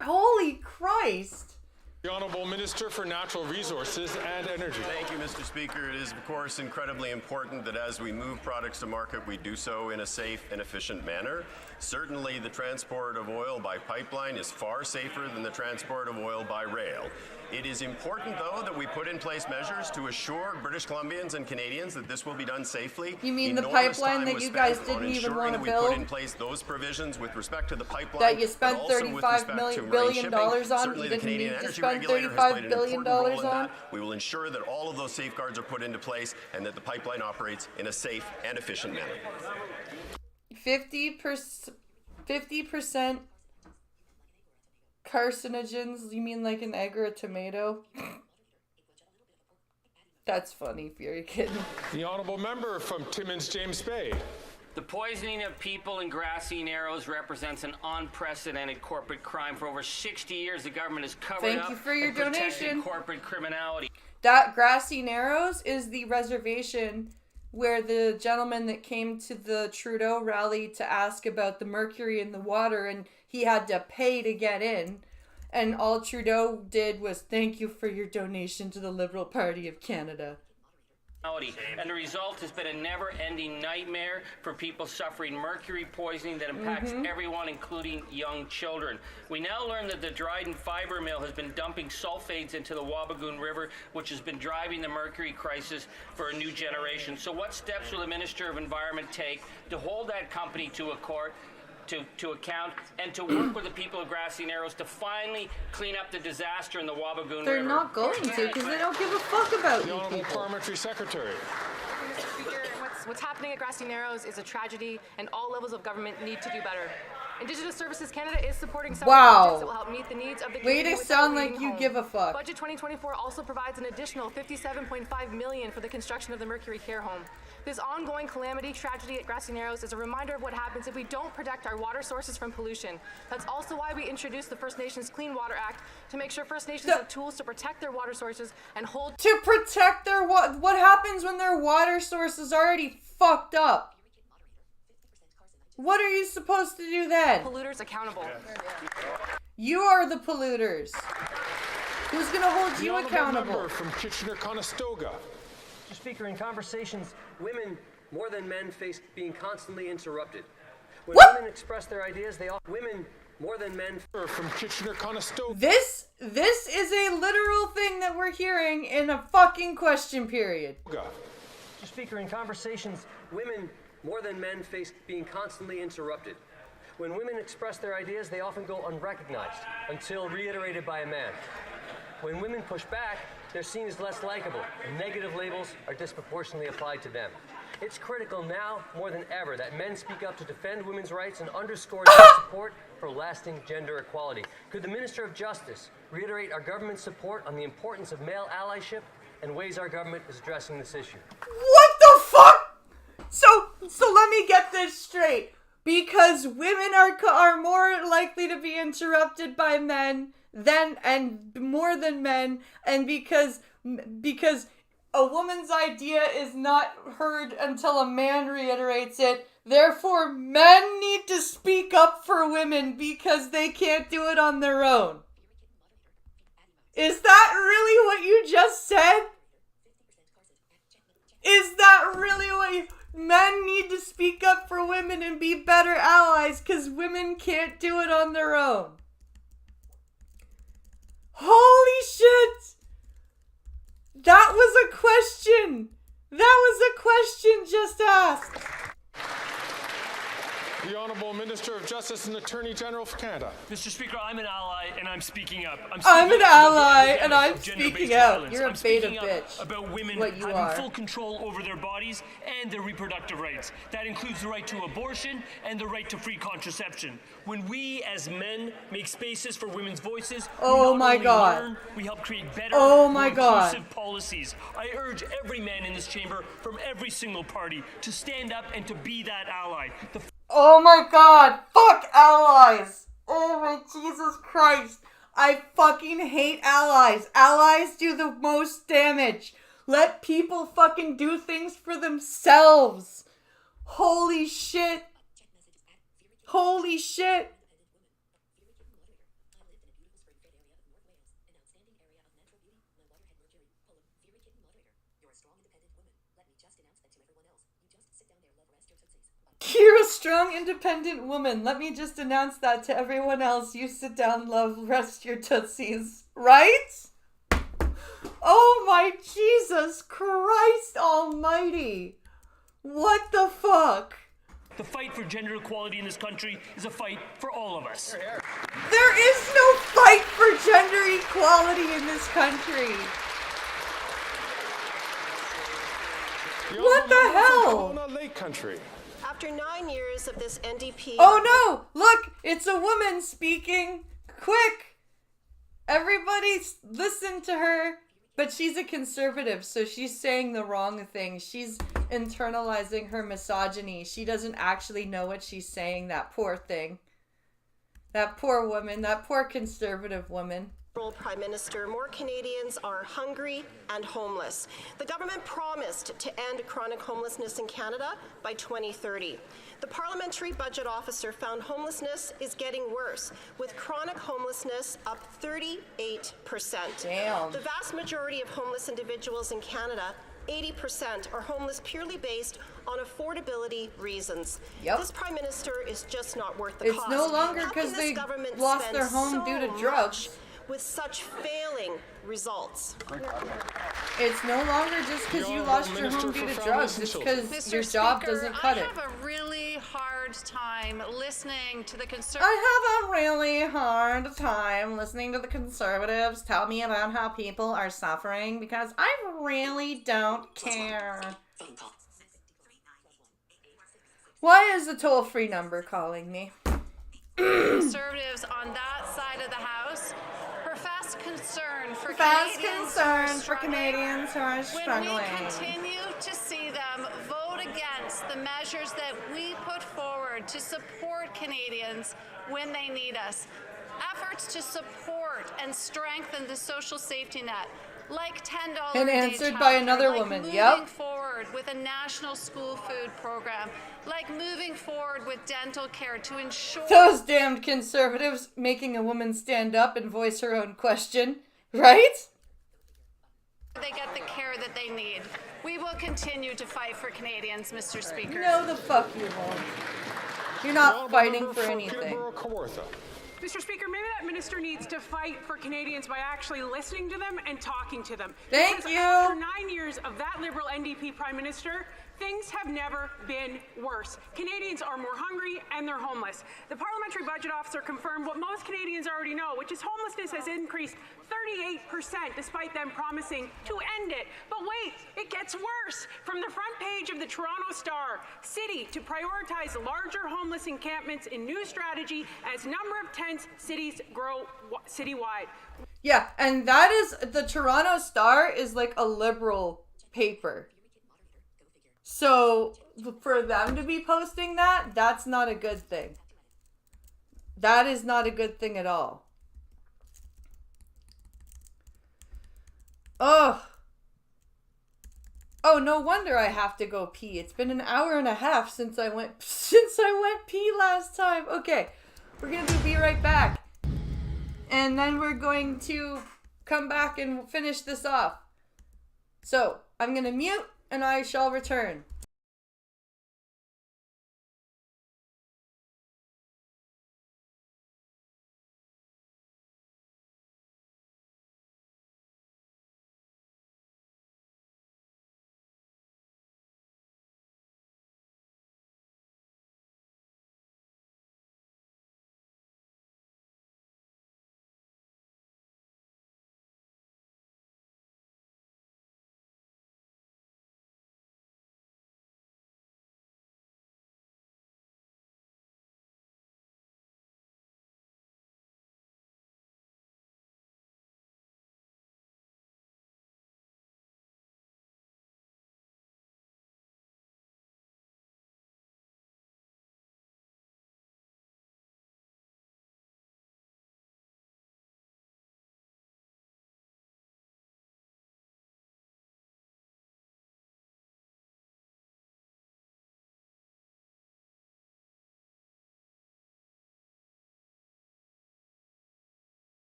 Holy Christ. The Honourable Minister for Natural Resources and Energy. Thank you, Mr. Speaker. It is, of course, incredibly important that as we move products to market, we do so in a safe and efficient manner. Certainly, the transport of oil by pipeline is far safer than the transport of oil by rail. It is important, though, that we put in place measures to assure British Columbians and Canadians that this will be done safely. You mean the Enormous pipeline time that was you spent guys on didn't even ensuring want to that we build? put in place those provisions with respect to the pipeline That you spent but also with respect to marine billion shipping. dollars on. Certainly, You the didn't Canadian need to Energy spend Regulator has played $35 an billion important role in on. that. We will ensure that all of those safeguards are put into place and that the pipeline operates in a safe and efficient manner. 50% carcinogens? You mean like an egg or a tomato? That's funny if you're kidding. The Honourable Member from Timmins James Bay. The poisoning of people in Grassy Narrows represents an unprecedented corporate crime. For over 60 years, the government has covered Thank up you for your and protected donation. corporate criminality. That Grassy Narrows is the reservation where the gentleman that came to the Trudeau rally to ask about the mercury in the water, and he had to pay to get in. And all Trudeau did was thank you for your donation to the Liberal Party of Canada. And the result has been a never-ending nightmare for people suffering mercury poisoning that impacts everyone, including young children. We now learn that the Dryden Fiber Mill has been dumping sulfates into the Wabigoon River, which has been driving the mercury crisis for a new generation. So what steps will the Minister of Environment take to hold that company to a court, to account, and to work with the people of Grassy Narrows to finally clean up the disaster in the Wabigoon River? They're not going to because they don't give a fuck about The you Honourable people. Parliamentary Secretary. Mr. Speaker, what's What's happening at Grassy Narrows is a tragedy, and all levels of government need to do better. Indigenous Services Canada is supporting several projects that will help meet the needs of the community. Way to sound like you give a fuck. Budget 2024 also provides an additional $57.5 million for the construction of the Mercury Care Home. This ongoing calamity tragedy at Grassy Narrows is a reminder of what happens if we don't protect our water sources from pollution. That's also why we introduced the First Nations Clean Water Act to make sure First Nations have tools to protect their water sources and hold... To protect their what happens when their water source is already fucked up? What are you supposed to do then? Polluters accountable. You are the polluters. Who's gonna hold you accountable? Member from Kitchener-Conestoga. Mr. Speaker, in conversations, women more than men face being constantly interrupted. When women express their ideas, women more than men from Kitchener-Conestoga. This is a literal thing that we're hearing in a fucking question period. Mr. Speaker, in conversations, women more than men face being constantly interrupted. When women express their ideas, they often go unrecognized until reiterated by a man. When women push back, they're seen as less likable, and negative labels are disproportionately applied to them. It's critical now, more than ever, that men speak up to defend women's rights and underscore their support for lasting gender equality. Could the Minister of Justice reiterate our government's support on the importance of male allyship and ways our government is addressing this issue? What the fuck? So let me get this straight. Because women are more likely to be interrupted by men and more than men, and because a woman's idea is not heard until a man reiterates it, therefore men need to speak up for women because they can't do it on their own. Is that really what you just said? Is that really what you... Men need to speak up for women and be better allies because women can't do it on their own. Holy shit! That was a question! That was a question just asked! The Honourable Minister of Justice and Attorney General of Canada. Mr. Speaker, I'm an ally and I'm speaking up. I'm an ally and I'm speaking out. You're a beta bitch. About women having full control over their bodies and their reproductive rights. That includes the right to abortion and the right to free contraception. When we as men make spaces for women's voices, oh my God, learn, we help create better, more inclusive policies. I urge every man in this chamber from every single party to stand up and to be that ally. Oh my God, fuck allies. Oh my Jesus Christ. I fucking hate allies. Allies do the most damage. Let people fucking do things for themselves. Holy shit. Holy shit. You're a strong, independent woman. Let me just announce that to everyone else. You sit down, love, rest your tootsies. Right? Oh my Jesus Christ almighty. What the fuck? The fight for gender equality in this country is a fight for all of us. There is no fight for gender equality in this country. What the hell? Lake Country. After 9 years of this NDP... Oh no! Look! It's a woman speaking! Quick! Everybody listen to her. But she's a conservative, so she's saying the wrong thing. She's internalizing her misogyny. She doesn't actually know what she's saying, that poor thing. That poor woman, that poor conservative woman. Prime Minister, more Canadians are hungry and homeless. The government promised to end chronic homelessness in Canada by 2030. The Parliamentary Budget Officer found homelessness is getting worse, with chronic homelessness up 38%. Damn. The vast majority of homeless individuals in Canada, 80%, are homeless purely based on affordability reasons. Yep. This Prime Minister is just not worth the cost. It's no longer because they lost their home due to drugs. With such failing results. It's no longer just because you lost your home due to drugs. It's because your job doesn't cut it. I have a really hard time listening to the conservatives. I have a really hard time listening to the conservatives tell me about how people are suffering because I really don't care. Why is the toll-free number calling me? Conservatives on that side of the House profess concern for Canadians who are struggling. When we continue to see them vote against the measures that we put forward to support Canadians when they need us, efforts to support and strengthen the social safety net, like $10 and a day answered by another like woman. Moving forward with a national school food program, like moving forward with dental care to ensure those damned conservatives making a woman stand up and voice her own question, right? They get the care that they need. We will continue to fight for Canadians, Mr. Speaker. No, the fuck you won't. You're not fighting for anything. Mr. Speaker, maybe that minister needs to fight for Canadians by actually listening to them and talking to them. Thank you. After 9 years of that Liberal NDP Prime Minister, things have never been worse. Canadians are more hungry and they're homeless. The Parliamentary Budget Officer confirmed what most Canadians already know, which is homelessness has increased 38% despite them promising to end it. But wait, it gets worse. From the front page of the Toronto Star, City to prioritize larger homeless encampments in new strategy as number of tents cities grow citywide. Yeah, and that is, the Toronto Star is like a liberal paper. So, for them to be posting that, that's not a good thing. That is not a good thing at all. Ugh. Oh, no wonder I have to go pee. It's been an hour and a half since I went pee last time. Okay, we're gonna be right back. And then we're going to come back and finish this off. So, I'm gonna mute and I shall return.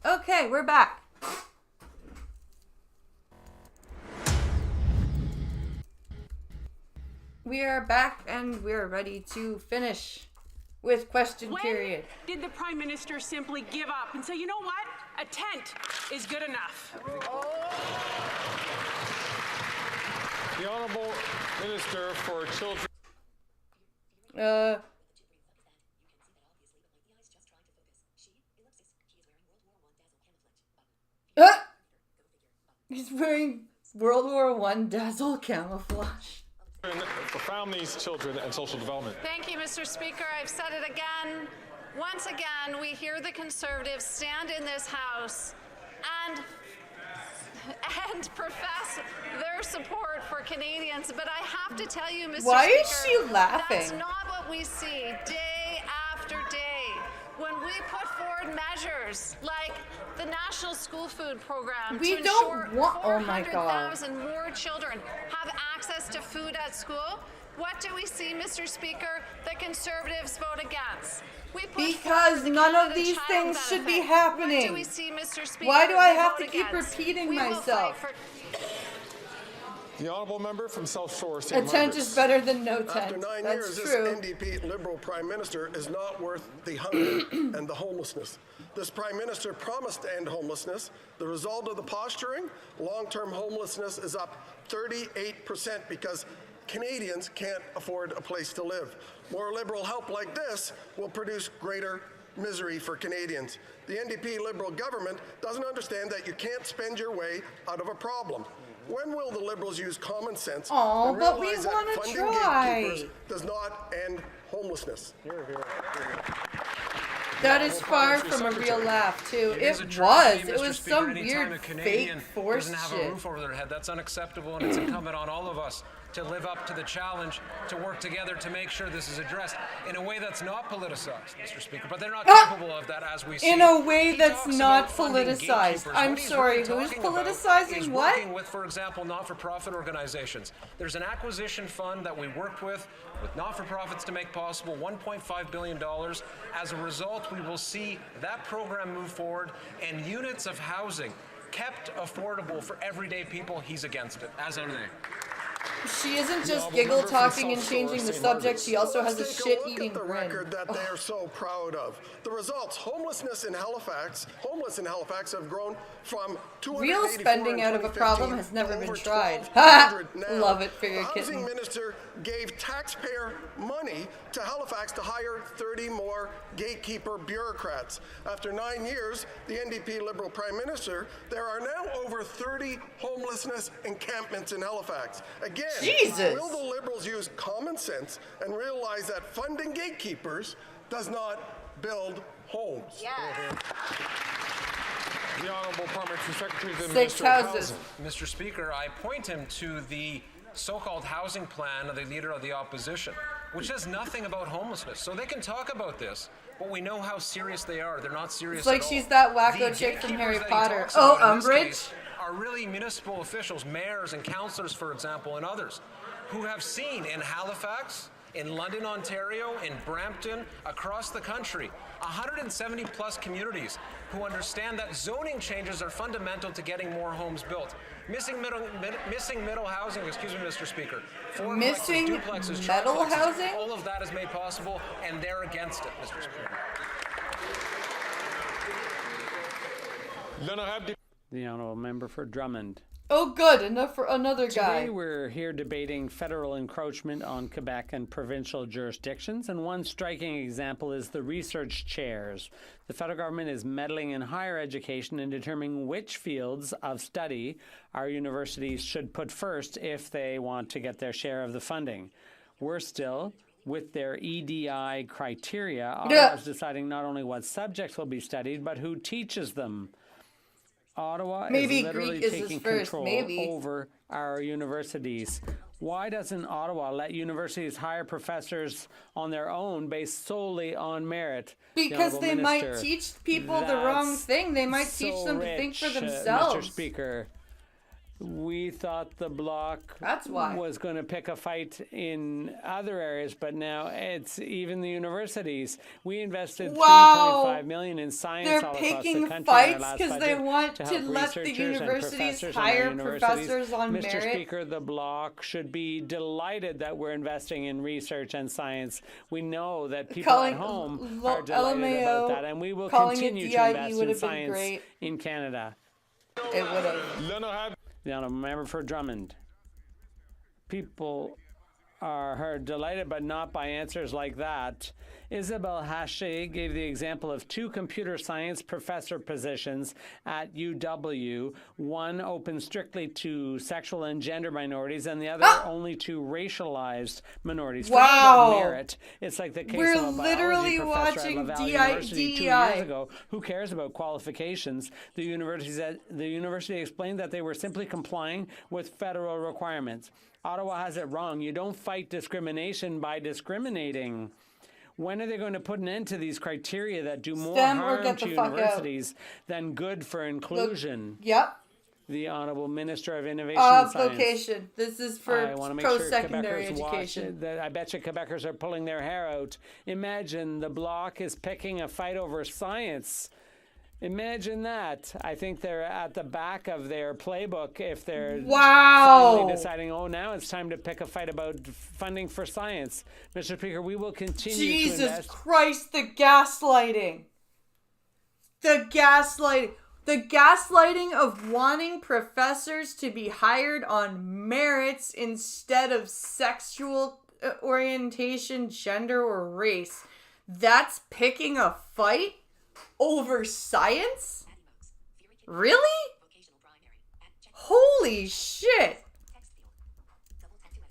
Okay, we're back. We are back and we're ready to finish with question period. When did the Prime Minister simply give up and say, you know what? A tent is good enough? The Honourable Minister for Children. He's wearing World War I dazzle camouflage. For families, children, and social development. Thank you, Mr. Speaker. I've said it again. Once again, we hear the Conservatives stand in this House and profess their support for Canadians. But I have to tell you, Mr. Speaker, why is she laughing? That's not what we see day after day. When we put forward measures like the National School Food Program to ensure 400,000 more children have access to food at school, what do we see, Mr. Speaker? The Conservatives vote against. Because none of these things should be happening. What do we see, Mr. Speaker? Why do I have to keep repeating myself? The Honourable Member from South Shore. A tent is better than no tent. After 9 That's years, true. this NDP Liberal Prime Minister is not worth the hunger and the homelessness. This Prime Minister promised to end homelessness. The result of the posturing, long-term homelessness is up 38% because Canadians can't afford a place to live. More Liberal help like this will produce greater misery for Canadians. The NDP Liberal government doesn't understand that you can't spend your way out of a problem. When will the Liberals use common sense and but we realize that wanna funding try. gatekeepers does not end homelessness? That is far from a real laugh, too. It was some weird fake forced doesn't have shit. a roof over their head. That's unacceptable, and it's incumbent on all of us to live up to the challenge, to work together to make sure this is addressed in a way that's not politicized, Mr. Speaker. But they're not capable of that, as we see. In a way that's not politicized. I'm sorry, who's politicizing what? Working with, for example, not-for-profit organizations. There's an acquisition fund that we worked with not-for-profits to make possible $1.5 billion. As a result, we will see that program move forward and units of housing kept affordable for everyday people. He's against it, as are they. She isn't just giggle talking and changing the subject, she also has a shit-eating the grin. record that they are so proud of. The results: homeless in Halifax have grown from 284 Real spending in out of a problem 2015 has never to been over tried. 1,200 now. Love it for your The kitten. housing minister gave taxpayer money to Halifax to hire 30 more gatekeeper bureaucrats. After 9 years, the NDP Liberal Prime Minister, there are now over 30 homelessness encampments in Halifax. Again, Jesus. will the Liberals use common sense and realize that funding gatekeepers does not build homes? Yeah. The Honourable Parliamentary Secretary to the 6 Minister of houses. Housing. Mr. Speaker, I point him to the so-called housing plan of the Leader of the Opposition, which says nothing about homelessness. So they can talk about this, but we know how serious they are. They're not serious It's like at all. she's that wacko The chick from gatekeepers Harry that he Potter. talks Oh, about in this Umbridge? case are really municipal officials, mayors and councillors, for example, and others, who have seen in Halifax, in London, Ontario, in Brampton, across the country, 170 plus communities who understand that zoning changes are fundamental to getting more homes built. Missing middle housing, excuse me, Mr. Speaker. Missing duplexes, metal triplexes, housing? all of that is made possible, and they're against it, Mr. Speaker. The Honourable Member for Drummond. Oh, good. Enough for another guy. Today we're here debating federal encroachment on Quebec and provincial jurisdictions, and one striking example is the research chairs. The federal government is meddling in higher education and determining which fields of study our universities should put first if they want to get their share of the funding. Worse still, with their EDI criteria, Ottawa is deciding not only what subjects will be studied, but who teaches them. Ottawa is literally taking control over our universities. Why doesn't Ottawa let universities hire professors on their own based solely on merit? Because they might teach people the wrong thing. They might teach them to think for themselves. Mr. Speaker, we thought the Bloc was going to pick a fight in other areas, but now it's even the universities. We invested $3.5 million in science all across the country. They're picking fights because they want to let the universities hire professors on merit. Mr. Speaker, the Bloc should be delighted that we're investing in research and science. We know that people at home are delighted about that, and we will continue to invest in science in Canada. It would have. The Honourable Member for Drummond. People are delighted, but not by answers like that. Isabelle Haché gave the example of 2 computer science professor positions at UW, one open strictly to sexual and gender minorities, and the other only to racialized minorities. Wow. Forget about merit. It's like the case We're of a literally biology professor watching at Laval University 2 DEI. years ago. Who cares about qualifications? The university explained that they were simply complying with federal requirements. Ottawa has it wrong. You don't fight discrimination by discriminating. When are they going to put an end to these criteria that do more harm to universities than good for inclusion? Yep. The Honourable Minister of Innovation and Science. Vocation. This is for post-secondary education. I bet you Quebecers are pulling their hair out. Imagine the Bloc is picking a fight over science. Imagine that. I think they're at the back of their playbook if they're finally deciding, now it's time to pick a fight about funding for science. Mr. Speaker, we will continue to invest. Jesus Christ, the gaslighting. The gaslighting of wanting professors to be hired on merits instead of sexual orientation, gender, or race. That's picking a fight over science? Really? Holy shit.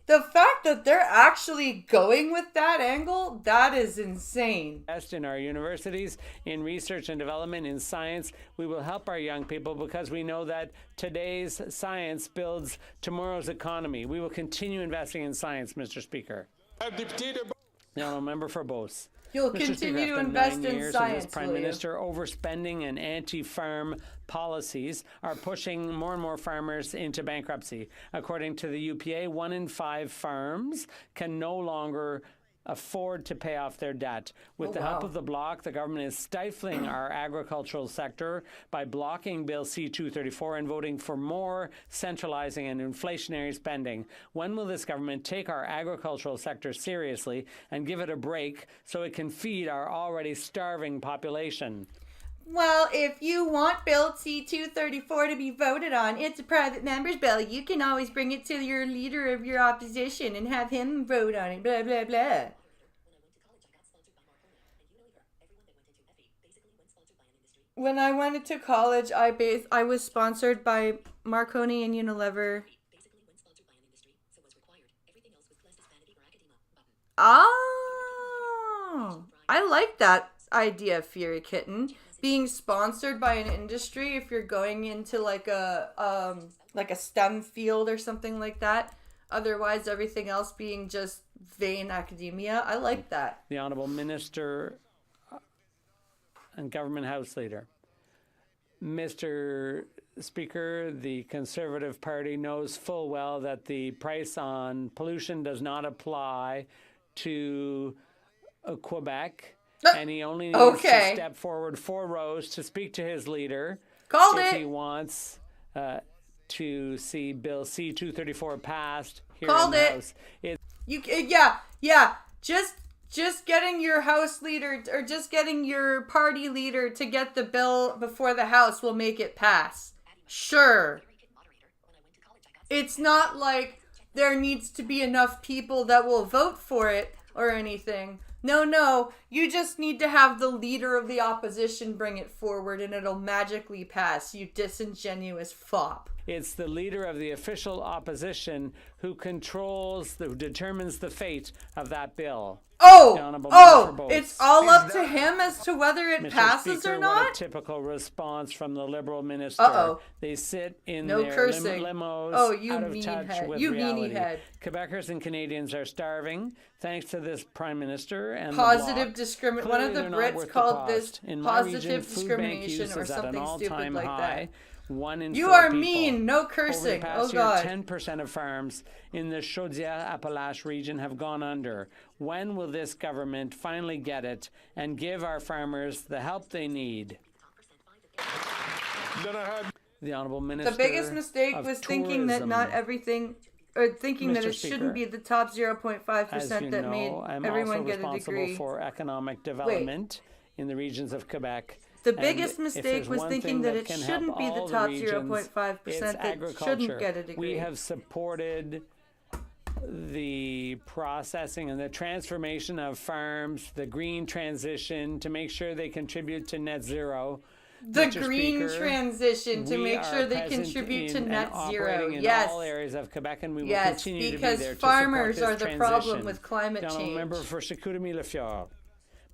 The fact that they're actually going with that angle, that is insane. Invest in our universities, in research and development, in science. We will help our young people because we know that today's science builds tomorrow's economy. We will continue investing in science, Mr. Speaker. The honourable member for Beauce. You'll Mr. continue Speaker, to after invest 9 in years science, of this Prime will you? Minister, overspending and anti-farm policies are pushing more and more farmers into bankruptcy. According to the UPA, 1 in 5 farms can no longer afford to pay off their debt. With the help of the Bloc, the government is stifling our agricultural sector by blocking Bill C-234 and voting for more centralizing and inflationary spending. When will this government take our agricultural sector seriously and give it a break so it can feed our already starving population? Well, if you want Bill C-234 to be voted on, it's a private member's bill. You can always bring it to your leader of your opposition and have him vote on it, blah, blah, blah. When I went to college, I was sponsored by Marconi and Unilever. Oh, I like that idea, Fury Kitten. Being sponsored by an industry if you're going into like a STEM field or something like that. Otherwise, everything else being just vain academia. I like that. The Honourable Minister and Government House Leader. Mr. Speaker, the Conservative Party knows full well that the price on pollution does not apply to Quebec. And he only needs to step forward 4 rows to speak to his leader if he wants to see Bill C-234 passed here in the House. Just getting your House leader or just getting your party leader to get the bill before the House will make it pass. Sure. It's not like there needs to be enough people that will vote for it or anything. No, you just need to have the leader of the opposition bring it forward and it'll magically pass, you disingenuous fop. It's the leader of the official opposition who determines the fate of that bill. It's all up to him as to whether it passes or not? What a typical response from the Liberal minister. They sit in their limos out of touch with reality. Quebecers and Canadians are starving thanks to this Prime Minister and positive discrimination. One of the Brits called this positive discrimination or something stupid like that. 1 in 4 you are people. Mean, no cursing. Over the past year, 10% of farms in the Chaudière-Appalaches region have gone under. When will this government finally get it and give our farmers the help they need? The Honourable Minister. The biggest mistake was thinking that not everything, or thinking that it shouldn't be the top 0.5% that made everyone get a degree. I'm also responsible for economic development in the regions of Quebec. The biggest mistake was thinking that it shouldn't be the top 0.5% that shouldn't get a degree. We have supported the processing and the transformation of farms, the green transition to make sure they contribute to net zero. The green transition to make sure they contribute to net zero. Yes. In all areas of Quebec, and we will continue to be there to support this transition. Because farmers are the problem with climate change. Member for Chicoutimi-Leflore.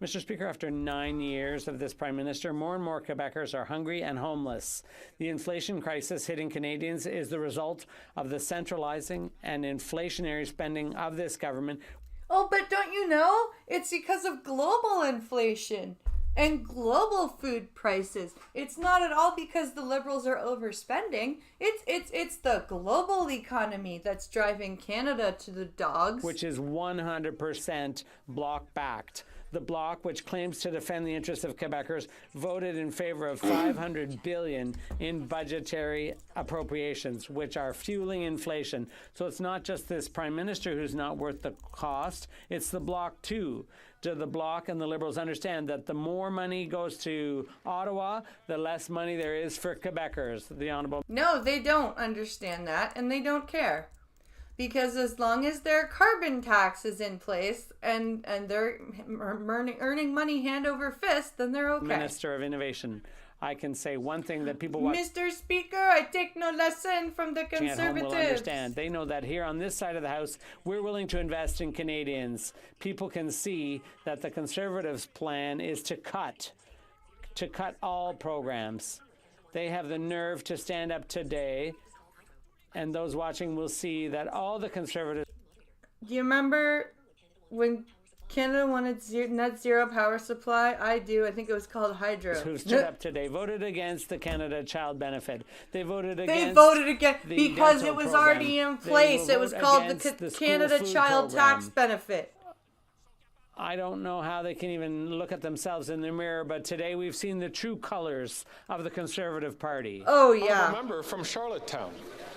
Mr. Speaker, after 9 years of this Prime Minister, more and more Quebecers are hungry and homeless. The inflation crisis hitting Canadians is the result of the centralizing and inflationary spending of this government. Oh, but don't you know? It's because of global inflation and global food prices. It's not at all because the Liberals are overspending. It's the global economy that's driving Canada to the dogs. Which is 100% Bloc-backed. The Bloc, which claims to defend the interests of Quebecers, voted in favor of $500 billion in budgetary appropriations, which are fueling inflation. So it's not just this Prime Minister who's not worth the cost, it's the Bloc too. Do the Bloc and the Liberals understand that the more money goes to Ottawa, the less money there is for Quebecers? The Honourable... No, they don't understand that, and they don't care. Because as long as their carbon tax is in place and they're earning money hand over fist, then they're okay. Minister of Innovation, I can say one thing that people watch. Mr. Speaker, I take no lesson from the Conservatives. At home will understand. They know that here on this side of the House, we're willing to invest in Canadians. People can see that the Conservatives' plan is to cut all programs. They have the nerve to stand up today, and those watching will see that all the Conservatives... Do you remember when Canada wanted net zero power supply? I do. I think it was called hydro. Who stood up today voted against the Canada Child Benefit. They voted against... They voted against because it was already in place. It was called the Canada Child Tax Benefit. I don't know how they can even look at themselves in the mirror, but today we've seen the true colors of the Conservative Party. Oh, yeah. A member from Charlottetown.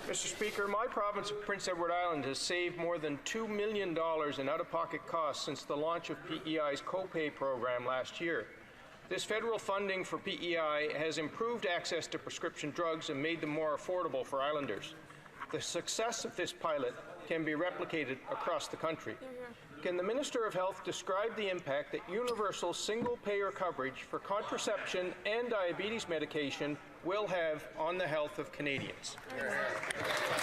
Mr. Speaker, my province of Prince Edward Island has saved more than $2 million in out-of-pocket costs since the launch of PEI's copay program last year. This federal funding for PEI has improved access to prescription drugs and made them more affordable for Islanders. The success of this pilot can be replicated across the country. Can the Minister of Health describe the impact that universal single-payer coverage for contraception and diabetes medication will have on the health of Canadians?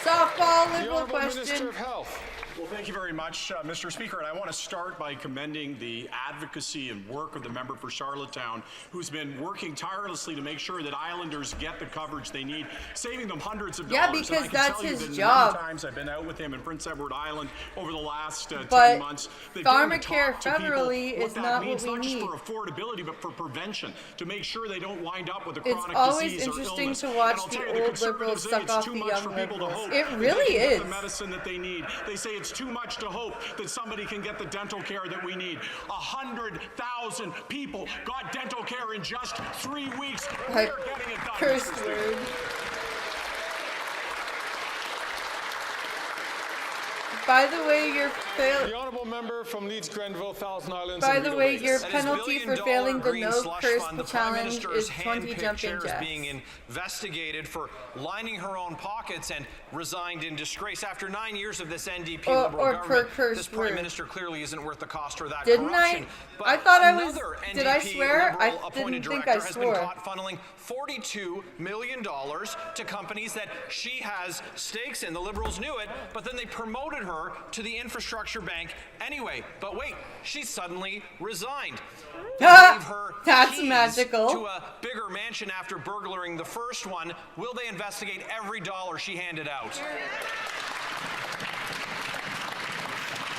Softball, liberal question. Minister of Health. Well, thank you very much, Mr. Speaker. And I want to start by commending the advocacy and work of the member for Charlottetown, who's been working tirelessly to make sure that Islanders get the coverage they need, saving them hundreds of dollars. Yeah, because that's his that job. Many times I've been out with him in Prince Edward Island over the last 10 months. Pharmacare federally is not what we not need. Just for affordability, but for prevention, to make sure they don't wind up with a chronic disease or illness. It's always interesting to watch the old liberals suck off the young liberals. It really is. The medicine that they need. They say it's too much to hope that somebody can get the dental care that we need. 100,000 people got dental care in just 3 weeks. We're getting it done. Cursed word. By the way, the honourable member from Leeds Grenville, Thousand Islands. By the way, your penalty for failing the no curse challenge is 20 jumping jacks. Being investigated for lining her own pockets and resigned in disgrace after 9 years of this NDP Liberal government. This Prime Minister clearly isn't worth the cost or that corruption. I thought I was. Did I swear? I didn't think I swore. Has been caught funneling $42 million to companies that she has stakes in. The Liberals knew it, but then they promoted her to the infrastructure bank anyway. But wait, she suddenly resigned. That's magical. To a bigger mansion after burglaring the first one. Will they investigate every dollar she handed out?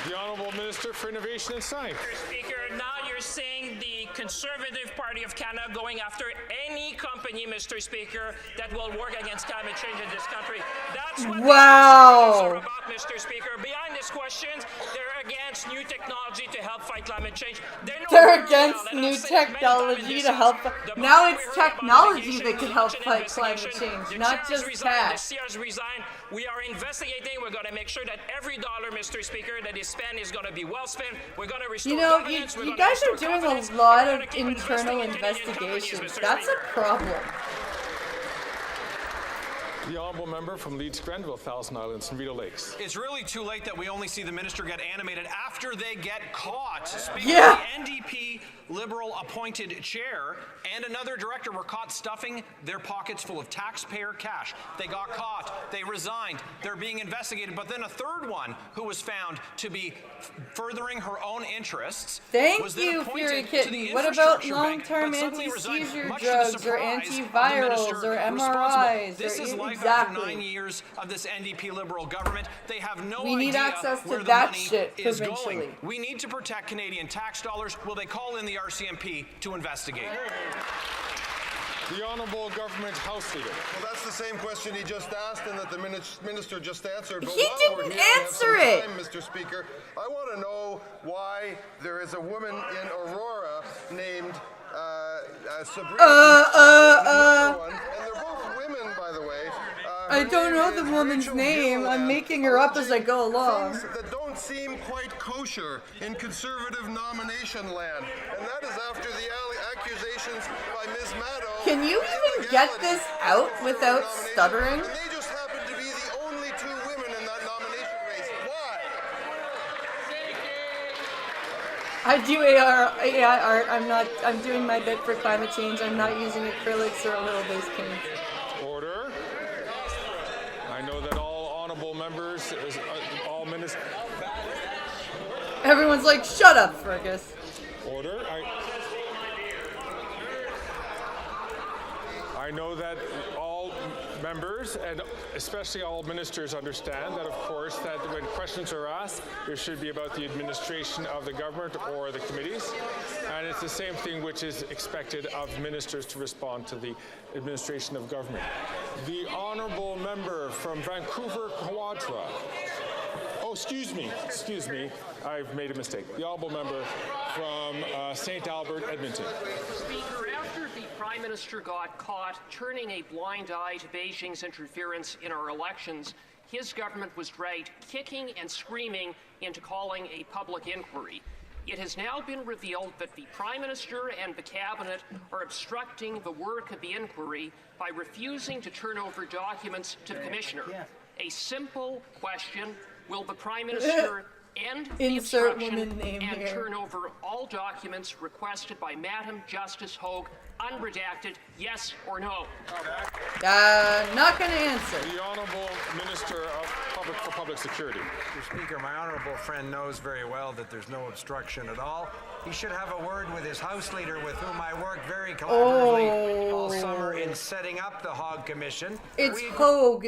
The Honourable Minister for Innovation and Science. Mr. Speaker, now you're saying the Conservative Party of Canada going after any company, Mr. Speaker, that will work against climate change in this country. That's what are about, Mr. Speaker. Behind these questions, they're against new technology to help fight climate change. They're against new technology to help. Now it's technology that can help fight climate change, not just cash. The CR's resigned. We are investigating. We're going to make sure that every dollar, Mr. Speaker, that is spent is going to be well spent. We're going to restore governance. You guys are doing a lot of internal investigations. That's a problem. The honourable member from Leeds Grenville, Thousand Islands, and Rideau Lakes. It's really too late that we only see the minister get animated after they get caught. Speaking of the NDP Liberal appointed chair and another director were caught stuffing their pockets full of taxpayer cash. They got caught. They resigned. They're being investigated. But then a third one who was found to be furthering her own interests. Thank you, Fury Kitten. What about long-term anti-seizure drugs or antivirals or MRIs? This is life after 9 years of this NDP Liberal government. They have no idea we need access to where that the money shit is provincially. going. We need to protect Canadian tax dollars. Will they call in the RCMP to investigate? The Honourable Government House Leader. Well, that's the same question he just asked and that the minister just answered. But he didn't answer it. Time, Mr. Speaker, I want to know why there is a woman in Aurora named Sabrina. And they're both women, by the way. I don't know the woman's name. I'm making her up as I go along. Things that don't seem quite kosher in Conservative nomination land. And that is after the accusations by Ms. Maddow. Can you even get this out without stuttering? And they just happen to be the only two women in that nomination race. I do AI art. I'm doing my bit for climate change. I'm not using acrylics or oil-based paints. Order. I know that all honorable members, all ministers. Everyone's like, shut up, Fergus. Order. I know that all members and especially all ministers understand that, of course, that when questions are asked, it should be about the administration of the government or the committees. And it's the same thing which is expected of ministers to respond to the administration of government. The honourable member from Vancouver Quadra. Oh, excuse me. I've made a mistake. The honourable member from St. Albert, Edmonton. Speaker, after the Prime Minister got caught turning a blind eye to Beijing's interference in our elections, his government was dragged kicking and screaming into calling a public inquiry. It has now been revealed that the Prime Minister and the Cabinet are obstructing the work of the inquiry by refusing to turn over documents to the Commissioner. A simple question: will the Prime Minister end the obstruction and turn over all documents requested by Madam Justice Hogue, unredacted, yes or no? Not going to answer. The Honourable Minister for Public Security. Mr. Speaker, my honourable friend knows very well that there's no obstruction at all. He should have a word with his House Leader, with whom I worked very collaboratively all summer in setting up the Hogg Commission. It's Hogue.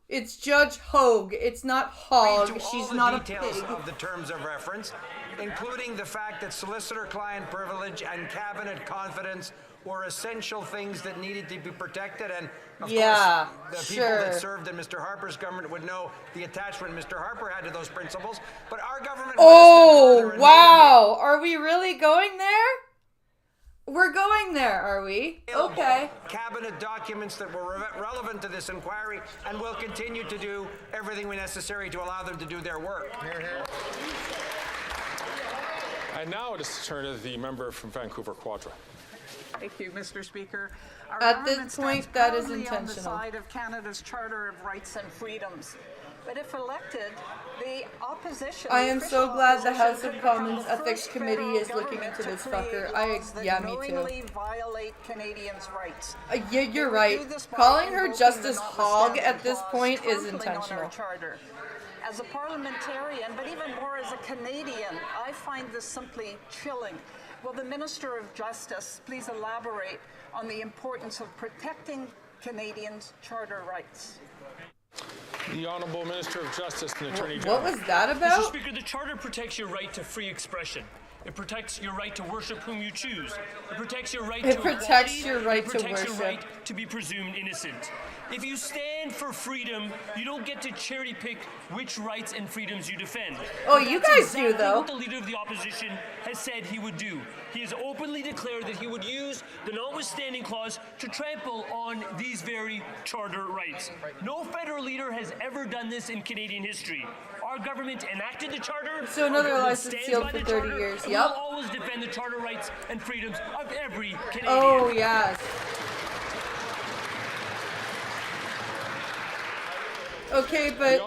It's Judge Hogue. It's not Hogg. She's not a pig. Details of the terms of reference, including the fact that solicitor-client privilege and cabinet confidence were essential things that needed to be protected. And of course, the people that served in Mr. Harper's government would know the attachment Mr. Harper had to those principles. But our government. Oh, wow! Are we really going there? We're going there, are we? Okay. Cabinet documents that were relevant to this inquiry, and will continue to do everything necessary to allow them to do their work. Hear, hear. And now it is the turn of the member from Vancouver Quadra. Thank you, Mr. Speaker. Our At this point, that is on the intentional. side of Canada's Charter of Rights and Freedoms. But if elected, the opposition... I am so glad the House of Commons Ethics Committee is looking into this fucker. Yeah, me too. Violate Canadians' rights. Yeah, you're right. Calling her Justice Hogg at this point is intentional. As a parliamentarian, but even more as a Canadian, I find this simply chilling. Will the Minister of Justice please elaborate on the importance of protecting Canadians' charter rights? The Honourable Minister of Justice and Attorney General. What was that about? Mr. Speaker, the Charter protects your right to free expression. It protects your right to worship whom you choose. It protects your right to equality. It protects your right to worship. It protects your right to be presumed innocent. If you stand for freedom, you don't get to cherry pick which rights and freedoms you defend. Oh, you guys do, though. What the Leader of the Opposition has said he would do. He has openly declared that he would use the notwithstanding clause to trample on these very charter rights. No federal leader has ever done this in Canadian history. Our government enacted the charter. So another license sealed for 30 years. Yep. We'll always defend the charter rights and freedoms of every Canadian. Oh, yes. Okay, but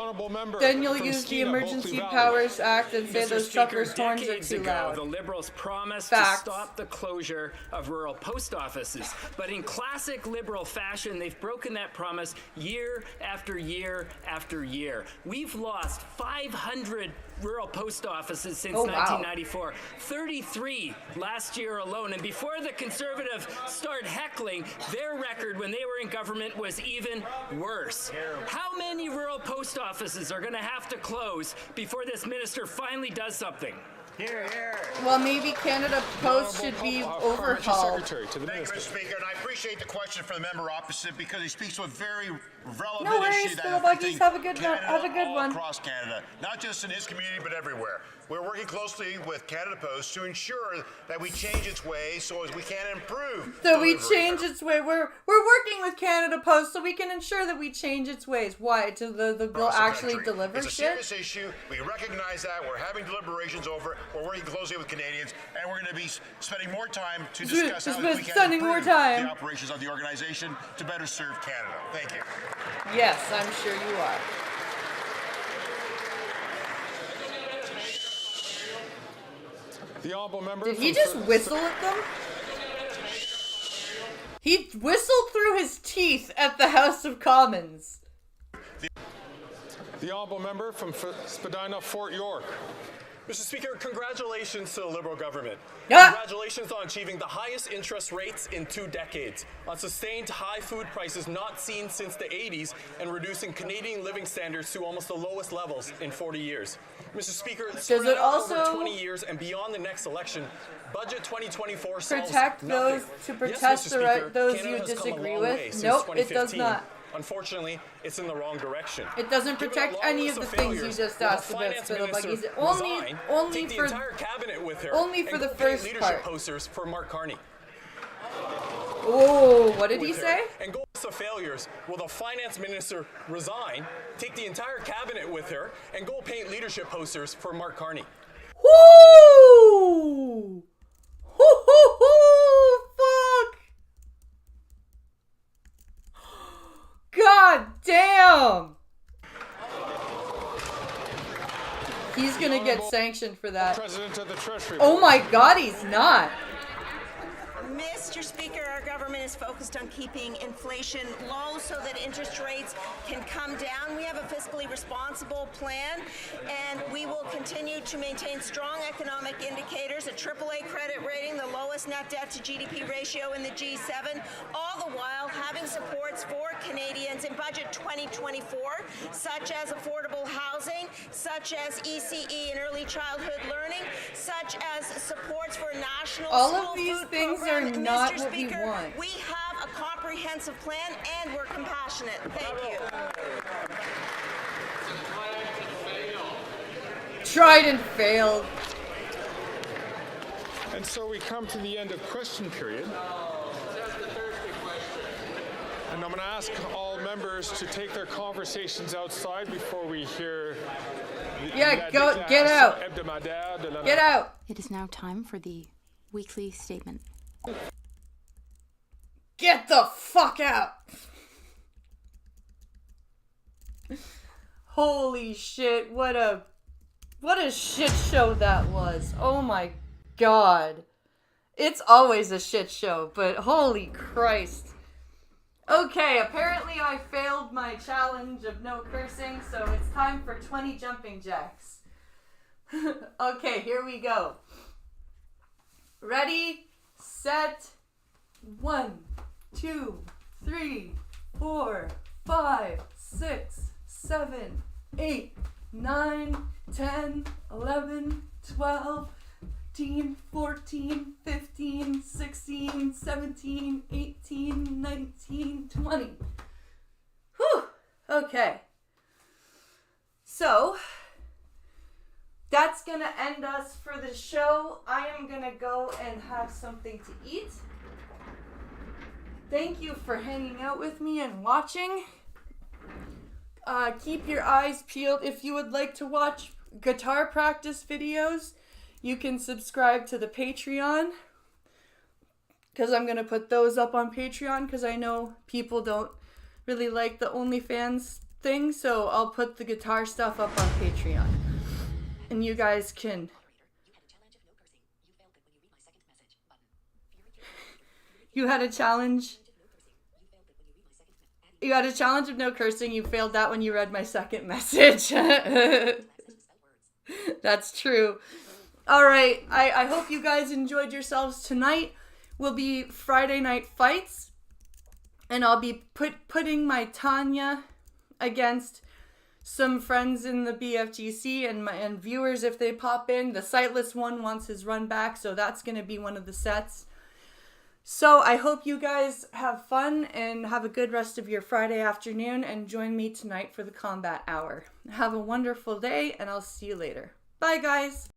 then you'll use the Emergency Powers Act and say those truckers' horns are too loud. The Liberals promised Facts. to stop the closure of rural post offices. But in classic Liberal fashion, they've broken that promise year after year after year. We've lost 500 rural post offices since 1994. 33 last year alone. And before the Conservatives start heckling, their record when they were in government was even worse. How many rural post offices are going to have to close before this minister finally does something? Here, here. Well, maybe Canada Post should be overhauled. Thank you, Mr. Speaker, and I appreciate the question from the member opposite because he speaks to a very relevant No worries, issue that Phil affecting Buggies. Have a good Canada one. all across Canada, not just in his community, but everywhere. We're working closely with Canada Post to ensure that we change its ways so as we can improve. So we change its way. We're working with Canada Post so we can ensure that we change its ways. Why? To the bill actually deliver It's a shit? serious issue. We recognize that. We're having deliberations over it. We're working closely with Canadians, and we're going to be spending more time to discuss how we can improve the operations of the organization to better serve Canada. Thank you. Yes, I'm sure you are. The honourable member. Did he just whistle at them? He whistled through his teeth at the House of Commons. The honourable member from Spadina, Fort York. Mr. Speaker, congratulations to the Liberal government. Yeah. Congratulations on achieving the highest interest rates in 2 decades, on sustained high food prices not seen since the 80s, and reducing Canadian living standards to almost the lowest levels in 40 years. Mr. Speaker, spread out over 20 years and beyond the next election, Budget 2024 solves protect nothing. those to protect Yes, Mr. the right Speaker, those Canada you has come a disagree long with. way since Nope, it does 2015. not. Unfortunately, it's in the wrong direction. It doesn't Given protect a long any list of the things you failures, just will the asked about, finance Spittlebuggies. minister Only resign, only take the for entire cabinet with her, only for and the go first paint leadership part. posters for Mark Carney. Oh, what did he With her, say? And go list of failures. Will the finance minister resign, take the entire cabinet with her, and go paint leadership posters for Mark Carney? Woo! Hoo, fuck! God damn! He's gonna get sanctioned for that. President of the Treasury. Oh my god, he's not. Mr. Speaker, our government is focused on keeping inflation low so that interest rates can come down. We have a fiscally responsible plan, and we will continue to maintain strong economic indicators, a AAA credit rating, the lowest net debt to GDP ratio in the G7, all the while having supports for Canadians in Budget 2024, such as affordable housing, such as ECE and early childhood learning, such as supports for national All school of these food things program. are not Mr. what we Speaker, want. we have a comprehensive plan and we're compassionate. Thank you. Tried and failed. And so we come to the end of question period. And I'm going to ask all members to take their conversations outside before we hear. Yeah, go, get out. Get out. It is now time for the weekly statement. Get the fuck out. Holy shit, what a shit show that was. Oh my god. It's always a shit show, but holy Christ. Okay, apparently I failed my challenge of no cursing, so it's time for 20 jumping jacks. Okay, here we go. Ready, set, 1, 2, 3, 4, 5, 6, 7, 8, 9, 10, 11, 12, 13, 14, 15, 16, 17, 18, 19, 20. Whew. Okay. So, that's going to end us for the show. I am going to go and have something to eat. Thank you for hanging out with me and watching. Keep your eyes peeled. If you would like to watch guitar practice videos, you can subscribe to the Patreon, because I'm going to put those up on Patreon, because I know people don't really like the OnlyFans thing, so I'll put the guitar stuff up on Patreon. And you guys can... You had a challenge? You had a challenge of no cursing. You failed that when you read my second message. That's true. Alright, I hope you guys enjoyed yourselves tonight. Will be Friday Night Fights. And I'll be putting my Tanya against some friends in the BFGC and viewers if they pop in. The Sightless one wants his run back, so that's going to be one of the sets. So I hope you guys have fun and have a good rest of your Friday afternoon, and join me tonight for the Combat Hour. Have a wonderful day, and I'll see you later. Bye, guys.